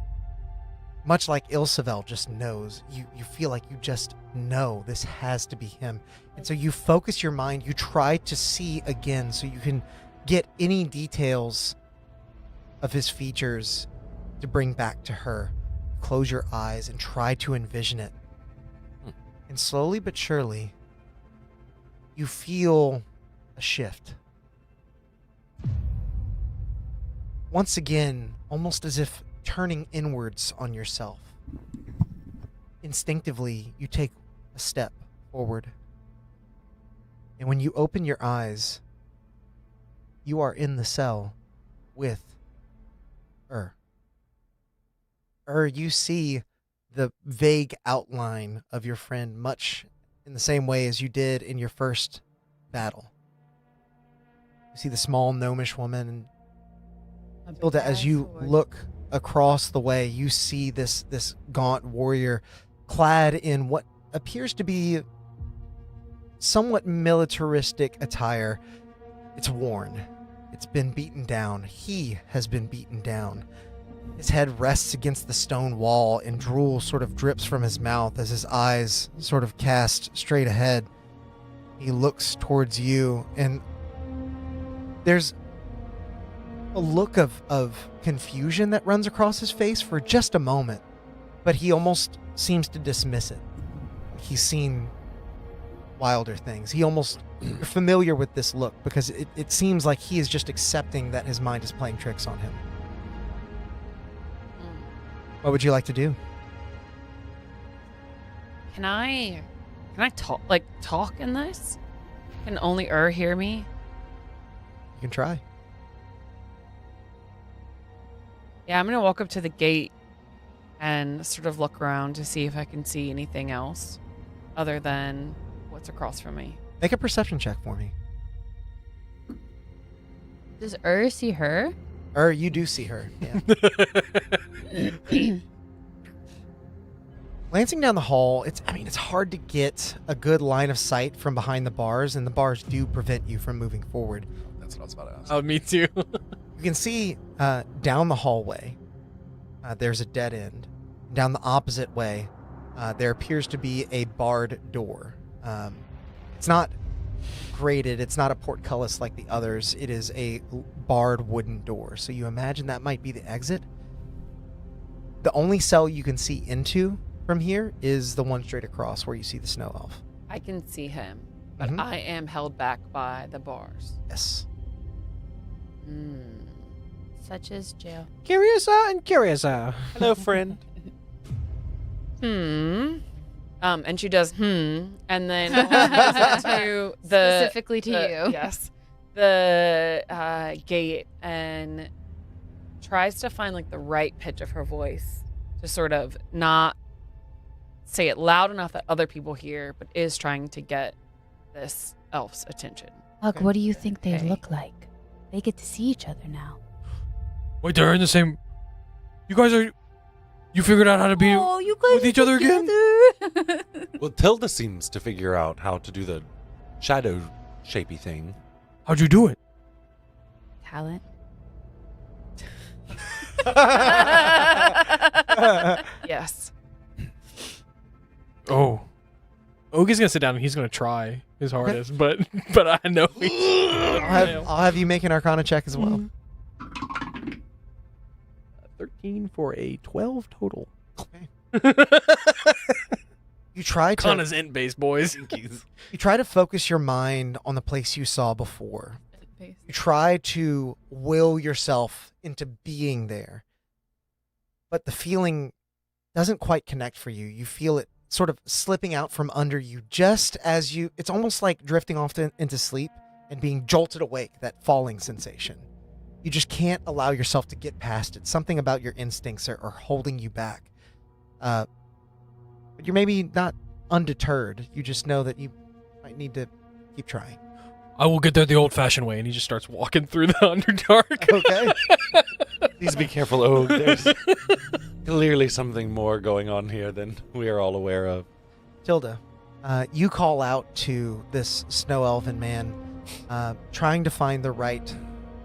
much like Ilsavel just knows, you feel like you just know this has to be him. And so you focus your mind, you try to see again so you can get any details of his features to bring back to her. Close your eyes and try to envision it. And slowly but surely, you feel a shift. Once again, almost as if turning inwards on yourself. Instinctively, you take a step forward. And when you open your eyes, you are in the cell with her. You see the vague outline of your friend, much in the same way as you did in your first battle. You see the small gnomish woman, and Hilda, as you look across the way, you see this gaunt warrior clad in what appears to be somewhat militaristic attire. It's worn. It's been beaten down. He has been beaten down. His head rests against the stone wall, and drool sort of drips from his mouth as his eyes sort of cast straight ahead. He looks towards you, and there's a look of confusion that runs across his face for just a moment, but he almost seems to dismiss it. He's seen wilder things. You're familiar with this look because it seems like he is just accepting that his mind is playing tricks on him. What would you like to do? Can I talk in this? Can only hear me? You can try. Yeah, I'm gonna walk up to the gate and sort of look around to see if I can see anything else other than what's across from me. Make a perception check for me. Does see her? You do see her. Yeah. Glancing down the hall, it's hard to get a good line of sight from behind the bars, and the bars do prevent you from moving forward. That's what I was about to ask. Oh, me too. You can see down the hallway, there's a dead end. Down the opposite way, there appears to be a barred door. It's not grated. It's not a portcullis like the others. It is a barred wooden door. So you imagine that might be the exit. The only cell you can see into from here is the one straight across where you see the snow elf. I can see him, but Mhm. I am held back by the bars. Yes. Such as jail. Curiouser and curiouser. Hello, friend. And she does and then to the Specifically to you. Yes, the gate, and tries to find like the right pitch of her voice to sort of not say it loud enough that other people hear, but is trying to get this elf's attention. Look, what do you think they Okay. look like? They get to see each other now. Wait, they're in the same. You figured out how to be you guys with each other again? Well, Tilda seems to figure out how to do the shadow shapey thing. How'd you do it? talent? Yes. Oh. Ogie's gonna sit down and he's gonna try his hardest, but I know I'll have you make an Arcana check as well. 13 for a 12 total. You try to Arcana's int base, boys. you try to focus your mind on the place you saw before. You try to will yourself into being there, but the feeling doesn't quite connect for you. You feel it sort of slipping out from under you just as it's almost like drifting off into sleep and being jolted awake, that falling sensation. You just can't allow yourself to get past it. Something about your instincts are holding you back. But you're maybe not undeterred. You just know that you might need to keep trying. I will get there the old-fashioned way, and he just starts walking through the Underdark. Okay. Please be careful. Oh, there's clearly something more going on here than we are all aware of. Tilda, you call out to this snow elven man, trying to find the right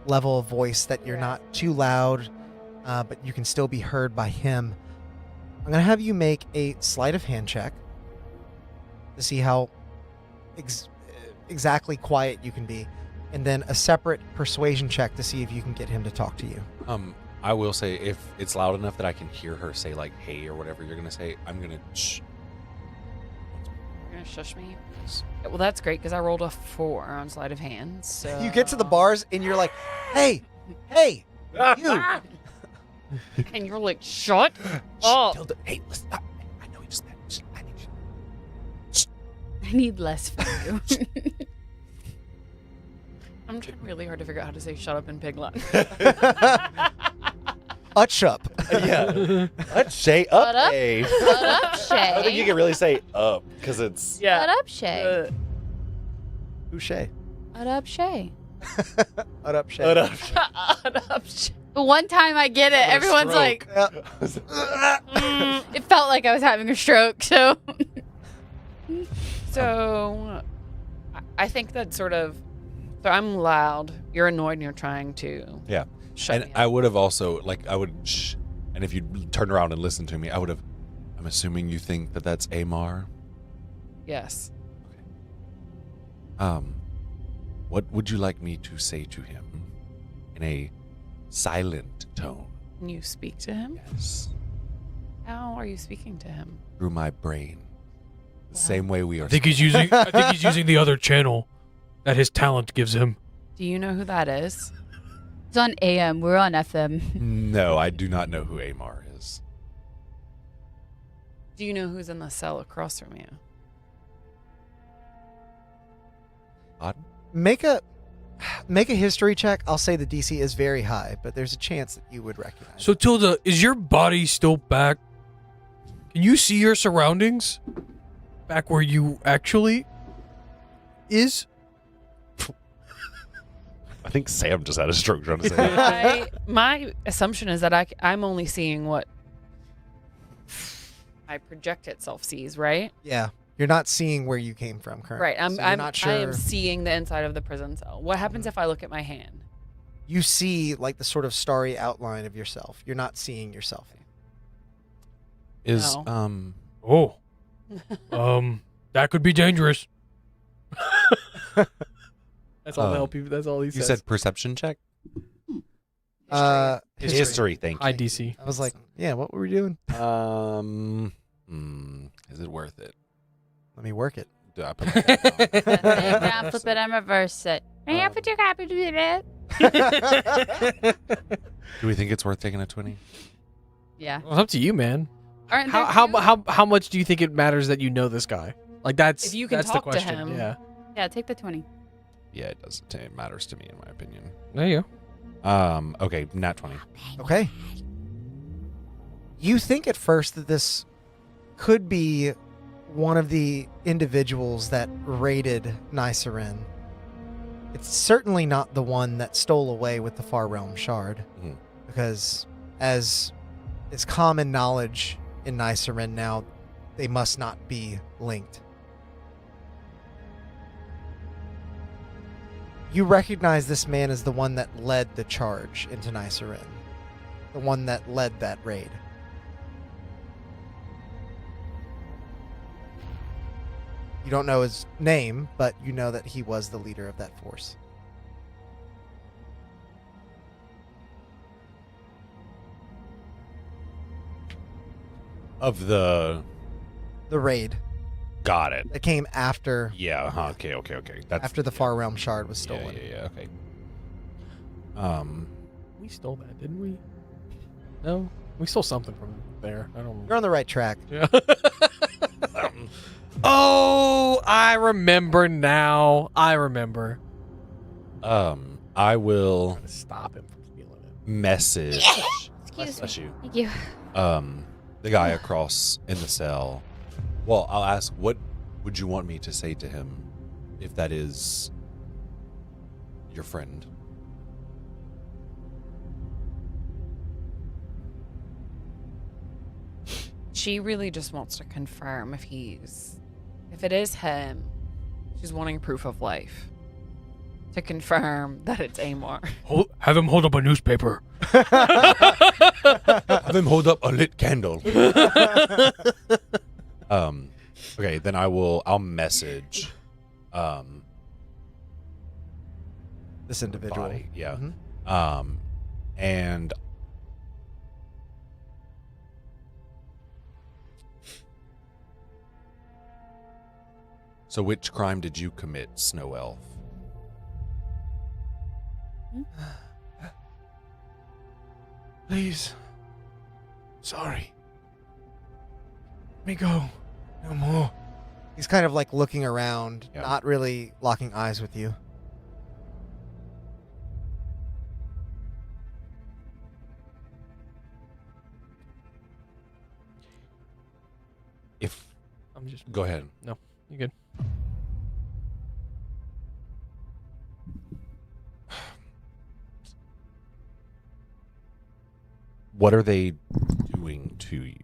level of voice that you're not too loud, but you can still be heard by him. I'm going to have you make a sleight of hand check to see how exactly quiet you can be, and then a separate persuasion check to see if you can get him to talk to you. I will say, if it's loud enough that I can hear her say, like, hey, or whatever you're going to say, I'm going to shh. You're going to shush me? Well, that's great, because I rolled a 4 on sleight of hand, so... You get to the bars, and you're like, hey, you. And you're like, shut up. Tilda, hey, listen, I know you just met. I need you. I need less for you. I'm trying really hard to figure out how to say shut up in Pig Latin. Utshup. Yeah. Let's say up, Shut up. hey. Shut up, I don't think you Shay. can really say up, because it's... Shut up, Shay. Touche. Shut up, Shay. Up, Shay. Shut up, Shay. The one time I get it, everyone's like, it felt like I was having a stroke, so. So, I think that sort of... So I'm loud. You're annoyed and you're trying to Yeah. shut And me I up. would have also, like, I would shh. And if you turned around and listened to me, I would have... I'm assuming you think that that's Amar? Yes. What would you like me to say to him in a silent tone? Can you speak to him? Yes. How are you speaking to him? Through my brain. The same way we are... I think he's using the other channel that his talent gives him. Do you know who that is? It's on AM. We're on FM. No, I do not know who Amar is. Do you know who's in the cell across from you? Pardon? Make a history check. I'll say the DC is very high, but there's a chance that you would recognize. So, Tilda, is your body still back? Can you see your surroundings? Back where you actually is? I think Sam just had a stroke trying to say that. My assumption is that I'm only seeing what my projected self sees, right? Yeah, you're not seeing where you came from currently. Right. I'm not sure. I am seeing the inside of the prison cell. What happens if I look at my hand? You see like the sort of starry outline of yourself. You're not seeing yourself. Is, No. Oh. That could be dangerous. That's all help you. That's all he you says. said perception check? History. Thank you. High DC. I was like, yeah, what were we doing? Is it worth it? Let me work it. Do I put my cap on? Take down, flip it, and reverse it. May I put your copy to it? Do we think it's worth taking a 20? Yeah. Well, it's up to you, man. Aren't there two? How much do you think it matters that you know this guy? Like that's If you can that's talk the to question. him. Yeah. Yeah, take the 20. Yeah, it does. It matters to me, in my opinion. There you go. Okay, nat 20. Okay. You think at first that this could be one of the individuals that raided Nycerin. It's certainly not the one that stole away with the Far Realm Shard. Mhm. Because as is common knowledge in Nycerin now, they must not be linked. You recognize this man as the one that led the charge into Nicerin. The one that led that raid. You don't know his name, but you know that he was the leader of that force. Of the raid got it. that came after Yeah. Okay. That's after the Far Realm Shard was stolen. Yeah. Okay. We stole that, didn't we? No, we stole something from there. I don't. You're on the right track. Yeah. Oh, I remember now. I remember. I will Trying to stop him from stealing it. message. Excuse Bless me. you. Thank you. The guy across in the cell. Well, I'll ask, what would you want me to say to him if that is your friend? She really just wants to confirm if it is him. She's wanting proof of life to confirm that it's Amor. Have him hold up a newspaper. Have him hold up a lit candle. Okay, then I'll message This individual. body. Yeah. Mhm. And so which crime did you commit, Snow Elf? Please. Sorry. Let me go. No more. He's kind of like looking around, Yeah. not really locking eyes with you. If I'm just. go ahead. No, you good. What are they doing to you?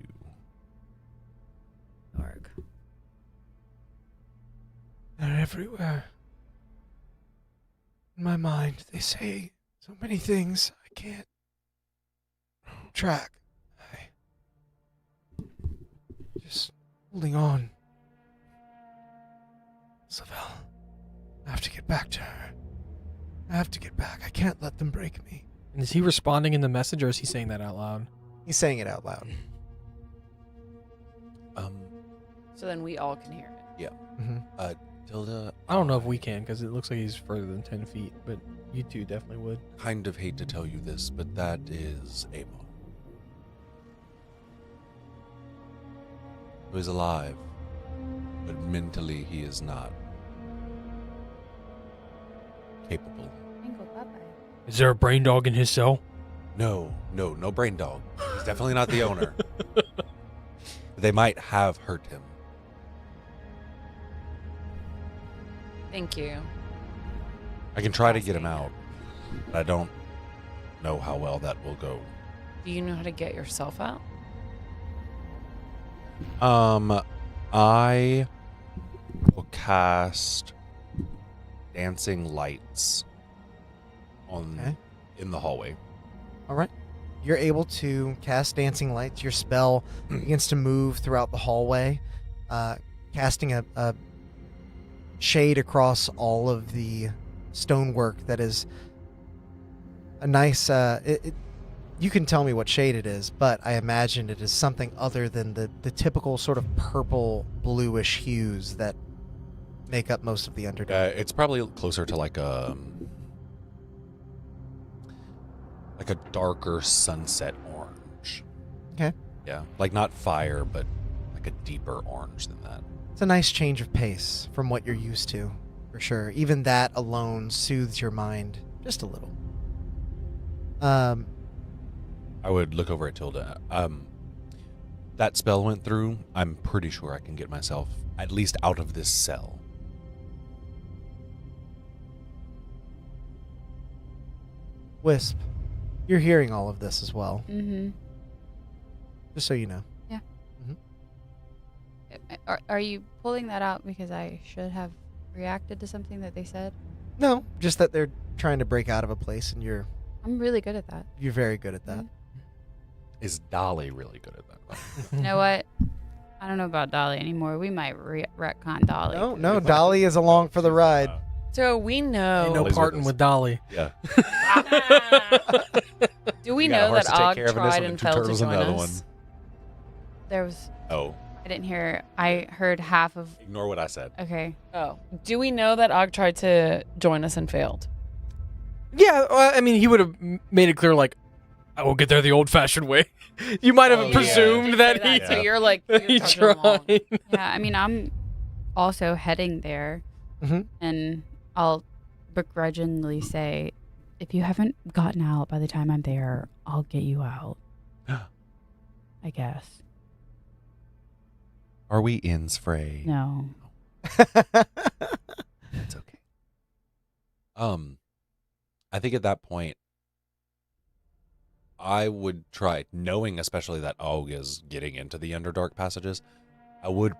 Org. They're everywhere. In my mind, they say so many things I can't track. I just holding on. Savell, I have to get back to her. I have to get back. I can't let them break me. And is he responding in the message, or is he saying that out loud? He's saying it out loud. So then we all can hear it. Mm-hmm. Tilda, I don't know if we can, because it looks like he's further than 10 feet, but you two definitely would. kind of hate to tell you this, but that is Amor. Who is alive, but mentally he is not capable. Bingo, bye-bye. Is there a brain dog in his cell? No brain dog. He's definitely not the owner. They might have hurt him. Thank you. I can try to get him out, but I don't know how well that will go. Do you know how to get yourself out? I will cast dancing lights on Okay. in the hallway. All right. You're able to cast dancing lights. Your spell begins to move throughout the hallway, casting a shade across all of the stonework that is a nice... you can tell me what shade it is, but I imagine it is something other than the typical sort of purple, bluish hues that make up most of the Underdark. It's probably closer to like a darker sunset orange. Okay. Yeah, like not fire, but like a deeper orange than that. It's a nice change of pace from what you're used to, for sure. Even that alone soothes your mind just a little. I would look over at Tilda. That spell went through. I'm pretty sure I can get myself at least out of this cell. Wisp, you're hearing all of this as well, Mm-hmm. just so you know. Are you pulling that out because I should have reacted to something that they said? No, just that they're trying to break out of a place, and you're I'm really good at that. very good at that. Is Dolly really good at that? You know what? I don't know about Dolly anymore. We might retcon Dolly. No, Dolly is along for the ride. So we know. Ain't no Dolly's parting with with Dolly. Yeah. Do we You got a know horse that to take Og care of in this tried one, and two failed to turtles in join the other us? one. There was. Oh, I didn't hear. I heard half of. ignore what I said. Okay. Oh. Do we know that Og tried to join us and failed? Yeah, I mean, he would have made it clear, like, I will get there the old-fashioned way. You might have Oh, yeah. presumed Did that say he. that, so you're like you're he trudging along. tried. Yeah, I mean, I'm also heading there, and I'll begrudgingly say, if you haven't gotten out by the time I'm there, I'll get you out. I guess. Are we ins, Frey? No. It's okay. I think at that point, I would try, knowing especially that Og is getting into the Underdark passages, I would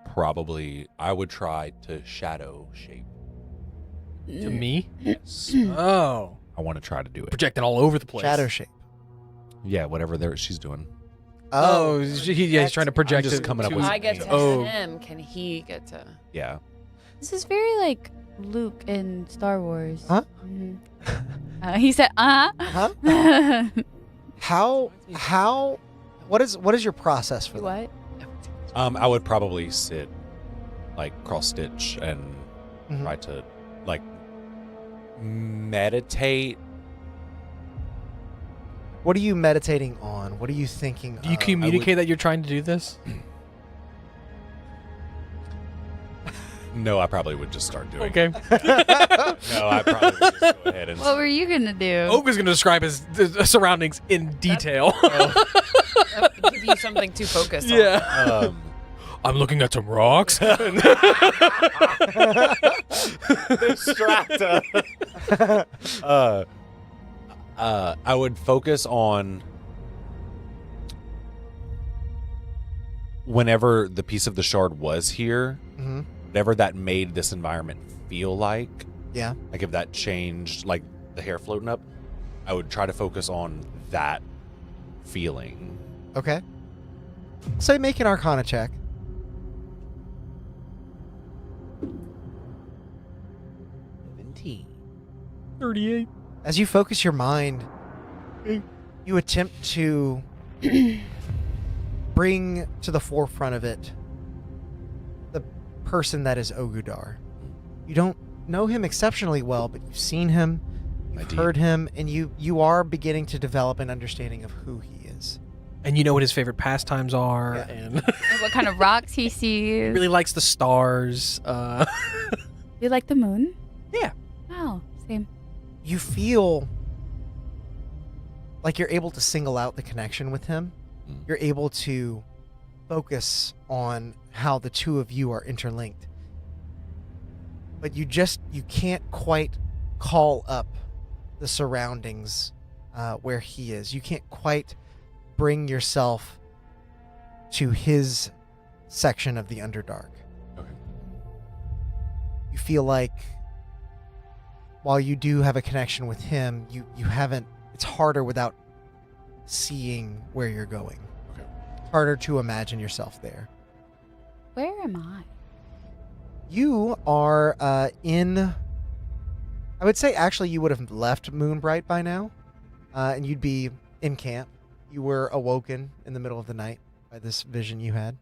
try to shadow shape. To me? Yes. Oh. I want to try to do it. Projecting all over the place. Shadow shape. Yeah, whatever she's doing. Oh, he's trying to project just it coming up to with I get to Oh. him. Can he get to? Yeah. This is very like Luke in Star Wars. Huh? Mhm. He said, Huh? How? What is your process for that? What? I would probably sit, like, cross stitch and Mhm. try to, like, meditate. What are you meditating on? What are you thinking? Do you of? communicate that you're trying to do this? No, I probably would just start doing Okay. it. No, I probably would just go ahead and. What were you gonna do? Oak is going to describe his surroundings in detail. Give you something to focus on. Yeah. I'm looking at some rocks. Distractor. I would focus on whenever the piece of the shard was here, Mhm. whatever that made this environment feel like. Yeah. Like if that changed, like the hair floating up, I would try to focus on that feeling. Okay. Say make an Arcana check. 38. As you focus your mind, you attempt to bring to the forefront of it the person that is Ogudar. You don't know him exceptionally well, but you've seen him, you've heard him, and you are beginning to develop an understanding of who he is. And you know what his favorite pastimes are, Yeah. and What kind of rocks he sees? really likes the stars. You like the moon? Yeah. Oh, same. You feel like you're able to single out the connection with him. You're able to focus on how the two of you are interlinked. But you can't quite call up the surroundings where he is. You can't quite bring yourself to his section of the Underdark. Okay. You feel like while you do have a connection with him, you haven't, it's harder without seeing where you're going. Okay. Harder to imagine yourself there. Where am I? You are in, I would say actually you would have left Moonbright by now, and you'd be in camp. You were awoken in the middle of the night by this vision you had.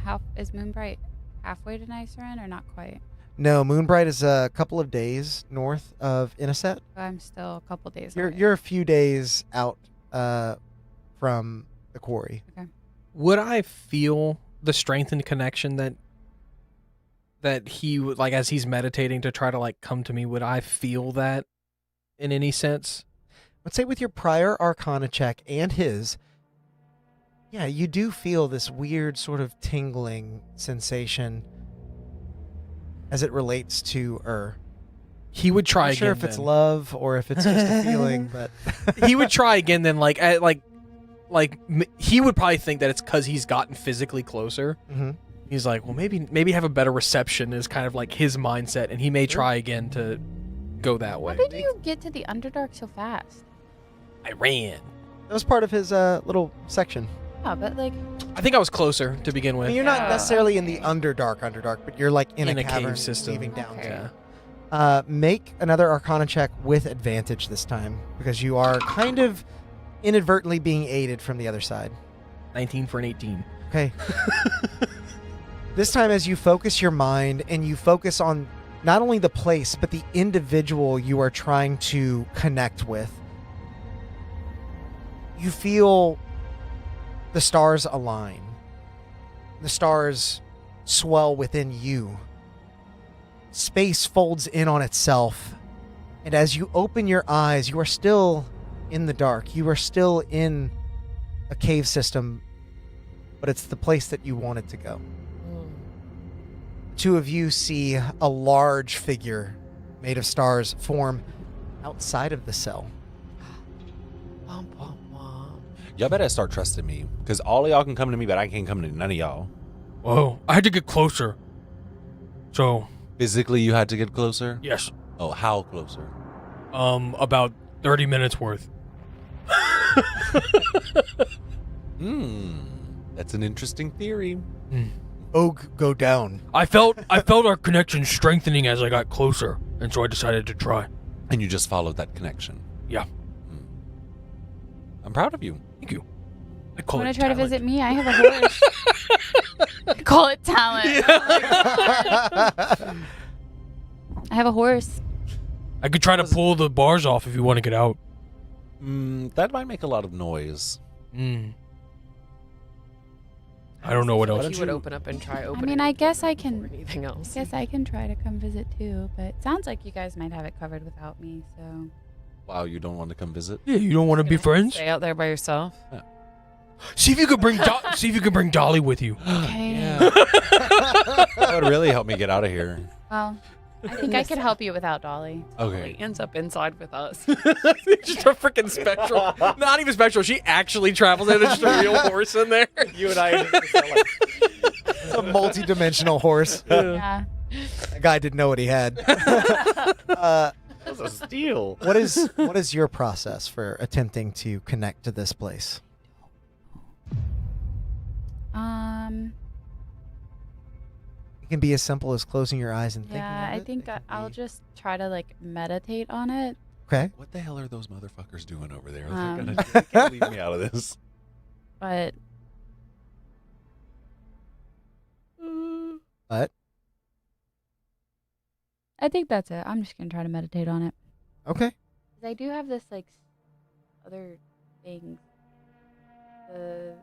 How is Moonbright halfway to Nicerin or not quite? No, Moonbright is a couple of days north of Inniset. I'm still a couple days You're away. you're a few days out from the quarry. Would I feel the strength and connection that he would, like, as he's meditating to try to like come to me? Would I feel that in any sense? Let's say with your prior Arcana check and his, yeah, you do feel this weird sort of tingling sensation as it relates to He would try I'm again. sure if it's then. love or if it's just a feeling, but He would try again. Then he would probably think that it's because he's gotten physically closer. Mhm. He's like, well, maybe have a better reception is kind of like his mindset, and he may try again to go that way. How did you get to the Underdark so fast? I ran. That was part of his little section. Yeah, but like, I think I was closer to begin I with. mean, you're not Yeah. necessarily in the Underdark, but you're like in a cavern cave system. leaving down. Okay. to. Make another Arcana check with advantage this time because you are kind of inadvertently being aided from the other side. 19 for an 18. Okay. This time, as you focus your mind and you focus on not only the place but the individual you are trying to connect with, you feel the stars align. The stars swell within you. Space folds in on itself. And as you open your eyes, you are still in the dark. You are still in a cave system, but it's the place that you wanted to go. Two of you see a large figure made of stars form outside of the cell. Y'all better start trusting me, because all of y'all can come to me, but I can't come to none of y'all. Whoa, I had to get closer. So, Physically, you had to get closer? yes, Oh, how closer? about 30 minutes worth. That's an interesting theory. Og, go down. I felt our connection strengthening as I got closer, and so I decided to try. And you just followed that connection. Yeah. I'm proud of you. Thank you. I call want it to try to talent. visit me? I have a horse. I call it talent. I have a horse. I could try to pull the bars off if you want to get out. That might make a lot of noise. I don't know what else. You would open up and try opening. I mean, I guess I or can. anything else. Guess I can try to come visit too, but it sounds like you guys might have it covered without me. So Wow, you don't want to come visit? Yeah, you don't want to be friends? Stay out there by yourself. See if you could bring see if you can bring Dolly with you. okay. That would really help me get out of here. Well, I think I could help you without Dolly. Okay. He ends up inside with us. Just a freaking spectral. Not even spectral. She actually travels in. There's just a real horse in there. You and I. It's a multi-dimensional horse. Yeah. That guy didn't know what he had. That's a steal. What is your process for attempting to connect to this place? It can be as simple as closing your eyes and thinking Yeah, of I it. think It can I'll be- just try to like meditate on it. Okay. What the hell are those motherfuckers doing over there? Um. They can't leave me out of this. But But I think that's it. I'm just gonna try to meditate on it. okay. 'Cause I do have this like other thing, the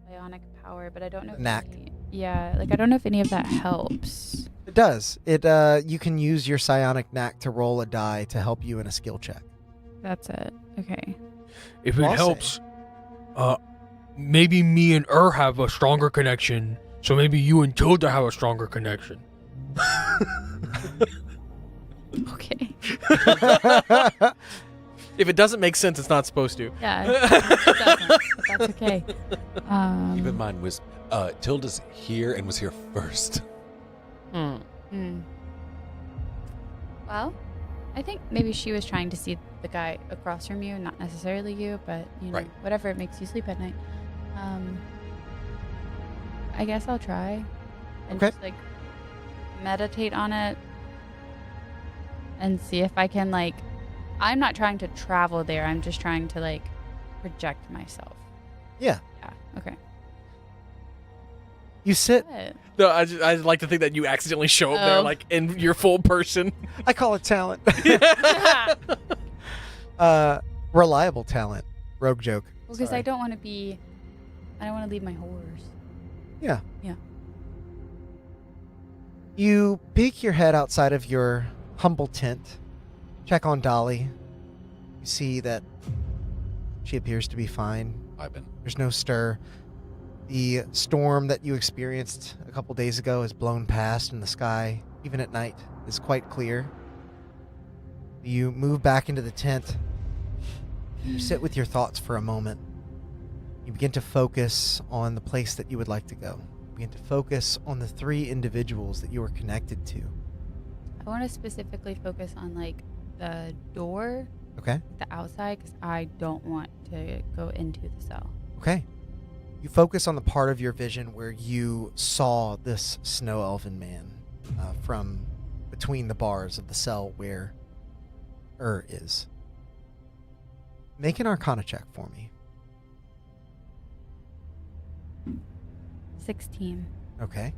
bionic power, but I don't know. If Knack. Yeah, like I don't know if any of that helps. It does. It you can use your psionic knack to roll a die to help you in a skill check. That's it. Okay. If it Well, I'll helps, maybe me and have a stronger connection. So maybe you and Tilda have a stronger connection. Okay. If it doesn't make sense, it's not supposed to. Yeah. It doesn't. That's okay. Keep in mind, Tilda's here and was here first. Well, I think maybe she was trying to see the guy across from you, not necessarily you, but you know, Right. whatever it makes you sleep at night. I guess I'll try and Okay. just like meditate on it and see if I can like. I'm not trying to travel there. I'm just trying to like project myself. Yeah. Yeah. Okay. You sit. Good. No, I like to think that you accidentally show up there Oh. like in your full person. I call it talent. Reliable talent. Rogue joke. Well, because Sorry. I don't want to leave my horse. Yeah. Yeah. You peek your head outside of your humble tent, check on Dolly. You see that she appears to be fine. There's no stir. The storm that you experienced a couple days ago has blown past, and the sky, even at night, is quite clear. You move back into the tent. You sit with your thoughts for a moment. You begin to focus on the place that you would like to go. You begin to focus on the 3 individuals that you are connected to. I want to specifically focus on like the door, Okay. the outside, because I don't want to go into the cell. Okay. You focus on the part of your vision where you saw this snow elven man from between the bars of the cell where is. Make an Arcana check for me. 16. Okay.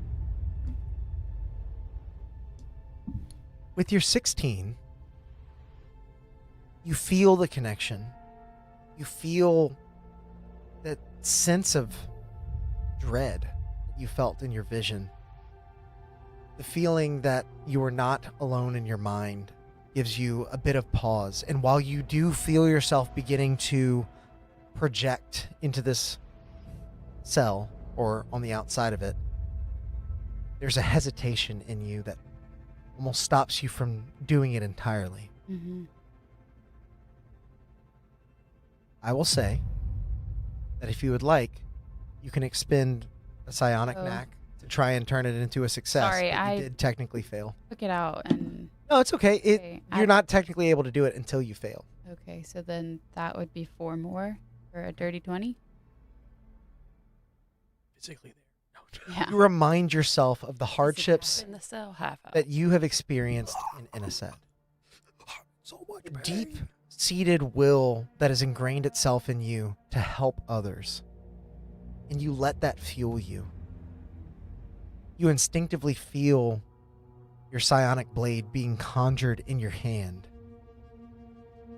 With your 16, you feel the connection. You feel that sense of dread that you felt in your vision. The feeling that you are not alone in your mind gives you a bit of pause. And while you do feel yourself beginning to project into this cell or on the outside of it, there's a hesitation in you that almost stops you from doing it entirely. Mm-hmm. I will say that if you would like, you can expend a psionic Oh. knack to try and turn it into a success. Sorry, but you I- did technically fail. Took it out and No, it's okay. Okay, You're not technically able to do it until you fail. okay, so then that would be 4 more for a dirty 20. Physically there. Yeah. You remind yourself of the hardships In the cell, half out. that you have experienced in Inniset. So much Deep-seated will that has ingrained itself in you to help others. And you let that fuel you. You instinctively feel your psionic blade being conjured in your hand.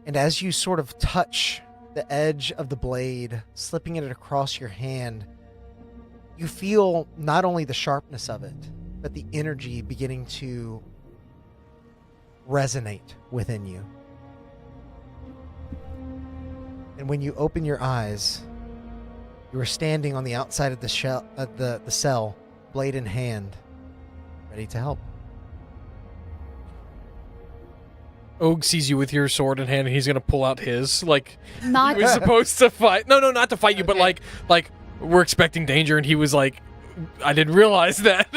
And as you sort of touch the edge of the blade, slipping it across your hand, you feel not only the sharpness of it, but the energy beginning to resonate within you. And when you open your eyes, you are standing on the outside of the cell, blade in hand, ready to help. Og sees you with your sword in hand, and he's gonna pull out his. Like Not he was supposed to fight. No, not to fight you, but Okay. like we're expecting danger, and he was like, I didn't realize that.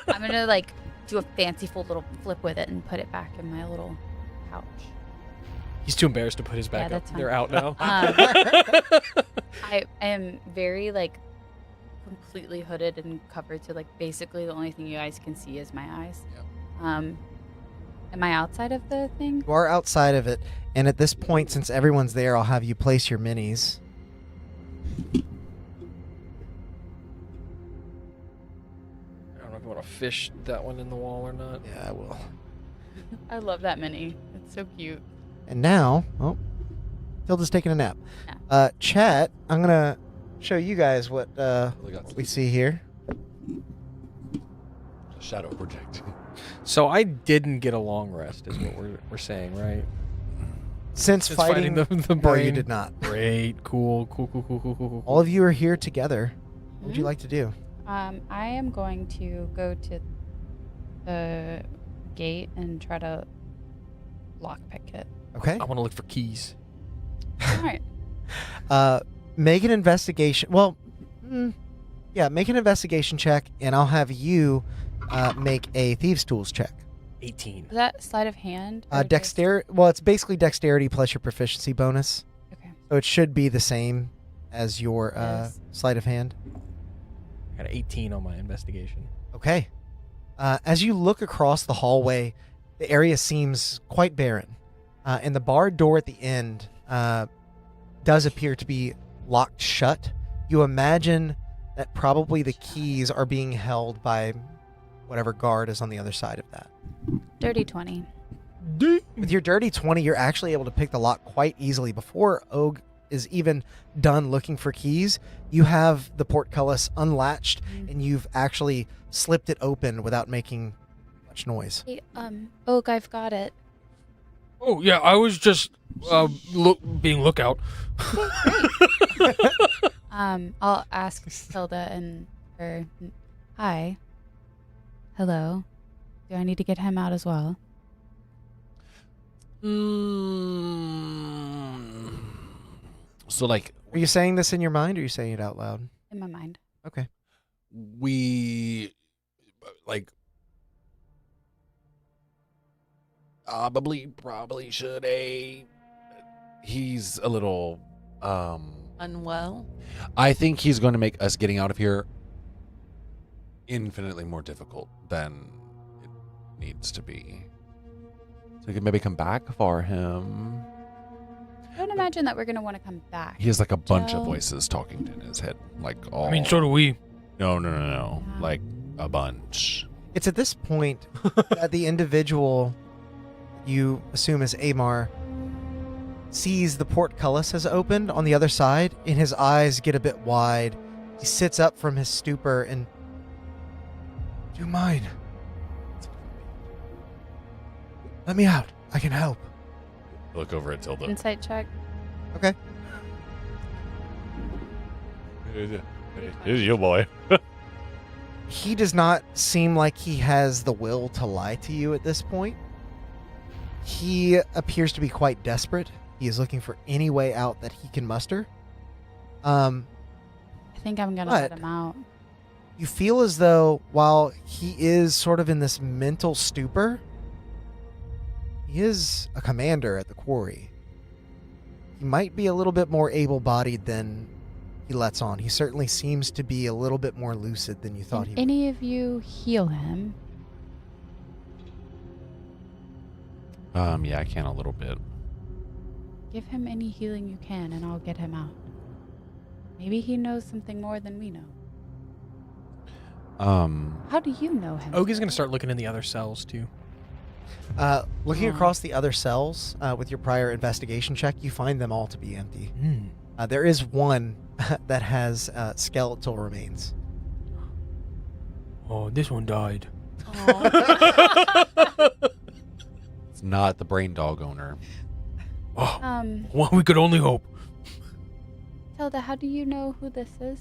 I'm gonna like do a fanciful little flip with it and put it back in my little pouch. He's too embarrassed to put his back Yeah, up. that's fine. They're out now. I am very like completely hooded and covered, so like basically the only thing you guys can see is my eyes. Am I outside of the thing? You are outside of it, and at this point, since everyone's there, I'll have you place your minis. I don't know if you want to fish that one in the wall or not. Yeah, I will. I love that mini. It's so cute. And now, Tilda's taking a nap. Yeah. Chat, I'm gonna show you guys what we see here. Shadow projecting. So I didn't get a long rest, is what we're saying, right? Since fighting the no, brain. you did not. Great, cool. All of you are here together. What would you like to do? I am going to go to the gate and try to lockpick it. Okay. I want to look for keys. All right. Make an investigation. Well, make an investigation check, and I'll have you make a thieves' tools check. 18. Is that sleight of hand? or just- Dexterity. Well, it's basically dexterity plus your proficiency bonus, Okay. so it should be the same as your Yes. sleight of hand. I got an 18 on my investigation. Okay. As you look across the hallway, the area seems quite barren, and the barred door at the end does appear to be locked shut. You imagine that probably the keys are being held by whatever guard is on the other side of that. Dirty 20. With your dirty 20, you're actually able to pick the lock quite easily. Before Og is even done looking for keys, you have the portcullis unlatched, and you've actually slipped it open without making much noise. Hey, Oak, I've got it. Oh yeah, I was just being lookout. I'll ask Hilda and her. Hi. Hello. Do I need to get him out as well? So like Are you saying this in your mind, or are you saying it out loud? In my mind. Okay. we like probably should. He's a little Unwell. I think he's going to make us getting out of here infinitely more difficult than it needs to be. So we can maybe come back for him. I don't imagine that we're going to want to come back. He has like a bunch of Joe. voices talking in his head, like all. I mean, so do we. No, Yeah. like a bunch. It's at this point that the individual you assume is Amar sees the portcullis has opened on the other side, and his eyes get a bit wide. He sits up from his stupor and... Do you mind? Let me out. I can help. Look over at Tilda. Insight check. Okay. Here's your boy. He does not seem like he has the will to lie to you at this point. He appears to be quite desperate. He is looking for any way out that he can muster. I think I'm going to let But- him out. You feel as though while he is sort of in this mental stupor, he is a commander at the quarry. He might be a little bit more able-bodied than he lets on. He certainly seems to be a little bit more lucid than you thought he Can would. any of you heal him? Yeah, I can a little bit. Give him any healing you can, and I'll get him out. Maybe he knows something more than we know. How do you know him? Ogie's going to start looking in the other cells, too. Looking across the other cells with your prior investigation check, you find them all to be empty. There is one that has skeletal remains. Oh, this one died. It's not the brain dog owner. Oh, well, we could only hope. Tilda, how do you know who this is?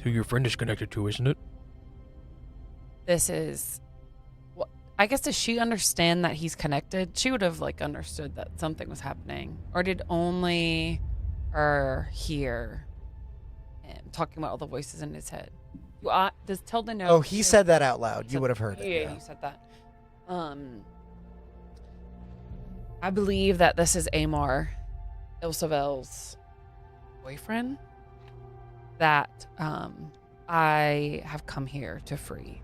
Who your friend is connected to, isn't it? This is. I guess, does she understand that he's connected? She would have understood that something was happening, or did only her hear him talking about all the voices in his head? Does Tilda know? Oh, he said that out loud. You would have heard it. Yeah, you said that. I believe that this is Amar, Ilsavel's boyfriend, that I have come here to free.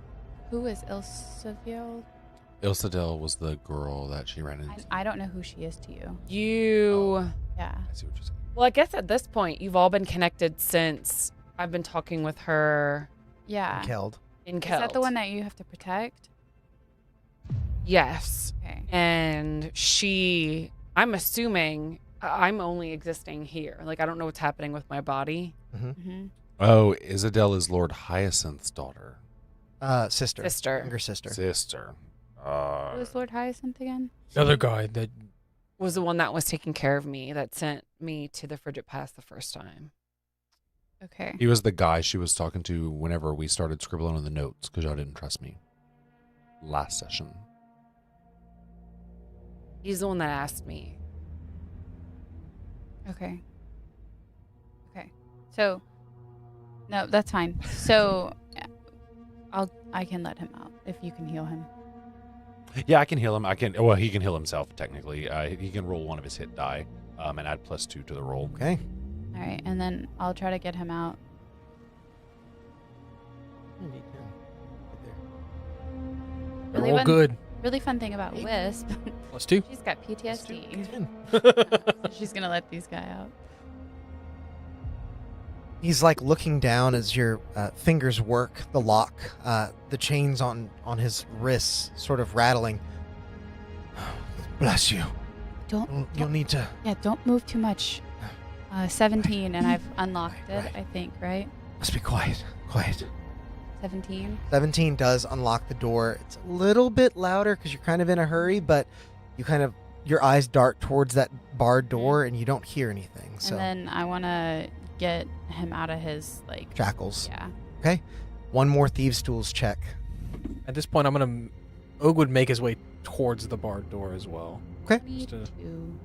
Who is Ilsaviel? Ilsadel was the girl that she ran into. I don't know who she is to you. Yeah. I see what you're saying. Well, I guess at this point, you've all been connected since I've been talking with her Yeah. Killed. in Is Keld. that the one that you have to protect? Yes. Okay. And I'm assuming I'm only existing here. I don't know what's happening with my body. Mm-hmm. Oh, Isadel is Lord Hyacinth's daughter. Sister. Sister. Younger sister. Sister. Who is Lord Hyacinth again? The other guy that... Was the one that was taking care of me, that sent me to the Frigid Pass the first time. Okay. He was the guy she was talking to whenever we started scribbling on the notes because y'all didn't trust me. Last session. He's the one that asked me. Okay. So, no, that's fine. So, I can let him out if you can heal him. Yeah, I can heal him. Well, he can heal himself, technically. He can roll one of his hit die and add +2 to the roll. Okay. All right, and then I'll try to get him out. They're Really all fun- good. Really fun thing about Wisp, +2. she's got PTSD. 10. So she's gonna let these guys out. He's looking down as your fingers work the lock, the chains on his wrists sort of rattling. Bless you. You'll need to... Yeah, don't move too much. 17, and I've unlocked it, right. I think, right? Must be quiet. Quiet. 17. 17 does unlock the door. It's a little bit louder because you're kind of in a hurry, but you your eyes dart towards that barred door and you don't hear anything. So And then I want to get him out of his, shackles. yeah. Okay. One more Thieves' Tools check. At this point, Og would make his way towards the barred door as well. Okay. 22.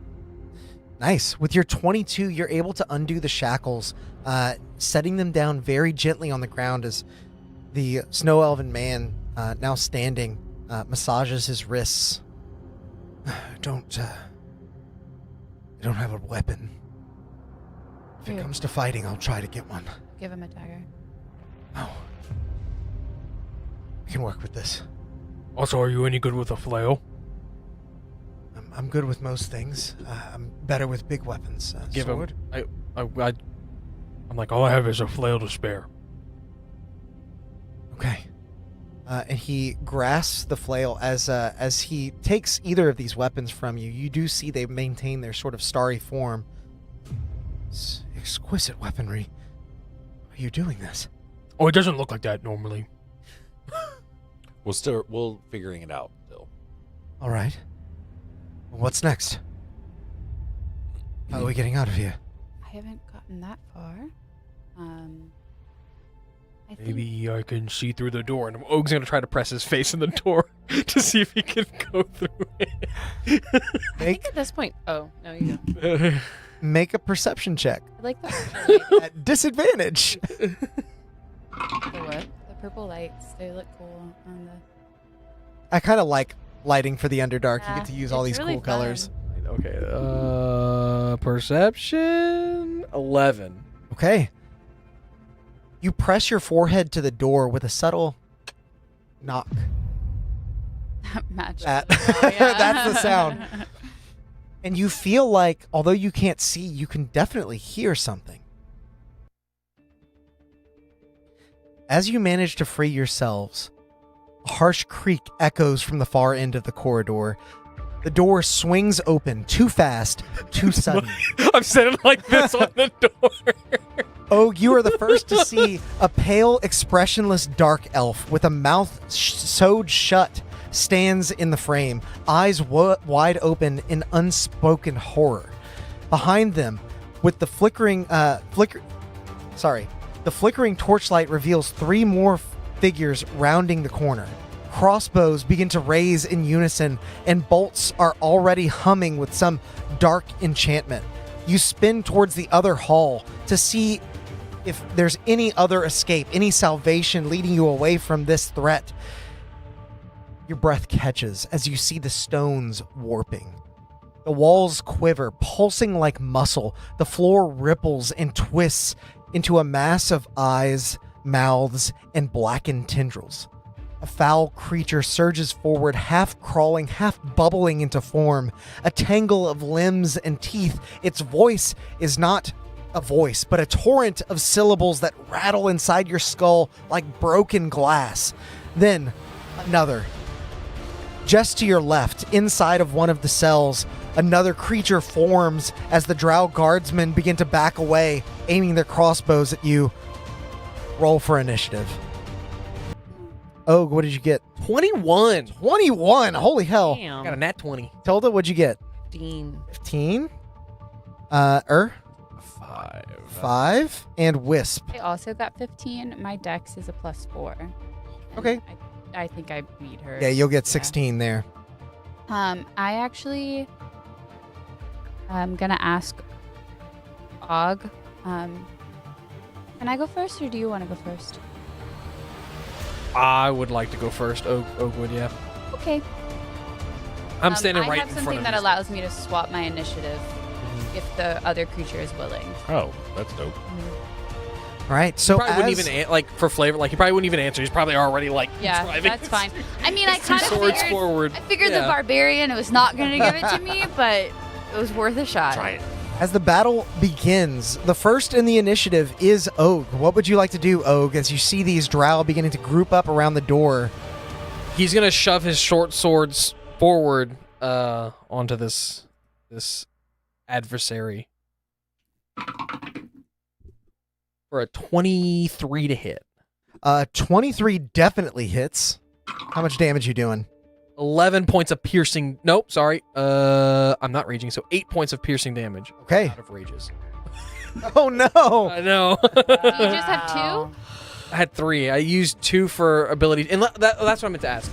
Nice. With your 22, you're able to undo the shackles, setting them down very gently on the ground as the snow elven man now standing, massages his wrists. I don't have a weapon. If it Here. comes to fighting, I'll try to get one. Give him a dagger. Oh. We can work with this. Also, are you any good with a flail? I'm good with most things. I'm better with big weapons. Give sword. him. I'm like, all I have is a flail to spare. Okay. And he grasps the flail as he takes either of these weapons from you. You do see they maintain their sort of starry form. It's exquisite weaponry. Are you doing this? Oh, it doesn't look like that normally. We'll figuring it out still. All right. Well, what's next? How are we getting out of here? I haven't gotten that far. I think Maybe I can see through the door. And Og's going to try to press his face in the door to see if he can go through it. I think at this point. Oh, no, you go. Make a perception check I like the at disadvantage. the what? The purple lights. They look cool on the. I kind of like lighting for the Underdark. You Yeah, get to use all it's these really cool colors. fun. Okay. Perception 11. Okay. You press your forehead to the door with a subtle knock. Match. That Oh, yeah. that's the sound. And you feel like, although you can't see, you can definitely hear something. As you manage to free yourselves, a harsh creak echoes from the far end of the corridor. The door swings open too fast, too sudden. I'm sitting like this on the door. Oh, you are the first to see a pale, expressionless dark elf with a mouth sewed shut stands in the frame, eyes wide open in unspoken horror. Behind them, with the flickering torchlight reveals three more figures rounding the corner. Crossbows begin to raise in unison, and bolts are already humming with some dark enchantment. You spin towards the other hall to see if there's any other escape, any salvation leading you away from this threat. Your breath catches as you see the stones warping. The walls quiver, pulsing like muscle. The floor ripples and twists into a mass of eyes, mouths, and blackened tendrils. A foul creature surges forward, half crawling, half bubbling into form. A tangle of limbs and teeth. Its voice is not a voice, but a torrent of syllables that rattle inside your skull like broken glass. Then, another. Just to your left, inside of one of the cells, another creature forms as the Drow guardsmen begin to back away, aiming their crossbows at you. Roll for initiative. Oh, what did you get? 21. 21! Holy hell. Damn. Got a nat 20. Tilda, what'd you get? 15. 15? 5. 5? And Wisp. I also got 15. My dex is a +4. And Okay. I think I beat her. Yeah, you'll get 16 there. I actually I'm gonna ask Og. Can I go first, or do you want to go first? I would like to go first. Og would, yeah. Okay. I'm standing I right have in something front of that you. allows me to swap my initiative if the other creature is willing. Oh, that's dope. All right, so Probably wouldn't as- even for flavor. Like he probably wouldn't even answer. He's probably already like Yeah, driving. that's fine. I mean, I It's two kind of swords figured. forward. I figured the Yeah. barbarian was not going to give it to me, but it was worth a shot. Try it. As the battle begins, the first in the initiative is Og. What would you like to do, Og, as you see these drow beginning to group up around the door? He's gonna shove his short swords forward onto this adversary for a 23 to hit. 23 definitely hits. How much damage you doing? 11 points of piercing. Nope, sorry. I'm not raging, so 8 points of piercing damage. Okay. Out of rages. Oh no! I know. Do you just have two? I had 3. I used 2 for ability. And that's what I meant to ask.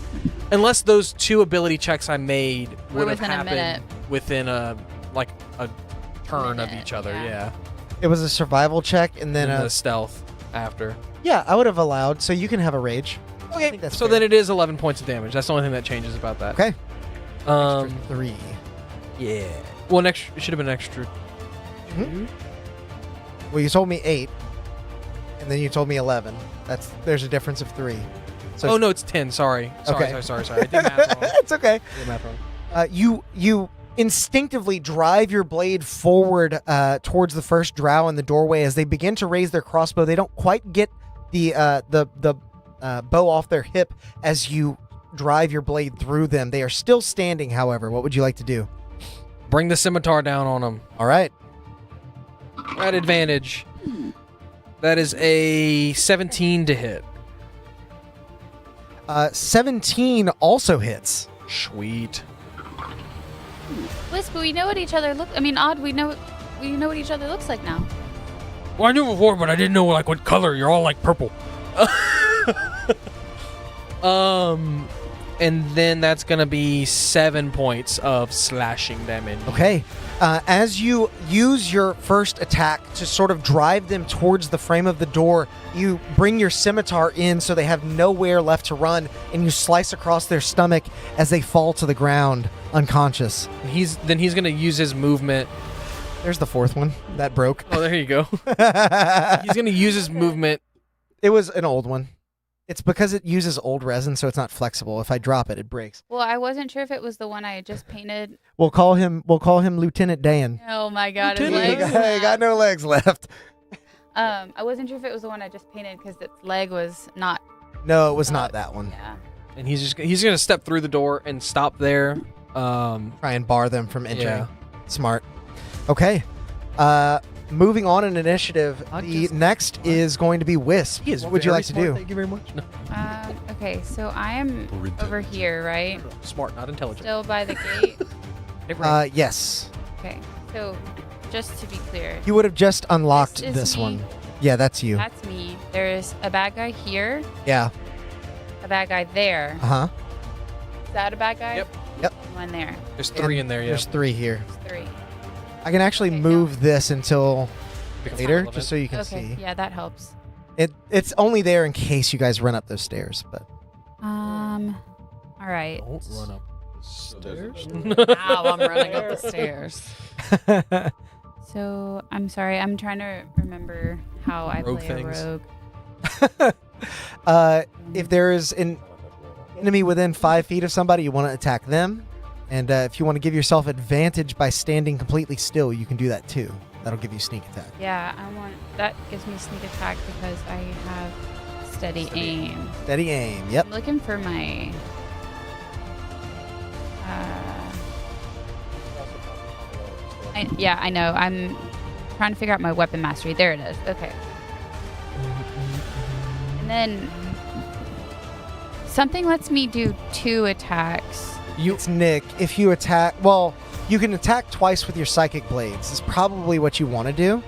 Unless those 2 ability checks I made would have within a minute. happened within a turn of Minute, each other. Yeah. It was a survival check, and then And the stealth after. yeah, I would have allowed. So you can have a rage. Okay, think that's so fair. then it is 11 points of damage. That's the only thing that changes about that. Okay. Um, Extra 3. yeah. Well, it should have been extra. Mhm. Well, you told me 8, and then you told me 11. There's a difference of 3. So Oh no, it's 10. Sorry. Okay. Sorry. I did math wrong. it's okay. I did math wrong. You instinctively drive your blade forward towards the first drow in the doorway. As they begin to raise their crossbow, they don't quite get the bow off their hip as you drive your blade through them. They are still standing, however. What would you like to do? Bring the scimitar down on them. All right. At advantage. That is a 17 to hit. 17 also hits. Sweet. Wisp, we know what each other look. I mean, Odd. We know what each other looks like now. Well, I knew before, but I didn't know like what color. You're all like purple. And then that's gonna be 7 points of slashing damage. Okay. As you use your first attack to sort of drive them towards the frame of the door, you bring your scimitar in so they have nowhere left to run, and you slice across their stomach as they fall to the ground, unconscious. He's gonna use his movement. There's the fourth one. That broke. Oh, there you go. He's gonna use his movement. It was an old one. It's because it uses old resin, so it's not flexible. If I drop it, it breaks. Well, I wasn't sure if it was the one I had just painted. We'll call him Lieutenant Dan. Oh my God, his He legs. got no legs left. I wasn't sure if it was the one I just painted because its leg was not. No, it was not that one. Yeah. And he's gonna step through the door and stop there. Try and bar them from entering. Yeah. Smart. Okay. Moving on in initiative, the next is going to be Wisp. What would you like to do? Thank you very much. No. Okay, so I am over here, right? Smart, not intelligent. Still by the gate. Yes. Okay, so just to be clear, You would have just unlocked This is this me. one. Yeah, that's you. that's me. There's a bad guy here, Yeah. a bad guy there. Uh-huh. Is that a bad guy? Yep. Yep. One there. There's 3 in there. Yeah. There's 3 here. There's 3. I can actually Okay, move this until Becomes later, relevant. just so you can Okay, see. yeah, that helps. It's only there in case you guys run up those stairs, but All right. Don't run up the stairs. Now I'm running up the stairs. So I'm sorry. I'm trying to remember how I Rogue play things. a rogue. if there is an enemy within 5 feet of somebody, you want to attack them. And if you want to give yourself advantage by standing completely still, you can do that too. That'll give you sneak attack. Yeah, that gives me sneak attack because I have steady aim. Steady aim. Yep. I'm looking for my. I know. I'm trying to figure out my weapon mastery. There it is. Okay. And then something lets me do 2 attacks. It's Nick. If you attack, well, you can attack twice with your psychic blades. Is probably what you want to do.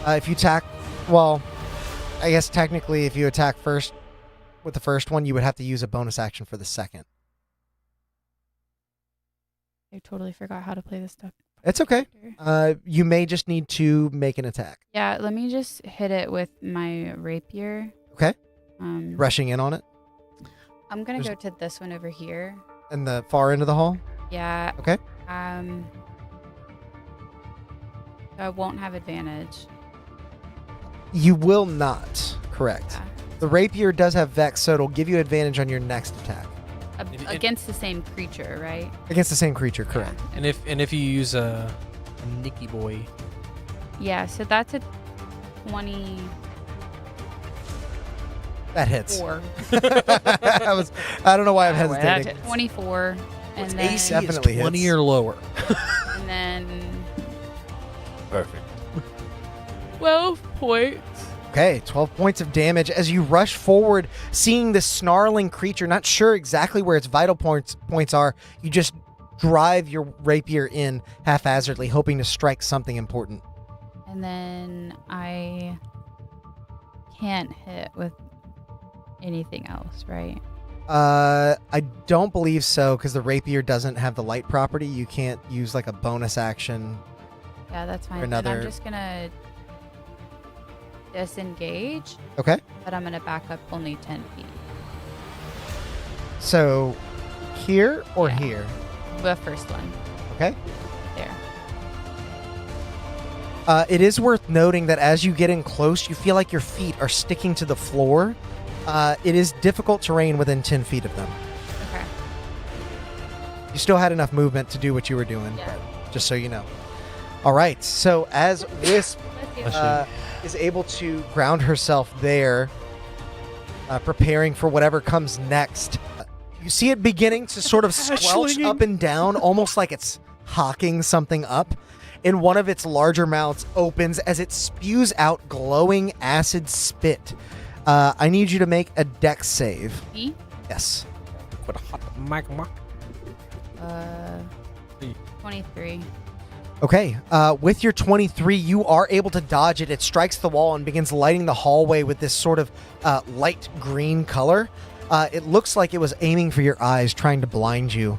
If you attack, well, I guess technically, if you attack first with the first one, you would have to use a bonus action for the second. I totally forgot how to play this stuff. It's okay. You may just need to make an attack. Yeah, let me just hit it with my rapier. Okay. Um, Rushing in on it. I'm gonna go to this one over here. In the far end of the hall. Yeah. Okay. So I won't have advantage. You will not. Correct. Yeah. The rapier does have vex, so it'll give you advantage on your next attack Against the same creature, right? against the same creature. Correct. And if you use a Nicky boy, Yeah. So that's a 20. That hits. 4. I don't know why I'm Oh, that hesitating. hits. 24. And then, AC Definitely is 20 hits. or lower. and then Perfect. 12 points. Okay, 12 points of damage as you rush forward, seeing this snarling creature, not sure exactly where its vital points are. You just drive your rapier in haphazardly, hoping to strike something important. And then I can't hit with anything else, right? I don't believe so, because the rapier doesn't have the light property. You can't use like a bonus action. Yeah, that's fine. Or Then another- I'm just gonna disengage, Okay. but I'm going to back up only 10 feet. So here or Yeah. here? The first one. Okay. There. It is worth noting that as you get in close, you feel like your feet are sticking to the floor. It is difficult terrain within 10 feet of them. Okay. You still had enough movement to do what you were doing, Yeah. but just so you know. All right. So as Wisp is able to ground herself there, preparing for whatever comes next, you see it beginning to sort of squelch up and down, almost like it's hawking something up. And one of its larger mouths opens as it spews out glowing acid spit. I need you to make a dex save. Me? Yes. What a hot magma. 23. Okay. With your 23, you are able to dodge it. It strikes the wall and begins lighting the hallway with this sort of light green color. It looks like it was aiming for your eyes, trying to blind you.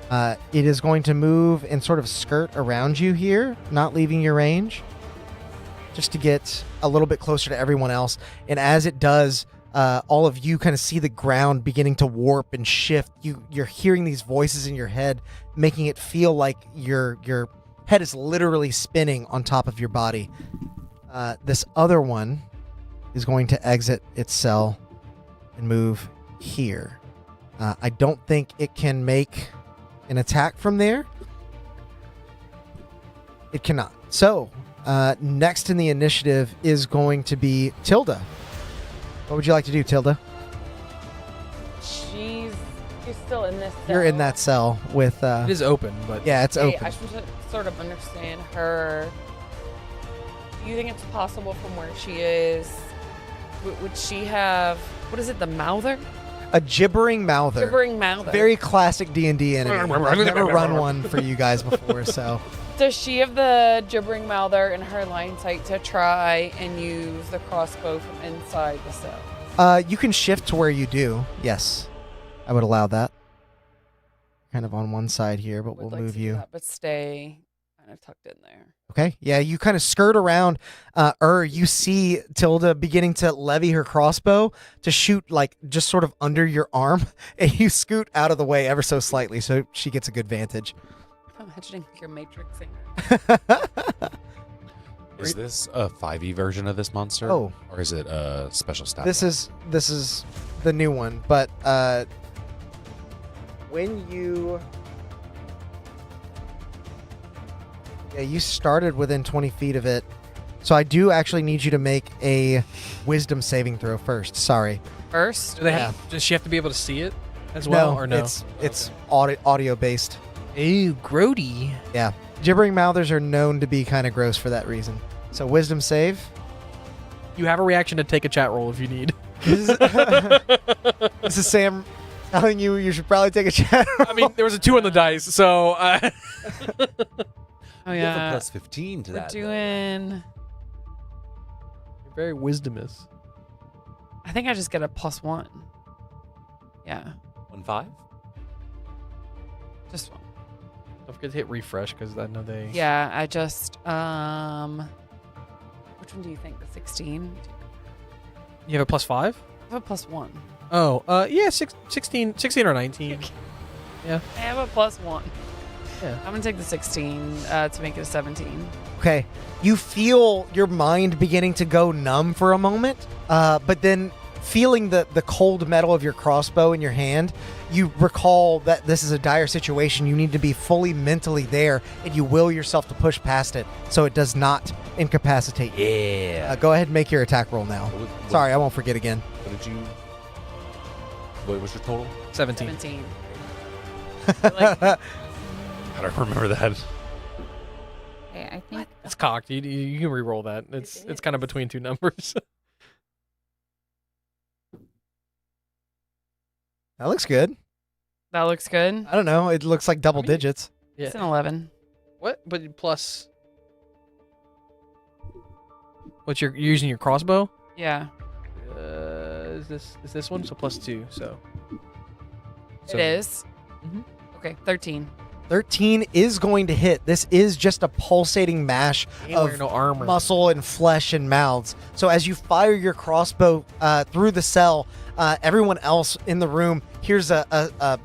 It is going to move and sort of skirt around you here, not leaving your range, just to get a little bit closer to everyone else. And as it does, all of you kind of see the ground beginning to warp and shift. You're hearing these voices in your head, making it feel like your head is literally spinning on top of your body. This other one is going to exit its cell and move here. I don't think it can make an attack from there. It cannot. So, next in the initiative is going to be Tilda. What would you like to do, Tilda? She's still in this cell. You're in that cell with... It is open, but yeah, it's Okay, open. I should sort of understand her. Do you think it's possible from where she is? Would she have... What is it, the mouther? A gibbering mouther. Gibbering mouther. Very classic D&D enemy. I've never run one for you guys before, so... Does she have the gibbering mouther in her line sight to try and use the crossbow from inside the cell? You can shift to where you do. Yes. I would allow that. Kind of on one side here, but we'll Would like move to do you. that, but stay kind of tucked in there. Okay. Yeah, you kind of skirt around. You see Tilda beginning to levy her crossbow to shoot like just sort of under your arm, and you scoot out of the way ever so slightly so she gets a good vantage. I'm imagining your matrixing. Is this a 5e version of this monster? Oh. Or is it a special stat? This is the new one, but when you you started within 20 feet of it, so I do actually need you to make a wisdom saving throw first. Sorry. First? do they have, does she have to be able to see it as well, or no? It's audio based. Ew, grody. Yeah, gibbering mouthers are known to be kind of gross for that reason. So wisdom save. You have a reaction to take a chat roll if you need. This is Sam telling you should probably take a chat. I mean, there was a 2 on the dice, so... Oh, You have a yeah. plus 15 to We're that. doing... You're very wisdomous. I think I just get a +1. Yeah. 1-5? Just one. Don't forget to hit refresh, because I know they... Yeah, I just... Which one do you think? The 16? You have a +5? I have a +1. Oh, yeah, 16 or 19. Yeah. I have a +1. Yeah. I'm gonna take the 16 to make it a 17. Okay. You feel your mind beginning to go numb for a moment, but then feeling the cold metal of your crossbow in your hand, you recall that this is a dire situation. You need to be fully mentally there, and you will yourself to push past it so it does not incapacitate you. Yeah. Go ahead and make your attack roll now. What Sorry, I won't forget again. did you... What was your total? 17. 17. I don't remember that. Okay, I think It's cocked. You can re-roll that. It's kind of between 2 numbers. That looks good. That looks good. I don't know. It looks like double digits. It's an 11. What? But plus... What, you're using your crossbow? Yeah. Is this one? So +2, so... It is. Mhm. Okay, 13. 13 is going to hit. This is just a pulsating mash Ain't wearing of no armor. muscle and flesh and mouths. So as you fire your crossbow through the cell, everyone else in the room hears a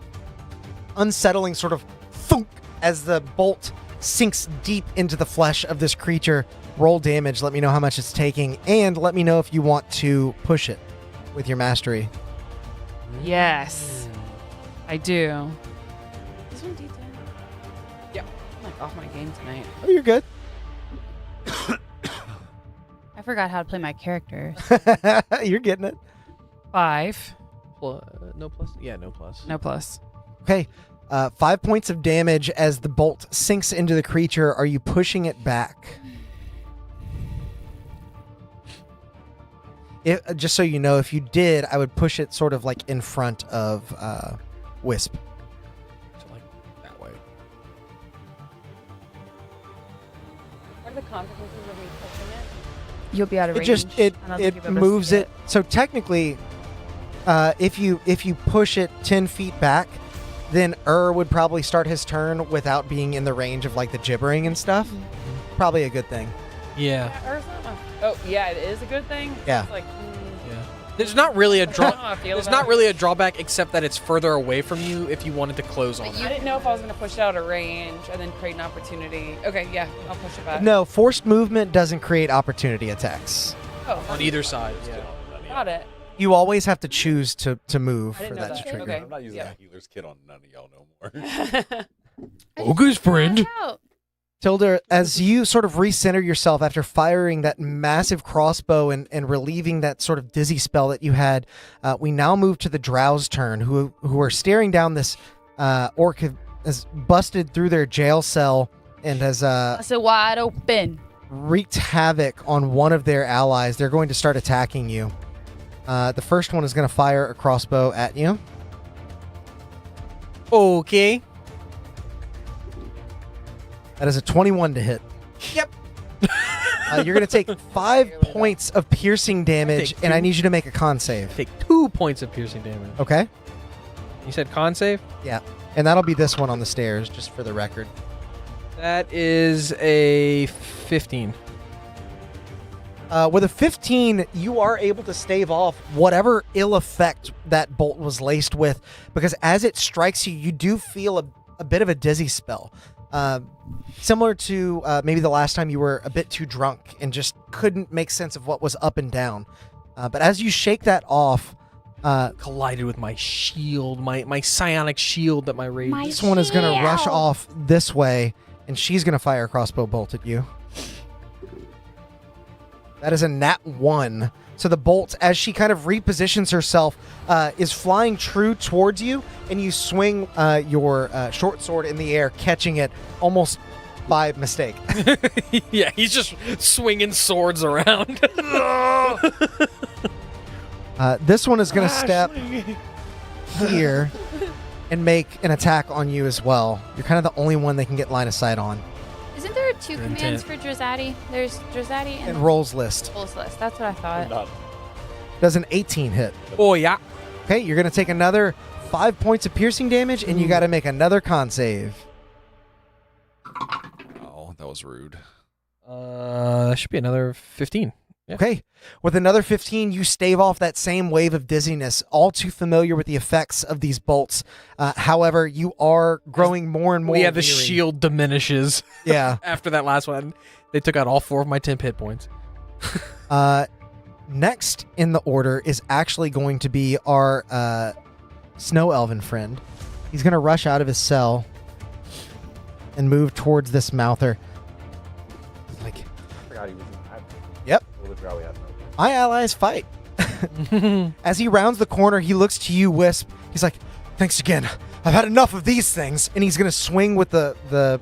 unsettling sort of thunk as the bolt sinks deep into the flesh of this creature. Roll damage. Let me know how much it's taking, and let me know if you want to push it with your mastery. Yes, I do. This one D10. I'm like off my game tonight. Oh, you're good. I forgot how to play my characters. You're getting it. 5. No plus? Yeah, no plus. No plus. Okay. 5 points of damage as the bolt sinks into the creature. Are you pushing it back? Just so you know, if you did, I would push it sort of like in front of Wisp. So like that way. What are the consequences of me pushing it? You'll be out of It range. just I don't think it you'll be able to moves see it. So technically, if you push it 10 feet back, then would probably start his turn without being in the range of like the gibbering and stuff. Probably a good thing. Yeah. Ur's not my- Oh, yeah, it is a good thing. Yeah. It's like, Yeah. There's not really a I don't know draw. how I feel There's about not it. really a drawback except that it's further away from you if you wanted to close on I it. didn't know if I was going to push it out of range and then create an opportunity. Okay, yeah, I'll push it back. No, forced movement doesn't create opportunity attacks. Oh, On either side. Yeah. got it. You always have to choose to move I for didn't know that to that. trigger. Okay. I'm not using Yeah. that healer's kit on none of y'all no more. Ogre's friend. Out. Tilda, as you sort of recenter yourself after firing that massive crossbow and relieving that sort of dizzy spell that you had, we now move to the Drow's turn, who are staring down this orc who has busted through their jail cell and has I said wide open. wreaked havoc on one of their allies. They're going to start attacking you. The first one is going to fire a crossbow at you. Okay. That is a 21 to hit. Yep. You're going to take 5 points of piercing damage, take and I two. need you to make a con save. Take 2 points of piercing damage. Okay? You said con save? And that'll be this one on the stairs, just for the record. That is a 15. With a 15, you are able to stave off whatever ill effect that bolt was laced with, because as it strikes you, you do feel a bit of a dizzy spell. Similar to maybe the last time you were a bit too drunk and just couldn't make sense of what was up and down. But as you shake that off, Collided with my shield, my psionic shield that my rage. My this one is going to rush shield. off this way, and she's going to fire a crossbow bolt at you. That is a nat 1. So the bolt, as she kind of repositions herself, is flying true towards you, and you swing your short sword in the air, catching it almost by mistake. Yeah, he's just swinging swords around. This one is going to step here and make an attack on you as well. You're kind of the only one they can get line of sight on. Isn't there 2 Good commands for Drazati? There's Drazati and And rolls list. Rolls list. That's what I thought. Not Does an 18 hit. Oh, yeah. Okay, you're going to take another 5 points of piercing damage, and you got to make another con save. Oh, that was rude. That should be another 15. Yeah. Okay. With another 15, you stave off that same wave of dizziness, all too familiar with the effects of these bolts. However, you are growing more and more Well, yeah, the weary. shield diminishes Yeah. after that last one. They took out all 4 of my temp hit points. Next in the order is actually going to be our snow elven friend. He's going to rush out of his cell and move towards this mouther. Like, Yep. my allies fight. As he rounds the corner, he looks to you, Wisp. He's like, thanks again. I've had enough of these things. And he's going to swing with the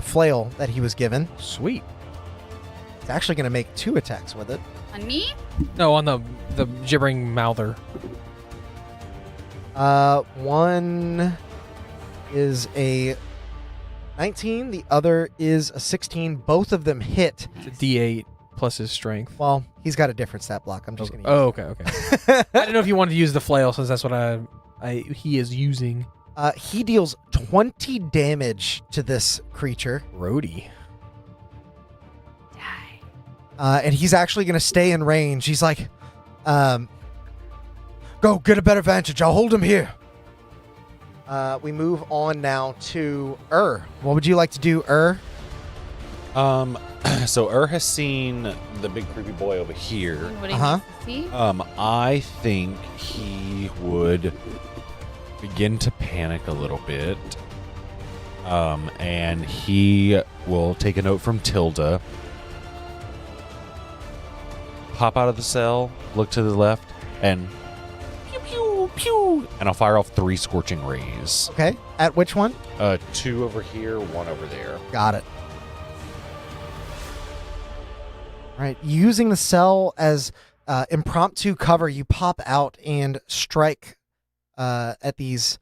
flail that he was given. Sweet. He's actually going to make 2 attacks with it. On me? No, on the gibbering mouther. One is a 19. The other is a 16. Both of them hit. It's a D8 plus his strength. Well, he's got a different stat block. I'm just going to Oh, okay. I didn't know if you wanted to use the flail since that's what he is using. He deals 20 damage to this creature. Roadie. And he's actually going to stay in range. He's like, go get a better vantage. I'll hold him here. We move on now to What would you like to do, So has seen the big creepy boy over here. What do you need to see? I think he would begin to panic a little bit. And he will take a note from Tilda. Pop out of the cell, look to the left, and pew pew pew, and I'll fire off 3 scorching rays. Okay. At which one? 2 over here, 1 over there. Got it. All right. Using the cell as impromptu cover, you pop out and strike at these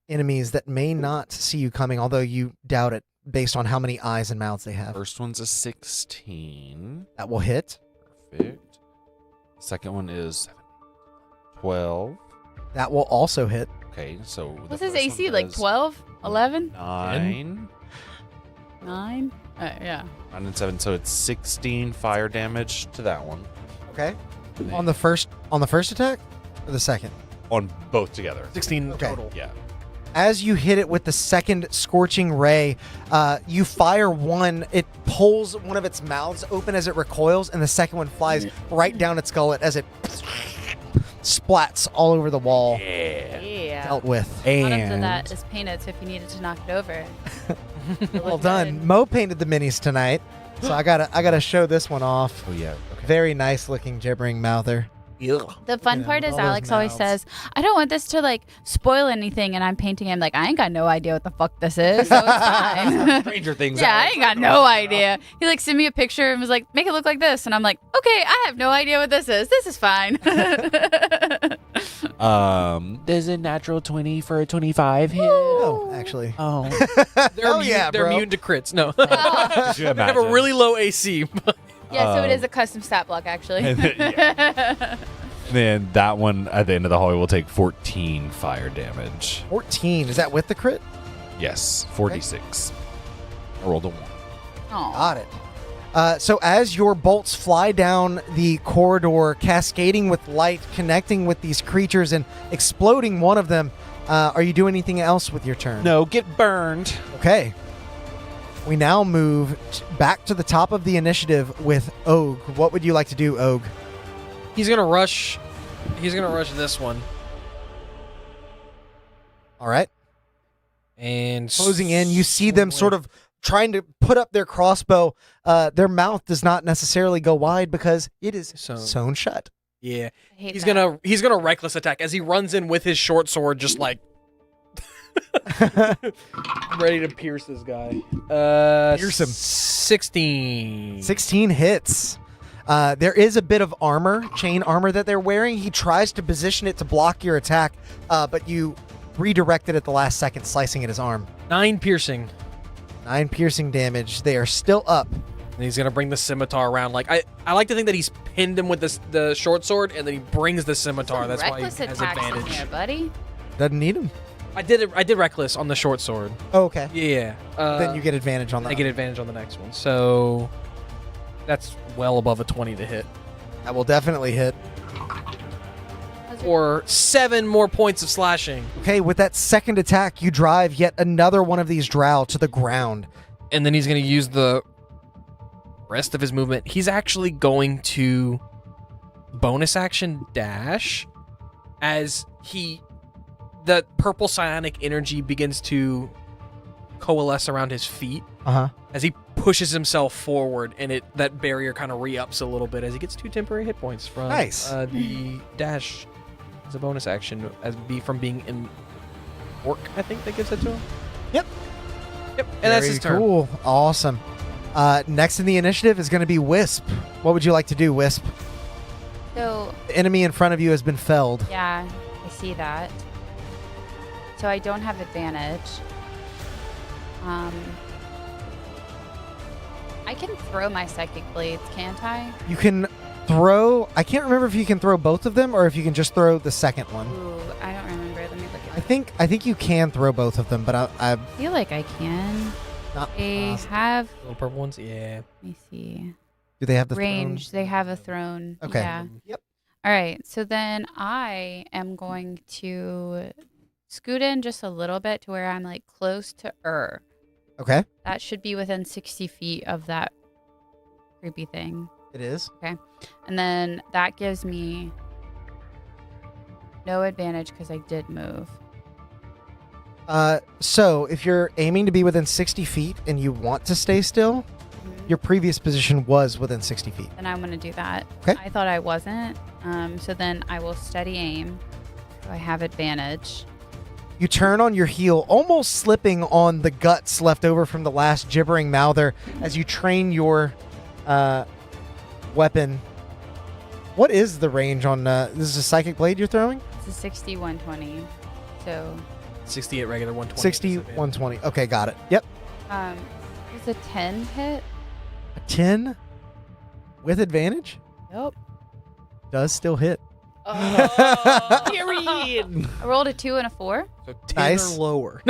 enemies that may not see you coming, although you doubt it based on how many eyes and mouths they have. First one's a 16. That will hit. Perfect. Second one is 12. That will also hit. Okay, so What's his AC? Like 12? 11? 9. 9? Yeah. 9 and 7, so it's 16 fire damage to that one. Okay. And then On the first attack or the second? on both together. 16 Okay. total. Yeah. As you hit it with the second scorching ray, you fire one. It pulls one of its mouths open as it recoils, and the second one flies right down its gullet as it splats all over the wall. Yeah. Dealt with. Bottom to that is painted, so if you needed to knock it over. Well done. Mo painted the minis tonight, so I gotta show this one off. Oh yeah. Okay. Very nice looking gibbering mouther. The fun Yeah, part is all those Alex always mouths. says, I don't want this to like spoil anything, and I'm painting him like I ain't got no idea what the fuck this is, so it's fine. Stranger Things. Yeah, I ain't got no idea. He like sent me a picture and was like, make it look like this, and I'm like, okay, I have no idea what this is. This is fine. There's a natural 20 for a 25 hit. Oh, actually. Oh. They're Hell yeah, they're bro. immune to crits. No. Could you They have a imagine? really low AC. Yeah, so it is a custom stat block actually. And then that one at the end of the hallway will take 14 fire damage. 14. Is that with the crit? Yes, 46. I rolled a 1. Aw. Got it. So as your bolts fly down the corridor, cascading with light, connecting with these creatures and exploding one of them, are you doing anything else with your turn? No, get burned. Okay. We now move back to the top of the initiative with Og. What would you like to do, Og? He's gonna rush. He's gonna rush this one All right. and Closing in, you see them sort of trying to put up their crossbow. Their mouth does not necessarily go wide because it is sewn shut. Yeah, I hate he's that. gonna reckless attack as he runs in with his short sword, just like ready to pierce this guy. Pierce him. 16. 16 hits. There is a bit of armor, chain armor that they're wearing. He tries to position it to block your attack, but you redirect it at the last second, slicing at his arm. 9 piercing. 9 piercing damage. They are still up. And he's gonna bring the scimitar around. Like I like to think that he's pinned him with the short sword, and then he brings the scimitar. That's why he Reckless has attacks in advantage. here, buddy. Doesn't need him. I did reckless on the short sword. Oh, okay. Yeah. Then you get advantage on that. I get advantage on the next one. So that's well above a 20 to hit. That will definitely hit. Or 7 more points of slashing. Okay, with that second attack, you drive yet another one of these drow to the ground. And then he's going to use the rest of his movement. He's actually going to bonus action dash as the purple psionic energy begins to coalesce around his feet Uh-huh. as he pushes himself forward, and that barrier kind of re-ups a little bit as he gets 2 temporary hit points from Nice. The dash as a bonus action from being in orc, I think that gives it to him. Yep. Yep, and that's his turn. Cool. Awesome. Next in the initiative is going to be Wisp. What would you like to do, Wisp? So The enemy in front of you has been felled. yeah, I see that. So I don't have advantage. I can throw my psychic blades, can't I? You can throw... I can't remember if you can throw both of them or if you can just throw the second one. Ooh, I don't remember. Let me look at think you can throw both of them, but I feel like I can. not. They positive. have. Little purple ones. Yeah. Let me see. Do they have the Range. throne? They have a throne. Okay. Yeah. Yep. All right. So then I am going to scoot in just a little bit to where I'm like close to Okay. That should be within 60 feet of that creepy thing. It is. And then that gives me no advantage because I did move. So if you're aiming to be within 60 feet and you want to stay still, your previous position was within 60 feet. Then I'm going to do that. Okay. I thought I wasn't. So then I will steady aim. So I have advantage. You turn on your heel, almost slipping on the guts left over from the last gibbering mouther as you train your weapon. What is the range on this is a psychic blade you're throwing? It's a 60, 120. So 60 at regular 120. 60, 120. Okay, got it. Yep. is a 10 hit? A 10 with advantage Nope. does still hit. Period. I rolled a 2 and a 4. So 10 Nice. or lower.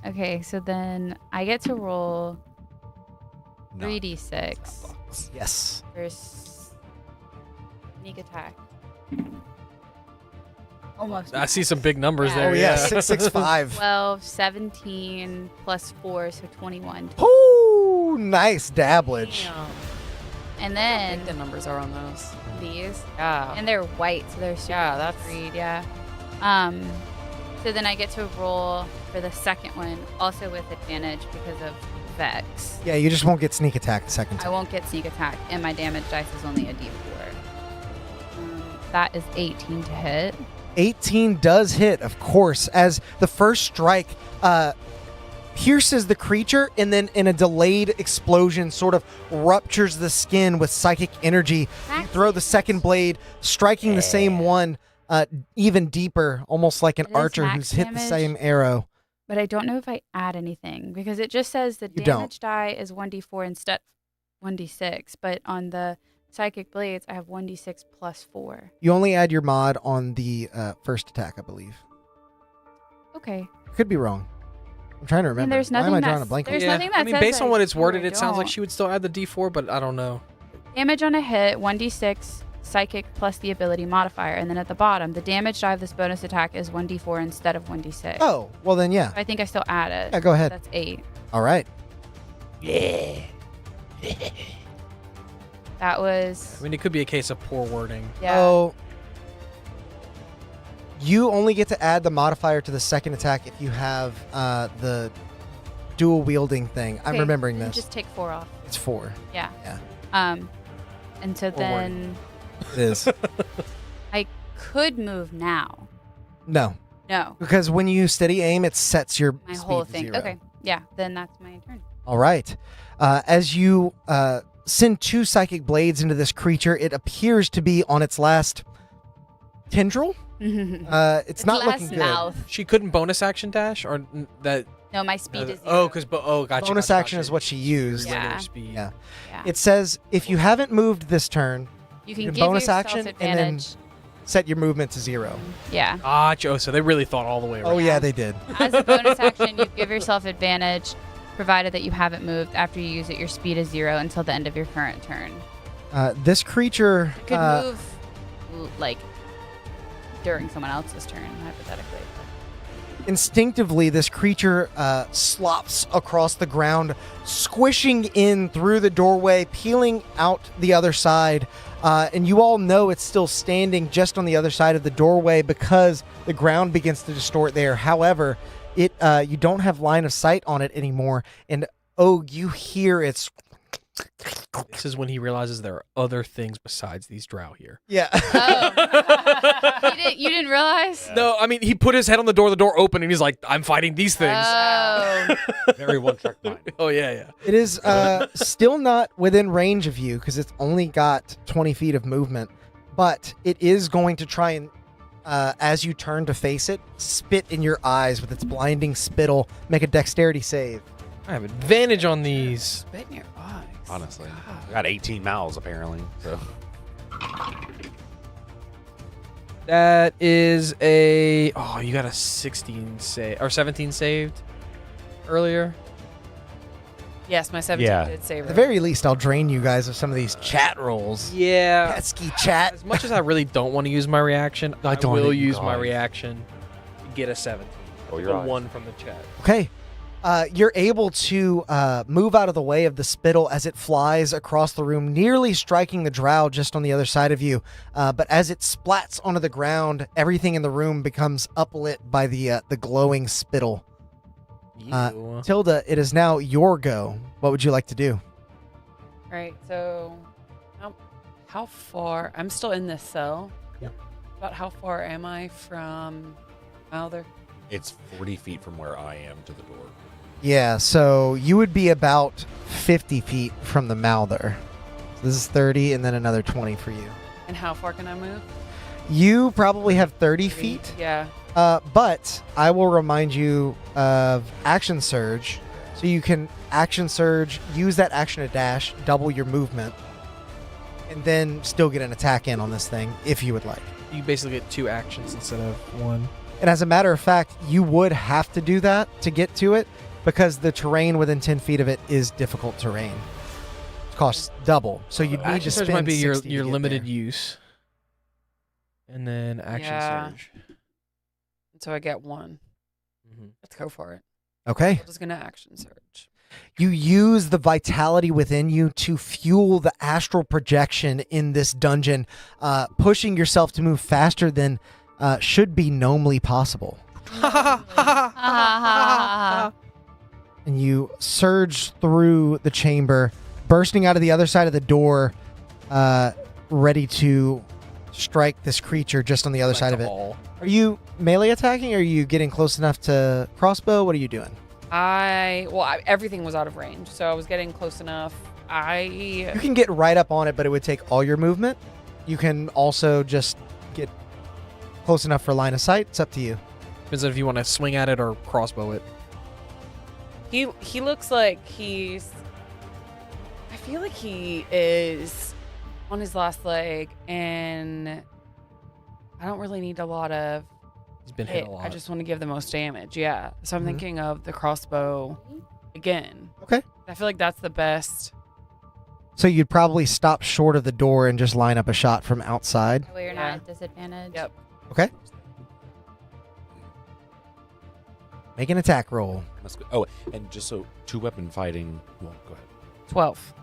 Okay, so then I get to roll No. 3d6 Yes. for sneak attack. Almost. I see some big numbers Yeah. there. Oh yeah, 665. 12, 17 plus 4, so 21. Ooh, nice dabblage. And I think the then numbers are on those. these. Yeah. And they're white, so they're super Yeah, that's- read, yeah. So then I get to roll for the second one, also with advantage because of Vex. Yeah, you just won't get sneak attack the second I time. won't get sneak attack, and my damage dice is only a d4. That is 18 to hit. 18 does hit, of course, as the first strike pierces the creature and then in a delayed explosion sort of ruptures the skin with psychic energy. You throw the second blade, striking the same one even deeper, almost like an It is archer max who's hit the damage. same arrow. But I don't know if I add anything because it just says the You don't. damage die is 1d4 instead 1d6. But on the psychic blades, I have 1d6 plus 4. You only add your mod on the first attack, I believe. Okay. Could be wrong. I'm trying to remember. there's Why am I nothing drawing a that's- blank? on there's this? nothing that I mean, says based on I what it's do or worded, it sounds like don't. she would still add the D4, but I don't know. Damage on a hit, 1d6 psychic plus the ability modifier. And then at the bottom, the damage die of this bonus attack is 1d4 instead of 1d6. Oh, well then, yeah. I think I still add it. Yeah, go ahead. That's 8. All right. That was, I mean, it could be a case of poor wording. yeah. So you only get to add the modifier to the second attack if you have the dual wielding thing. I'm Okay, remembering then this. Just take 4 off. It's 4. Yeah. Yeah. And so Or then It is. I could move now. No, No. because when you steady aim, it sets your My speed whole to thing. 0. Okay. Yeah. Then that's my turn. All right. As you send 2 psychic blades into this creature, it appears to be on its last tendril. It's not last looking good. mouth. She couldn't bonus action dash or that. No, my speed is 0. Oh, because gotcha. Bonus gotcha, action is what she used. Yeah. Regular speed. Yeah. Yeah. It says if you haven't moved this turn, You can your give bonus yourself action and advantage. then set your movement to 0. Yeah. Gotcha. Oh, so they really thought all the way around. Oh yeah, they did. As a bonus action, you give yourself advantage, provided that you haven't moved. After you use it, your speed is 0 until the end of your current turn. This creature You could move, like, during someone else's turn, hypothetically. instinctively, this creature slops across the ground, squishing in through the doorway, peeling out the other side. And you all know it's still standing just on the other side of the doorway because the ground begins to distort there. However, it you don't have line of sight on it anymore. And you hear its... This is when he realizes there are other things besides these drow here. Yeah. Oh. You didn't realize? No, I mean, he put his head on the door opened, and he's like, I'm fighting these things. Oh. Very one-track mind. Oh, yeah. It is still not within range of you because it's only got 20 feet of movement, but it is going to try and, as you turn to face it, spit in your eyes with its blinding spittle. Make a dexterity save. I have advantage on these. Spit in your eyes. Honestly, I got 18 mouths apparently. So That is a. Oh, you got a 16 save or 17 saved earlier. Yes, my 17 Yeah. did save At her. the very least, I'll drain you guys of some of these chat rolls. Yeah. Pesky chat. As much as I really don't want to use my reaction, I don't will need use my God. reaction to get a 17. Oh, The one from the chat. Okay. You're able to move out of the way of the spittle as it flies across the room, nearly striking the drow just on the other side of you. But as it splats onto the ground, everything in the room becomes uplit by the glowing spittle. Ew. Tilda, it is now your go. What would you like to do? All right, so how far? I'm still in this cell. Yeah. About how far am I from Mouther? It's 40 feet from where I am to the door. Yeah, so you would be about 50 feet from the Mouther. So this is 30 and then another 20 for you. And how far can I move? You probably have 30 feet. Yeah. But I will remind you of Action Surge. So you can Action Surge, use that action to dash, double your movement, and then still get an attack in on this thing if you would like. You basically get 2 actions instead of 1. And as a matter of fact, you would have to do that to get to it because the terrain within 10 feet of it is difficult terrain. It costs double. So you'd need Action to surge spend might be your 60 to get limited there. use. And then action Yeah. surge. So I get 1. Mhm. Let's go for it. Okay. I'm just gonna action search. You use the vitality within you to fuel the astral projection in this dungeon, pushing yourself to move faster than should be gnomely possible. And you surge through the chamber, bursting out of the other side of the door, ready to strike this creature just on the other side of it. Are you melee attacking, or are you getting close enough to crossbow? What are you doing? Everything was out of range, so I was getting close enough. You can get right up on it, but it would take all your movement. You can also just get close enough for line of sight. It's up to you. Depends on if you want to swing at it or crossbow it. He looks like he's. I feel like he is on his last leg, and I don't really need a lot of He's been hit hit. a lot. I just want to give the most damage. Yeah, so I'm Mhm. thinking of the crossbow again. Okay. I feel like that's the best. So you'd probably stop short of the door and just line up a shot from outside. That way you're Yeah. not at disadvantage. Yep. Okay. Make an attack roll. Oh, and just so 2-weapon fighting. Well, go ahead. 12.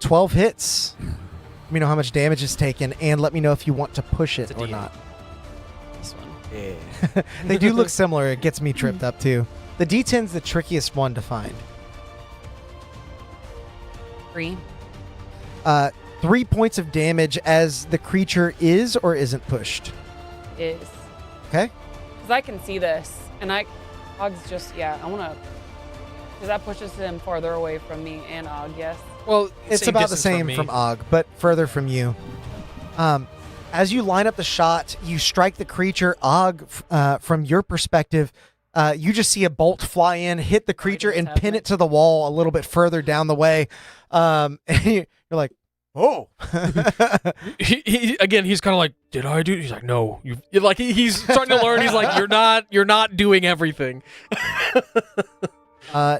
12 hits. Let me know how much damage is taken, and let me know if you want to push it It's a or D8. not. This one. Yeah. They do look similar. It gets me tripped up too. The D10's the trickiest one to find. 3. 3 points of damage as the creature is or isn't pushed. Is. Okay. Because I can see this, and Og's just, I want to. Because that pushes him farther away from me and Og, yes. Well, It's same about the distance same me. from Og, but further from you. As you line up the shot, you strike the creature. Og, from your perspective, you just see a bolt fly in, hit the creature, and pin it to the wall a little bit further down the way. And you're like, oh. Again, he's kind of like, did I do? He's like, no. You're like he's starting to learn. He's like, you're not doing everything.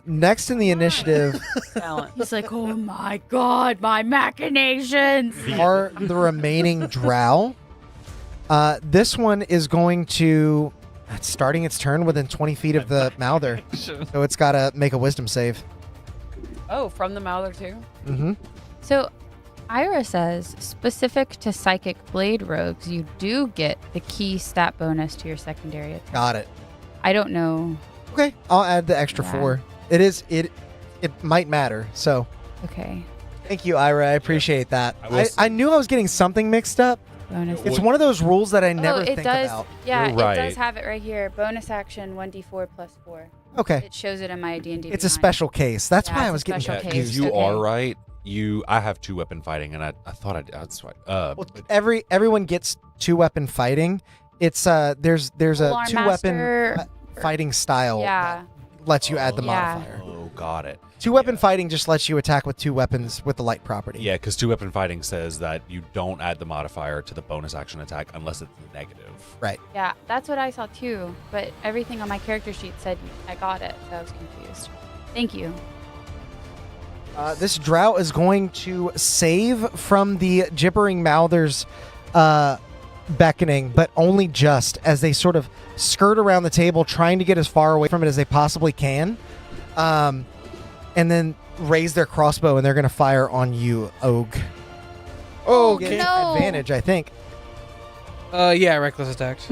Next in the initiative Talent. He's like, oh my god, my machinations. are the remaining drow. This one is going to, it's starting its turn within 20 feet of the Mouther. So it's got to make a wisdom save. Oh, from the Mouther too? Mm-hmm. So, Ira says, specific to psychic blade rogues, you do get the key stat bonus to your secondary attack. Got it. I don't know. Okay, I'll add the extra Yeah. 4. It might matter. So Okay. thank you, Ira. I appreciate that. I will I knew I was getting something mixed up. Bonus. It's one of those rules that I never it think does. about. Yeah, You're it right. does have it right here. Bonus action 1d4 plus 4. Okay, It shows it in my D&D. it's a Beyond. special case. That's Yeah, why I it's a was getting special case. confused. You Okay. are right. I have 2-weapon fighting, and I thought that's right. Well, everyone gets 2-weapon fighting. It's there's a Alarm 2-weapon Master- fighting style Yeah. that lets you add the Yeah. modifier. Oh, got it. 2-weapon fighting just lets you attack with 2 weapons with the light property. Yeah, because 2-weapon fighting says that you don't add the modifier to the bonus action attack unless it's negative. Right. Yeah, that's what I saw too. But everything on my character sheet said I got it, so I was confused. Thank you. This drow is going to save from the gibbering mouthers beckoning, but only just as they sort of skirt around the table, trying to get as far away from it as they possibly can. And then raise their crossbow, and they're going to fire on you, Og. Oh, Get no. advantage, I think. Yeah, reckless attacked.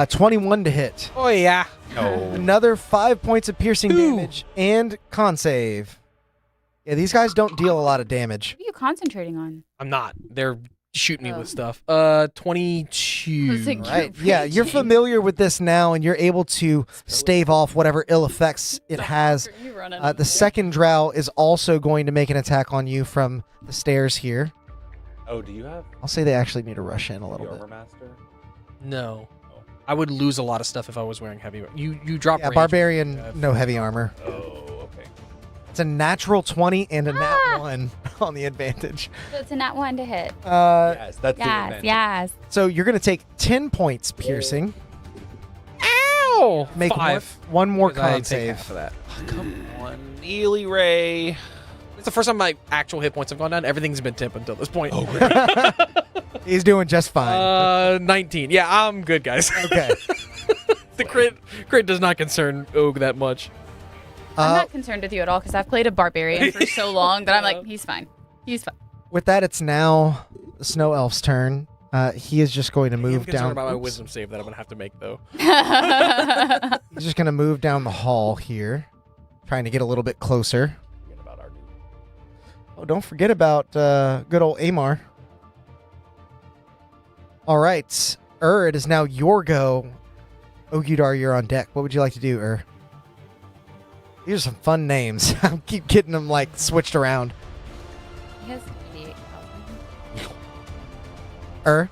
21 to hit. Oh, yeah. Another 5 points of piercing damage and con save. Yeah, these guys don't deal a lot of damage. What are you concentrating on? I'm not. They're shooting me Oh. with stuff. 22. I was like, Right. You're Yeah, you're raging. familiar with this now, and you're able to stave off whatever ill effects it has. You running The second drow is also going to make an attack on you from the stairs here. Oh, do you have I'll say they actually need to rush in a the little bit. armor master? No. I would lose a lot of stuff if I was wearing heavy. You drop Yeah, range. barbarian, Yeah. no heavy armor. Oh, okay. It's a natural 20 and a nat 1 on the advantage. So it's a nat 1 to hit. Yes, that's the Yes, advantage. yes. So you're going to take 10 points piercing. Ow! Make 5. one more Because I con take save. half of that. Come on, Neely Ray. It's the first time my actual hit points have gone down. Everything's been temp until this point. He's doing just fine. 19. Yeah, I'm good, guys. Okay. The crit does not concern Og that much. I'm not concerned with you at all because I've played a barbarian for so long that I'm like, he's fine. He's fine. With that, it's now the Snow Elf's turn. He is just going to I'm move concerned down. about my Oops. wisdom save that I'm gonna have to make though. He's just going to move down the hall here, trying to get a little bit closer. Forget about our new. Oh, don't forget about good old Amar. All right, it is now your go. Ogudar, you're on deck. What would you like to do, These are some fun names. I keep getting them like switched around. He has 88,000. Oh,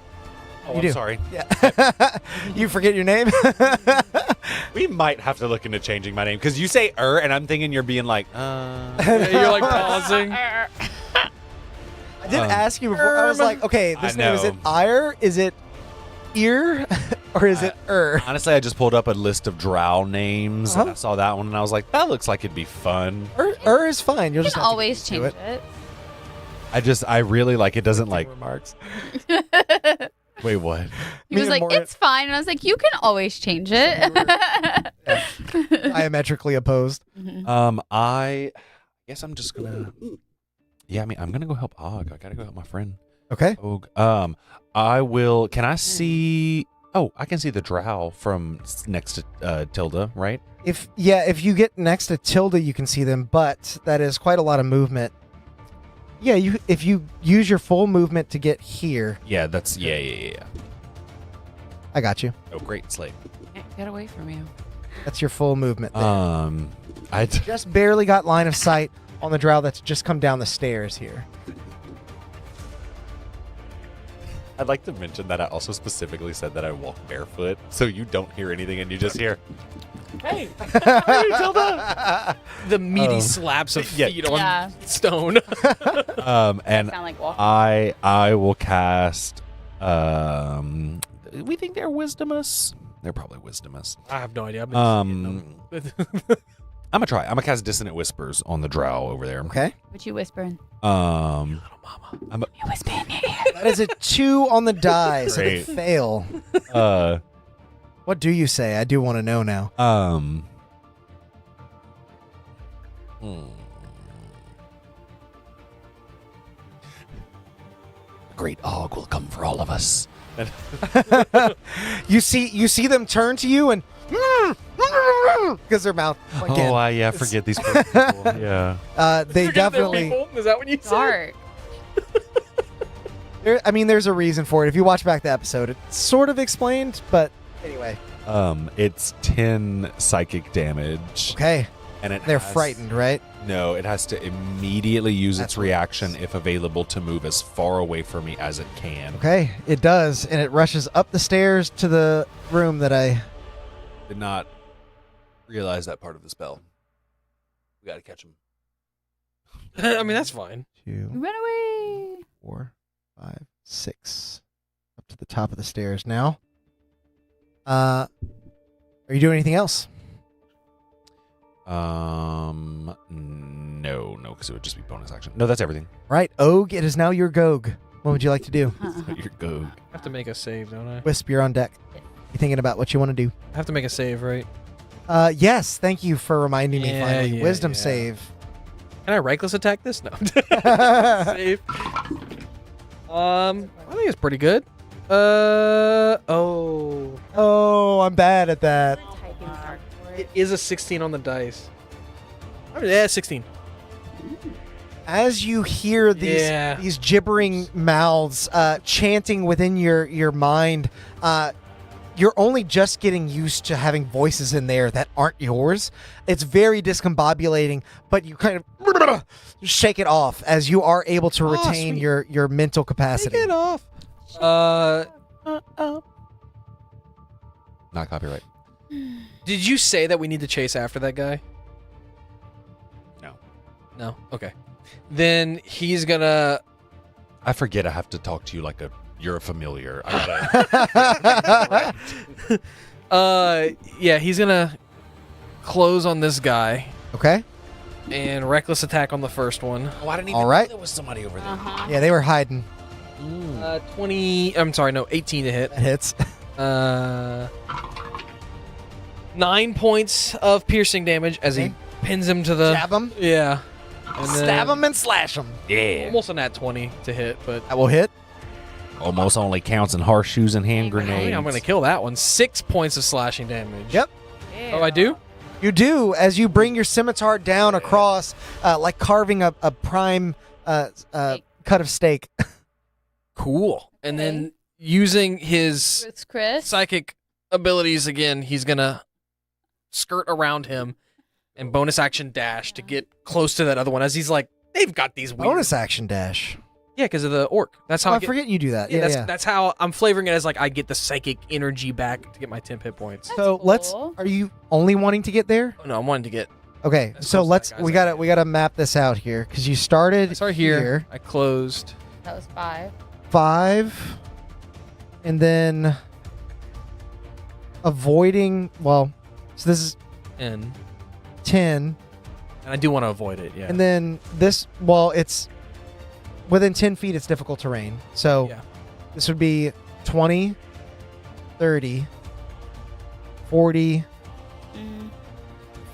You I'm do. sorry. Yeah. You forget your name? We might have to look into changing my name because you say and I'm thinking you're being like, Yeah, you're like pausing. I did ask you before. I was like, okay, this I name, is it know. Ire? Is it Ear? Or is it Honestly, I just pulled up a list of drow names and I saw that one and I was like, that looks like it'd be fun. Is fine. You'll You just can have to always do change it. it. I really like it doesn't like Remarks. wait, what? He was and like, Morin- it's fine. And I was like, you can always change it. Diametrically opposed. I guess I'm just gonna yeah, I mean I'm gonna go help Og. I gotta go help my friend. Okay. Og. I will can I see I can see the drow from next to Tilda, right? If you get next to Tilda, you can see them, but that is quite a lot of movement. Yeah, if you use your full movement to get here, Yeah, that's yeah. I got you. Oh, great, Slade. Can't get away from you. That's your full movement. There. I Just barely got line of sight on the drow that's just come down the stairs here. I'd like to mention that I also specifically said that I walk barefoot, so you don't hear anything and you just hear, "Hey, how are you, Tilda?" The meaty slaps of yeah. feet on Yeah. stone. And Sound like walking. I will cast. We think they're wisdomous. They're probably wisdomous. I have no idea. I've been I'm gonna try. I'm gonna cast Dissonant Whispers on the drow over there. Okay. What you whispering? I'm You whispering in your ear. That is a 2 on the die, so they Great. fail. What do you say? I do want to know now. Great Og will come for all of us. You see them turn to you and because their mouth again. Forget these poor people. Yeah. They Forget their definitely. people? Is that what you said? Dark. There's a reason for it. If you watch back the episode, it's sort of explained, but anyway. It's 10 psychic damage. Okay. And it They're has- frightened, right? No, it has to immediately use That's its what it reaction is. if available to move as far away from me as it can. Okay, it does, and it rushes up the stairs to the room that I. Did not realize that part of the spell. We gotta catch him. I mean, that's fine. 2, Run away. 4, 5, 6. Up to the top of the stairs now. Are you doing anything else? No, because it would just be bonus action. No, that's everything. Right, Og, it is now your Gog. What would you like to do? Your go. I have to make a save, don't I? Wisp, you're on deck. You thinking about what you want to do? I have to make a save, right? Yes, thank you for reminding me Yeah, finally. yeah, Wisdom yeah. save. Can I reckless attack this? No. Save. I think it's pretty good. Oh, I'm bad at that. It is a 16 on the dice. Yeah, 16. As you hear these gibbering mouths chanting within your mind, you're only just getting used to having voices in there that aren't yours. It's very discombobulating, but you kind of shake it off as you are able to retain sweet. your mental capacity. Take it off. Not copyright. Did you say that we need to chase after that guy? No. No? Okay. Then he's gonna... I forget I have to talk to you like you're a familiar. I gotta. Yeah, he's gonna close on this guy Okay. and reckless attack on the first one. Oh, I didn't All right. know there was somebody over there. Uh-huh. Yeah, they were hiding. 18 to hit. That hits. 9 points of piercing damage as he Okay. pins him to the... Stab him. Yeah. And Stab then him and slash him. Yeah. Almost a nat 20 to hit, but That will hit. Almost only counts in horseshoes and hand I grenades. think I'm going to kill that one. 6 points of slashing damage. Yep. Oh, I do? You do, as you bring your scimitar down across, like carving a prime cut of steak. Cool. And then using his It's Chris. psychic abilities again, he's going to skirt around him and bonus action dash to get close to that other one as he's like, they've got these weird... Bonus action dash. Yeah, because of the orc. That's how Oh, I I get... forget you do that. Yeah, Yeah, that's how I'm flavoring it as like I get the psychic energy back to get my 10 hit points. So That's cool. are you only wanting to get there? Oh, no, I'm wanting to get... Okay, As so close to that we guy's gotta map this out here because you started I started here. I closed. That was 5. 5, and then avoiding. Well, so this is And 10, I do want to avoid it, yeah. and then this. Well, it's within 10 feet. It's difficult terrain. So Yeah. this would be 20, 30, 40,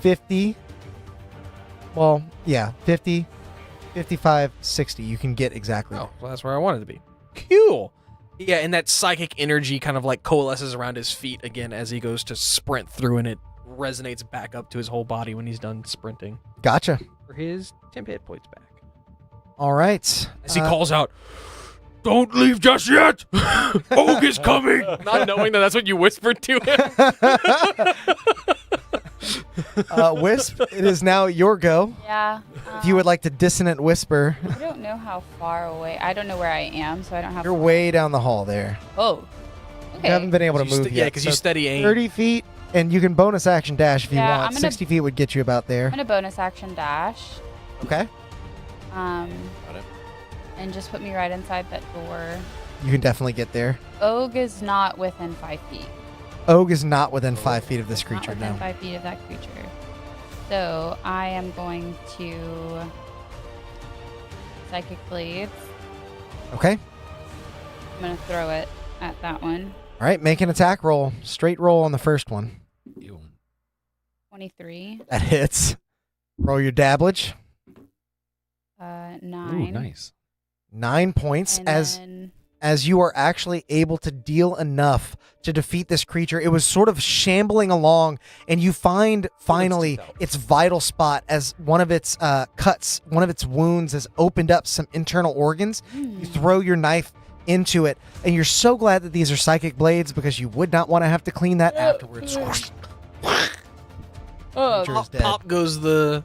50. Well, yeah, 50, 55, 60. You can get exactly. Oh, well, that's where I wanted to be. Cool. Yeah, and that psychic energy kind of like coalesces around his feet again as he goes to sprint through, and it resonates back up to his whole body when he's done sprinting Gotcha. for his 10 hit points back. All right. As he calls out, "Don't leave just yet! Og is coming!" Not knowing that that's what you whispered to him. Wisp, it is now your go. Yeah. If you would like to dissonant whisper, I don't know how far away. I don't know where I am, so I don't have. you're way down the hall there. Oh. Okay. You haven't been able to You move st- yet. yeah, because you so steady aim. 30 feet, and you can bonus action dash if you Yeah, want. I'm gonna- 60 feet would get you about there. I'm gonna bonus action dash. Okay. Got it. And just put me right inside that door. You can definitely get there. Og is not within 5 feet. Og is not within 5 feet of this Not creature within now. 5 feet of that creature. So I am going to psychic blades. Okay. I'm gonna throw it at that one. All right, make an attack roll. Straight roll on the first one. Ew. 23. That hits. Roll your dabblage. 9. Ooh, nice. 9 points And then as you are actually able to deal enough to defeat this creature. It was sort of shambling along, and you find finally teeth out. its vital spot as one of its cuts, one of its wounds has opened up some internal organs. You throw your knife into it, and you're so glad that these are psychic blades because you would not want to have to clean that afterwards. Oh, Creature is Pop, dead. pop goes the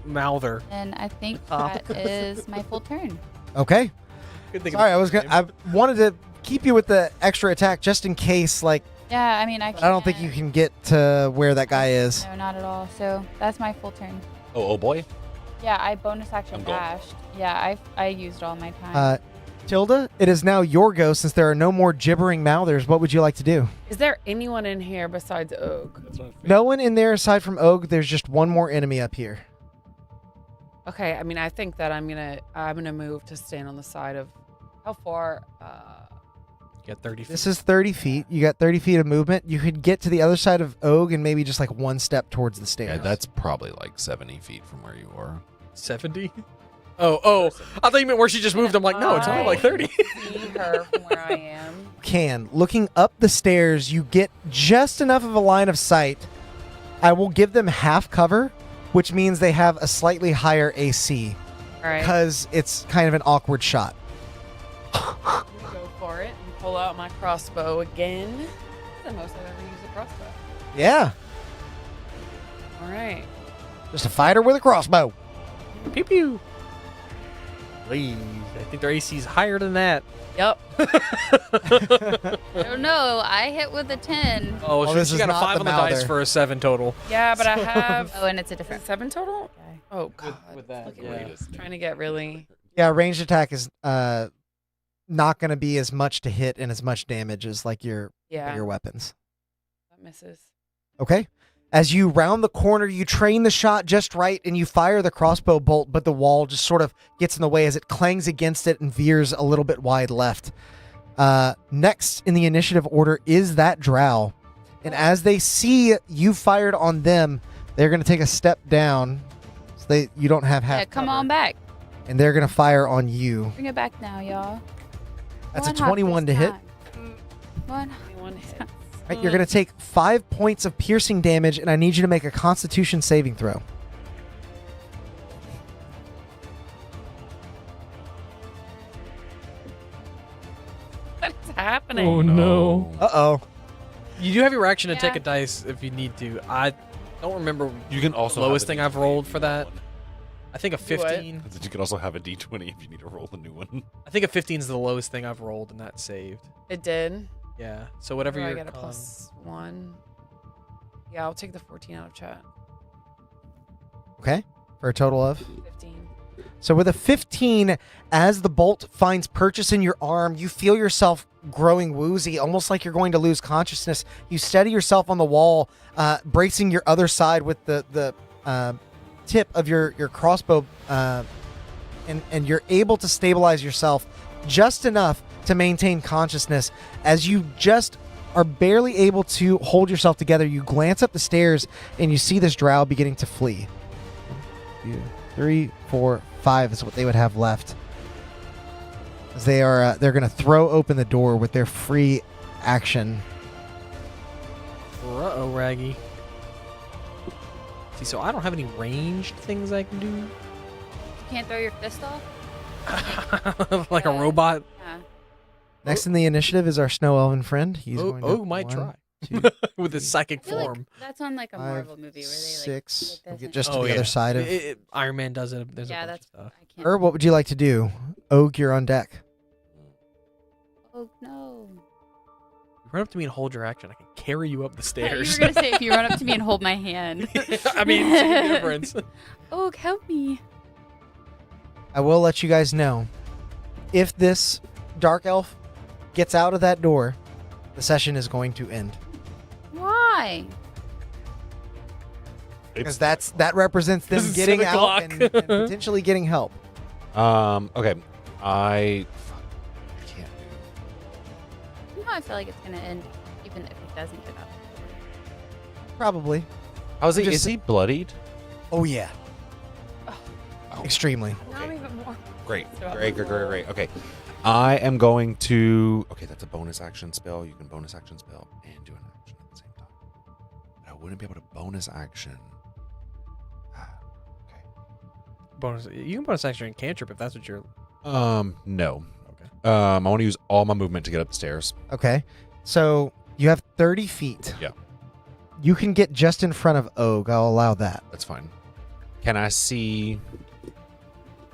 mouther. and I think Top. that is my full turn. Okay. Good thing Sorry, about I wanted to keep you with the extra attack just in case, like, Yeah, I mean, I I don't think you can get to where that guy is. No, not at all. So that's my full turn. Oh boy. Yeah, I bonus action I'm going. dashed. Yeah, I used all my time. Tilda, it is now your go since there are no more gibbering mouthers. What would you like to do? Is there anyone in here besides Og? No one in there aside from Og. There's just one more enemy up here. Okay, I mean, I think that I'm gonna move to stand on the side of how far. Get 30 feet. This is 30 feet. You got 30 feet of movement. You could get to the other side of Og and maybe just like one step towards the stairs. Yeah, that's probably like 70 feet from where you are. 70? Oh, I thought you meant where she just moved. I'm like, no, it's only like 30. See her from where I am. Looking up the stairs, you get just enough of a line of sight. I will give them half cover, which means they have a slightly higher AC All right. because it's kind of an awkward shot. I'm gonna go for it and pull out my crossbow again. It's the most I've ever used a crossbow. Yeah, All right. just a fighter with a crossbow. Pew pew. Please. I think their AC is higher than that. Yep. I don't know. I hit with a 10. Oh, this she is got a not 5 the on the dice mouther. for a 7 total. Yeah, but I have. Oh, and it's a Is it different. 7 total? Okay. Oh God. with that, Look at yeah. me. Trying to get really. Yeah, ranged attack is not going to be as much to hit and as much damage as like your Yeah. bigger weapons. That misses. Okay. As you round the corner, you train the shot just right and you fire the crossbow bolt, but the wall just sort of gets in the way as it clangs against it and veers a little bit wide left. Next in the initiative order is that drow. And as they see you fired on them, they're going to take a step down. So you don't have half Yeah, come cover. on back. And they're going to fire on you. Bring it back now, y'all. That's a One hop 21 to this hit. time. One. 21 hits. Right, you're going to take 5 points of piercing damage, and I need you to make a Constitution saving throw. What's happening? Oh, no. Uh-oh. You do have your action to take Yeah. a dice if you need to. I don't remember You can also the lowest have a thing I've D20 rolled if for you need that. one. I think a 15. You can also have a D20 if you need to roll a new one. I think a 15 is the lowest thing I've rolled, and that's saved. It did. Yeah. So whatever I you're get a +1. Yeah, I'll take the 14 out of chat. Okay. For a total of? 15. So with a 15, as the bolt finds purchase in your arm, you feel yourself growing woozy, almost like you're going to lose consciousness. You steady yourself on the wall, bracing your other side with the tip of your crossbow, and you're able to stabilize yourself just enough to maintain consciousness. As you just are barely able to hold yourself together, you glance up the stairs and you see this drow beginning to flee. 1, 2, 3, 4, 5 is what they would have left. As they're going to throw open the door with their free action. Uh-oh, Raggy. See, so I don't have any ranged things I can do. You can't throw your fist off? Like a Yeah. robot. Yeah. Next in the initiative is our snow elven friend. He's going to Oh, might 1, try. 2, With his psychic I feel like form. that's on like a 5, Marvel movie where they like 6. take this Get and- just to Oh, the yeah. other side of. Iron Man does it. There's Yeah, a bunch that's. of stuff. I can't. What would you like to do? Og, you're on deck. Oh no. You run up to me and hold your action. I can carry you up the You stairs. were gonna say if you run up to me and hold my hand. I mean, it's a difference. Oh, help me. I will let you guys know, if this dark elf gets out of that door, the session is going to end. Why? Because that represents them This is getting 7 out and o'clock. potentially getting help. Okay. I can't do. You know, I feel like it's gonna end even if he doesn't get up. Probably. How's he? Just- Is he bloodied? Oh, yeah. Oh, Extremely. Not even more. great. So Great. Okay. I am going to. Okay, that's a bonus action spell. You can bonus action spell and do an action at the same time. But I wouldn't be able to bonus action. Okay. Bonus. You can bonus action and cantrip if that's what you're. No. Okay. I want to use all my movement to get up the stairs. Okay. So you have 30 feet. Yeah. You can get just in front of Og. I'll allow that. That's fine. Can I see,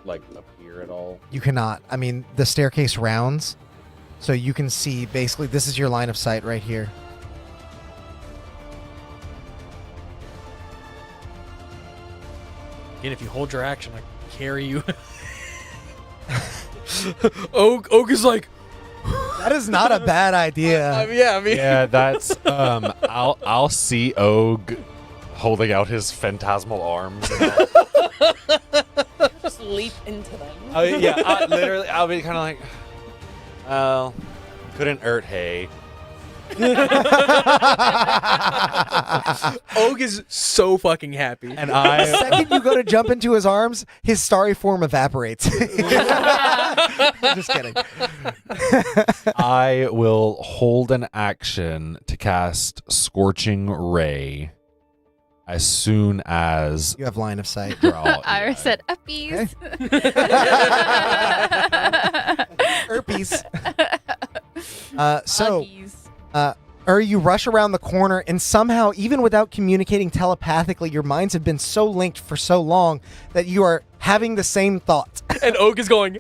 like, up here at all? You cannot. I mean, the staircase rounds. So you can see basically this is your line of sight right here. Again, if you hold your action, I can carry you. Oak is like, That is not a bad idea. Yeah, that's I'll see Og holding out his phantasmal arms. Just leap into them. I'll be kind of like, well, couldn't hurt, hey. Og is so fucking happy. And The second you go to jump into his arms, his starry form evaporates. Just kidding. I will hold an action to cast Scorching Ray as soon as You have line of sight. Ira said, uppies. Herpes. Uggies. You rush around the corner, and somehow, even without communicating telepathically, your minds have been so linked for so long that you are having the same thoughts. And Oak is going,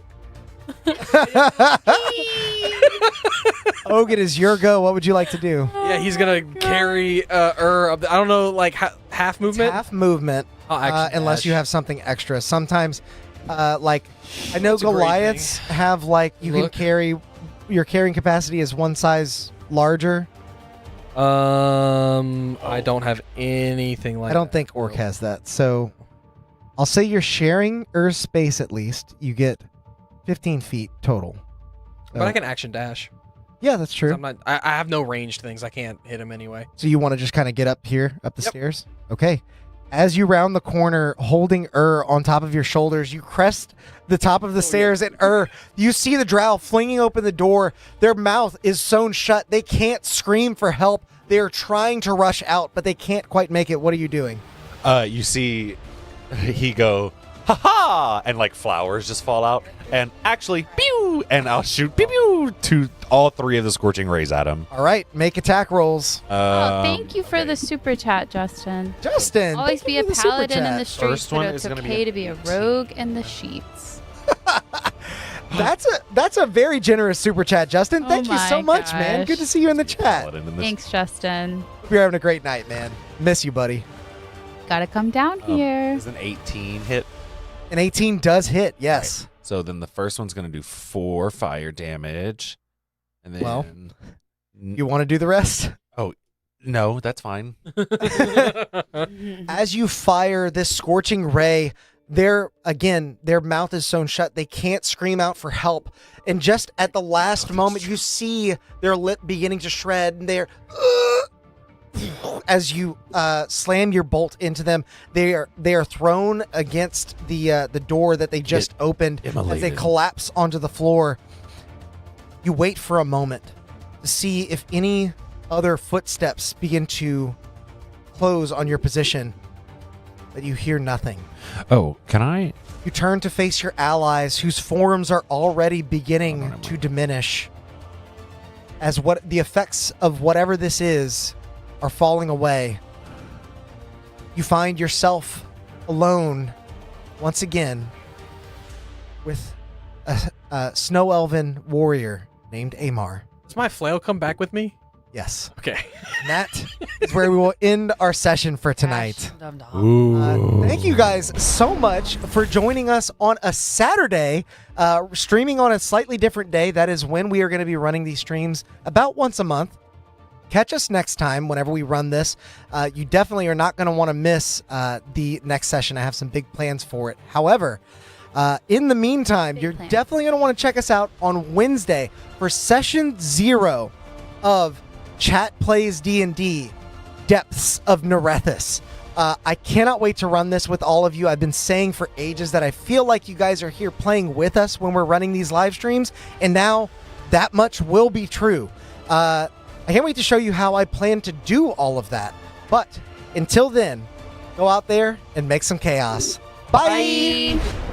Og, it is your go. What would you like to do? yeah, he's gonna carry I don't know, like half movement. Half movement, I'll action unless dash. you have something extra. Sometimes, like, I know That's a great Goliaths have, like, you Look. can carry, your carrying capacity is one size larger. I don't have anything like I don't that. think Orc has that. So I'll say you're sharing Earth space at least. You get 15 feet total. But I can action dash. Yeah, that's true. I have no ranged things. I can't hit him anyway. So you want to just kind of get up here, up the Yep. stairs? Okay. As you round the corner, holding on top of your shoulders, you crest the top of the stairs, and you see the drow flinging open the door. Their mouth is sewn shut. They can't scream for help. They're trying to rush out, but they can't quite make it. What are you doing? you see he go, ha ha, and like flowers just fall out, and actually, pew, and I'll shoot pew pew to all three of the Scorching Rays at him. All right, make attack rolls. Oh, thank you for the super chat, Justin. Justin, Always thank be you a for the super paladin in chat. the streets, First one but is it's gonna be okay a to be a 18. rogue in the sheets. That's a very generous super chat, Justin. Oh Thank you so my much, man. gosh. Good to see you in the chat. Paladin in this- Thanks, Justin. Hope you're having a great night, man. Miss you, buddy. Gotta come down here. Is an 18 hit? An 18 does hit, yes. So then the first one's gonna do 4 fire damage, and then Well, You want to do the rest? no, that's fine. As you fire this scorching ray, their mouth is sewn shut. They can't scream out for help. And just at the last moment, you see their lip beginning to shred, and they're as you slam your bolt into them, they are thrown against the door that they just opened as they immolated. collapse onto the floor. You wait for a moment to see if any other footsteps begin to close on your position, but you hear nothing. Oh, can I? You turn to face your allies, whose forms are already beginning to diminish, as what the effects of whatever this is are falling away. You find yourself alone once again with a snow elven warrior named Amar. Does my flail come back with me? Yes. Okay. And that is where we will end our session for tonight. Ooh. Thank you guys so much for joining us on a Saturday, streaming on a slightly different day. That is when we are going to be running these streams about once a month. Catch us next time whenever we run this. You definitely are not going to want to miss the next session. I have some big plans for it. However, in the meantime, you're definitely going to want to check us out on Wednesday for session 0 of Chat Plays D&D, Depths of Nerethus. I cannot wait to run this with all of you. I've been saying for ages that I feel like you guys are here playing with us when we're running these live streams, and now that much will be true. I can't wait to show you how I plan to do all of that. But until then, go out there and make some chaos. Bye. Bye.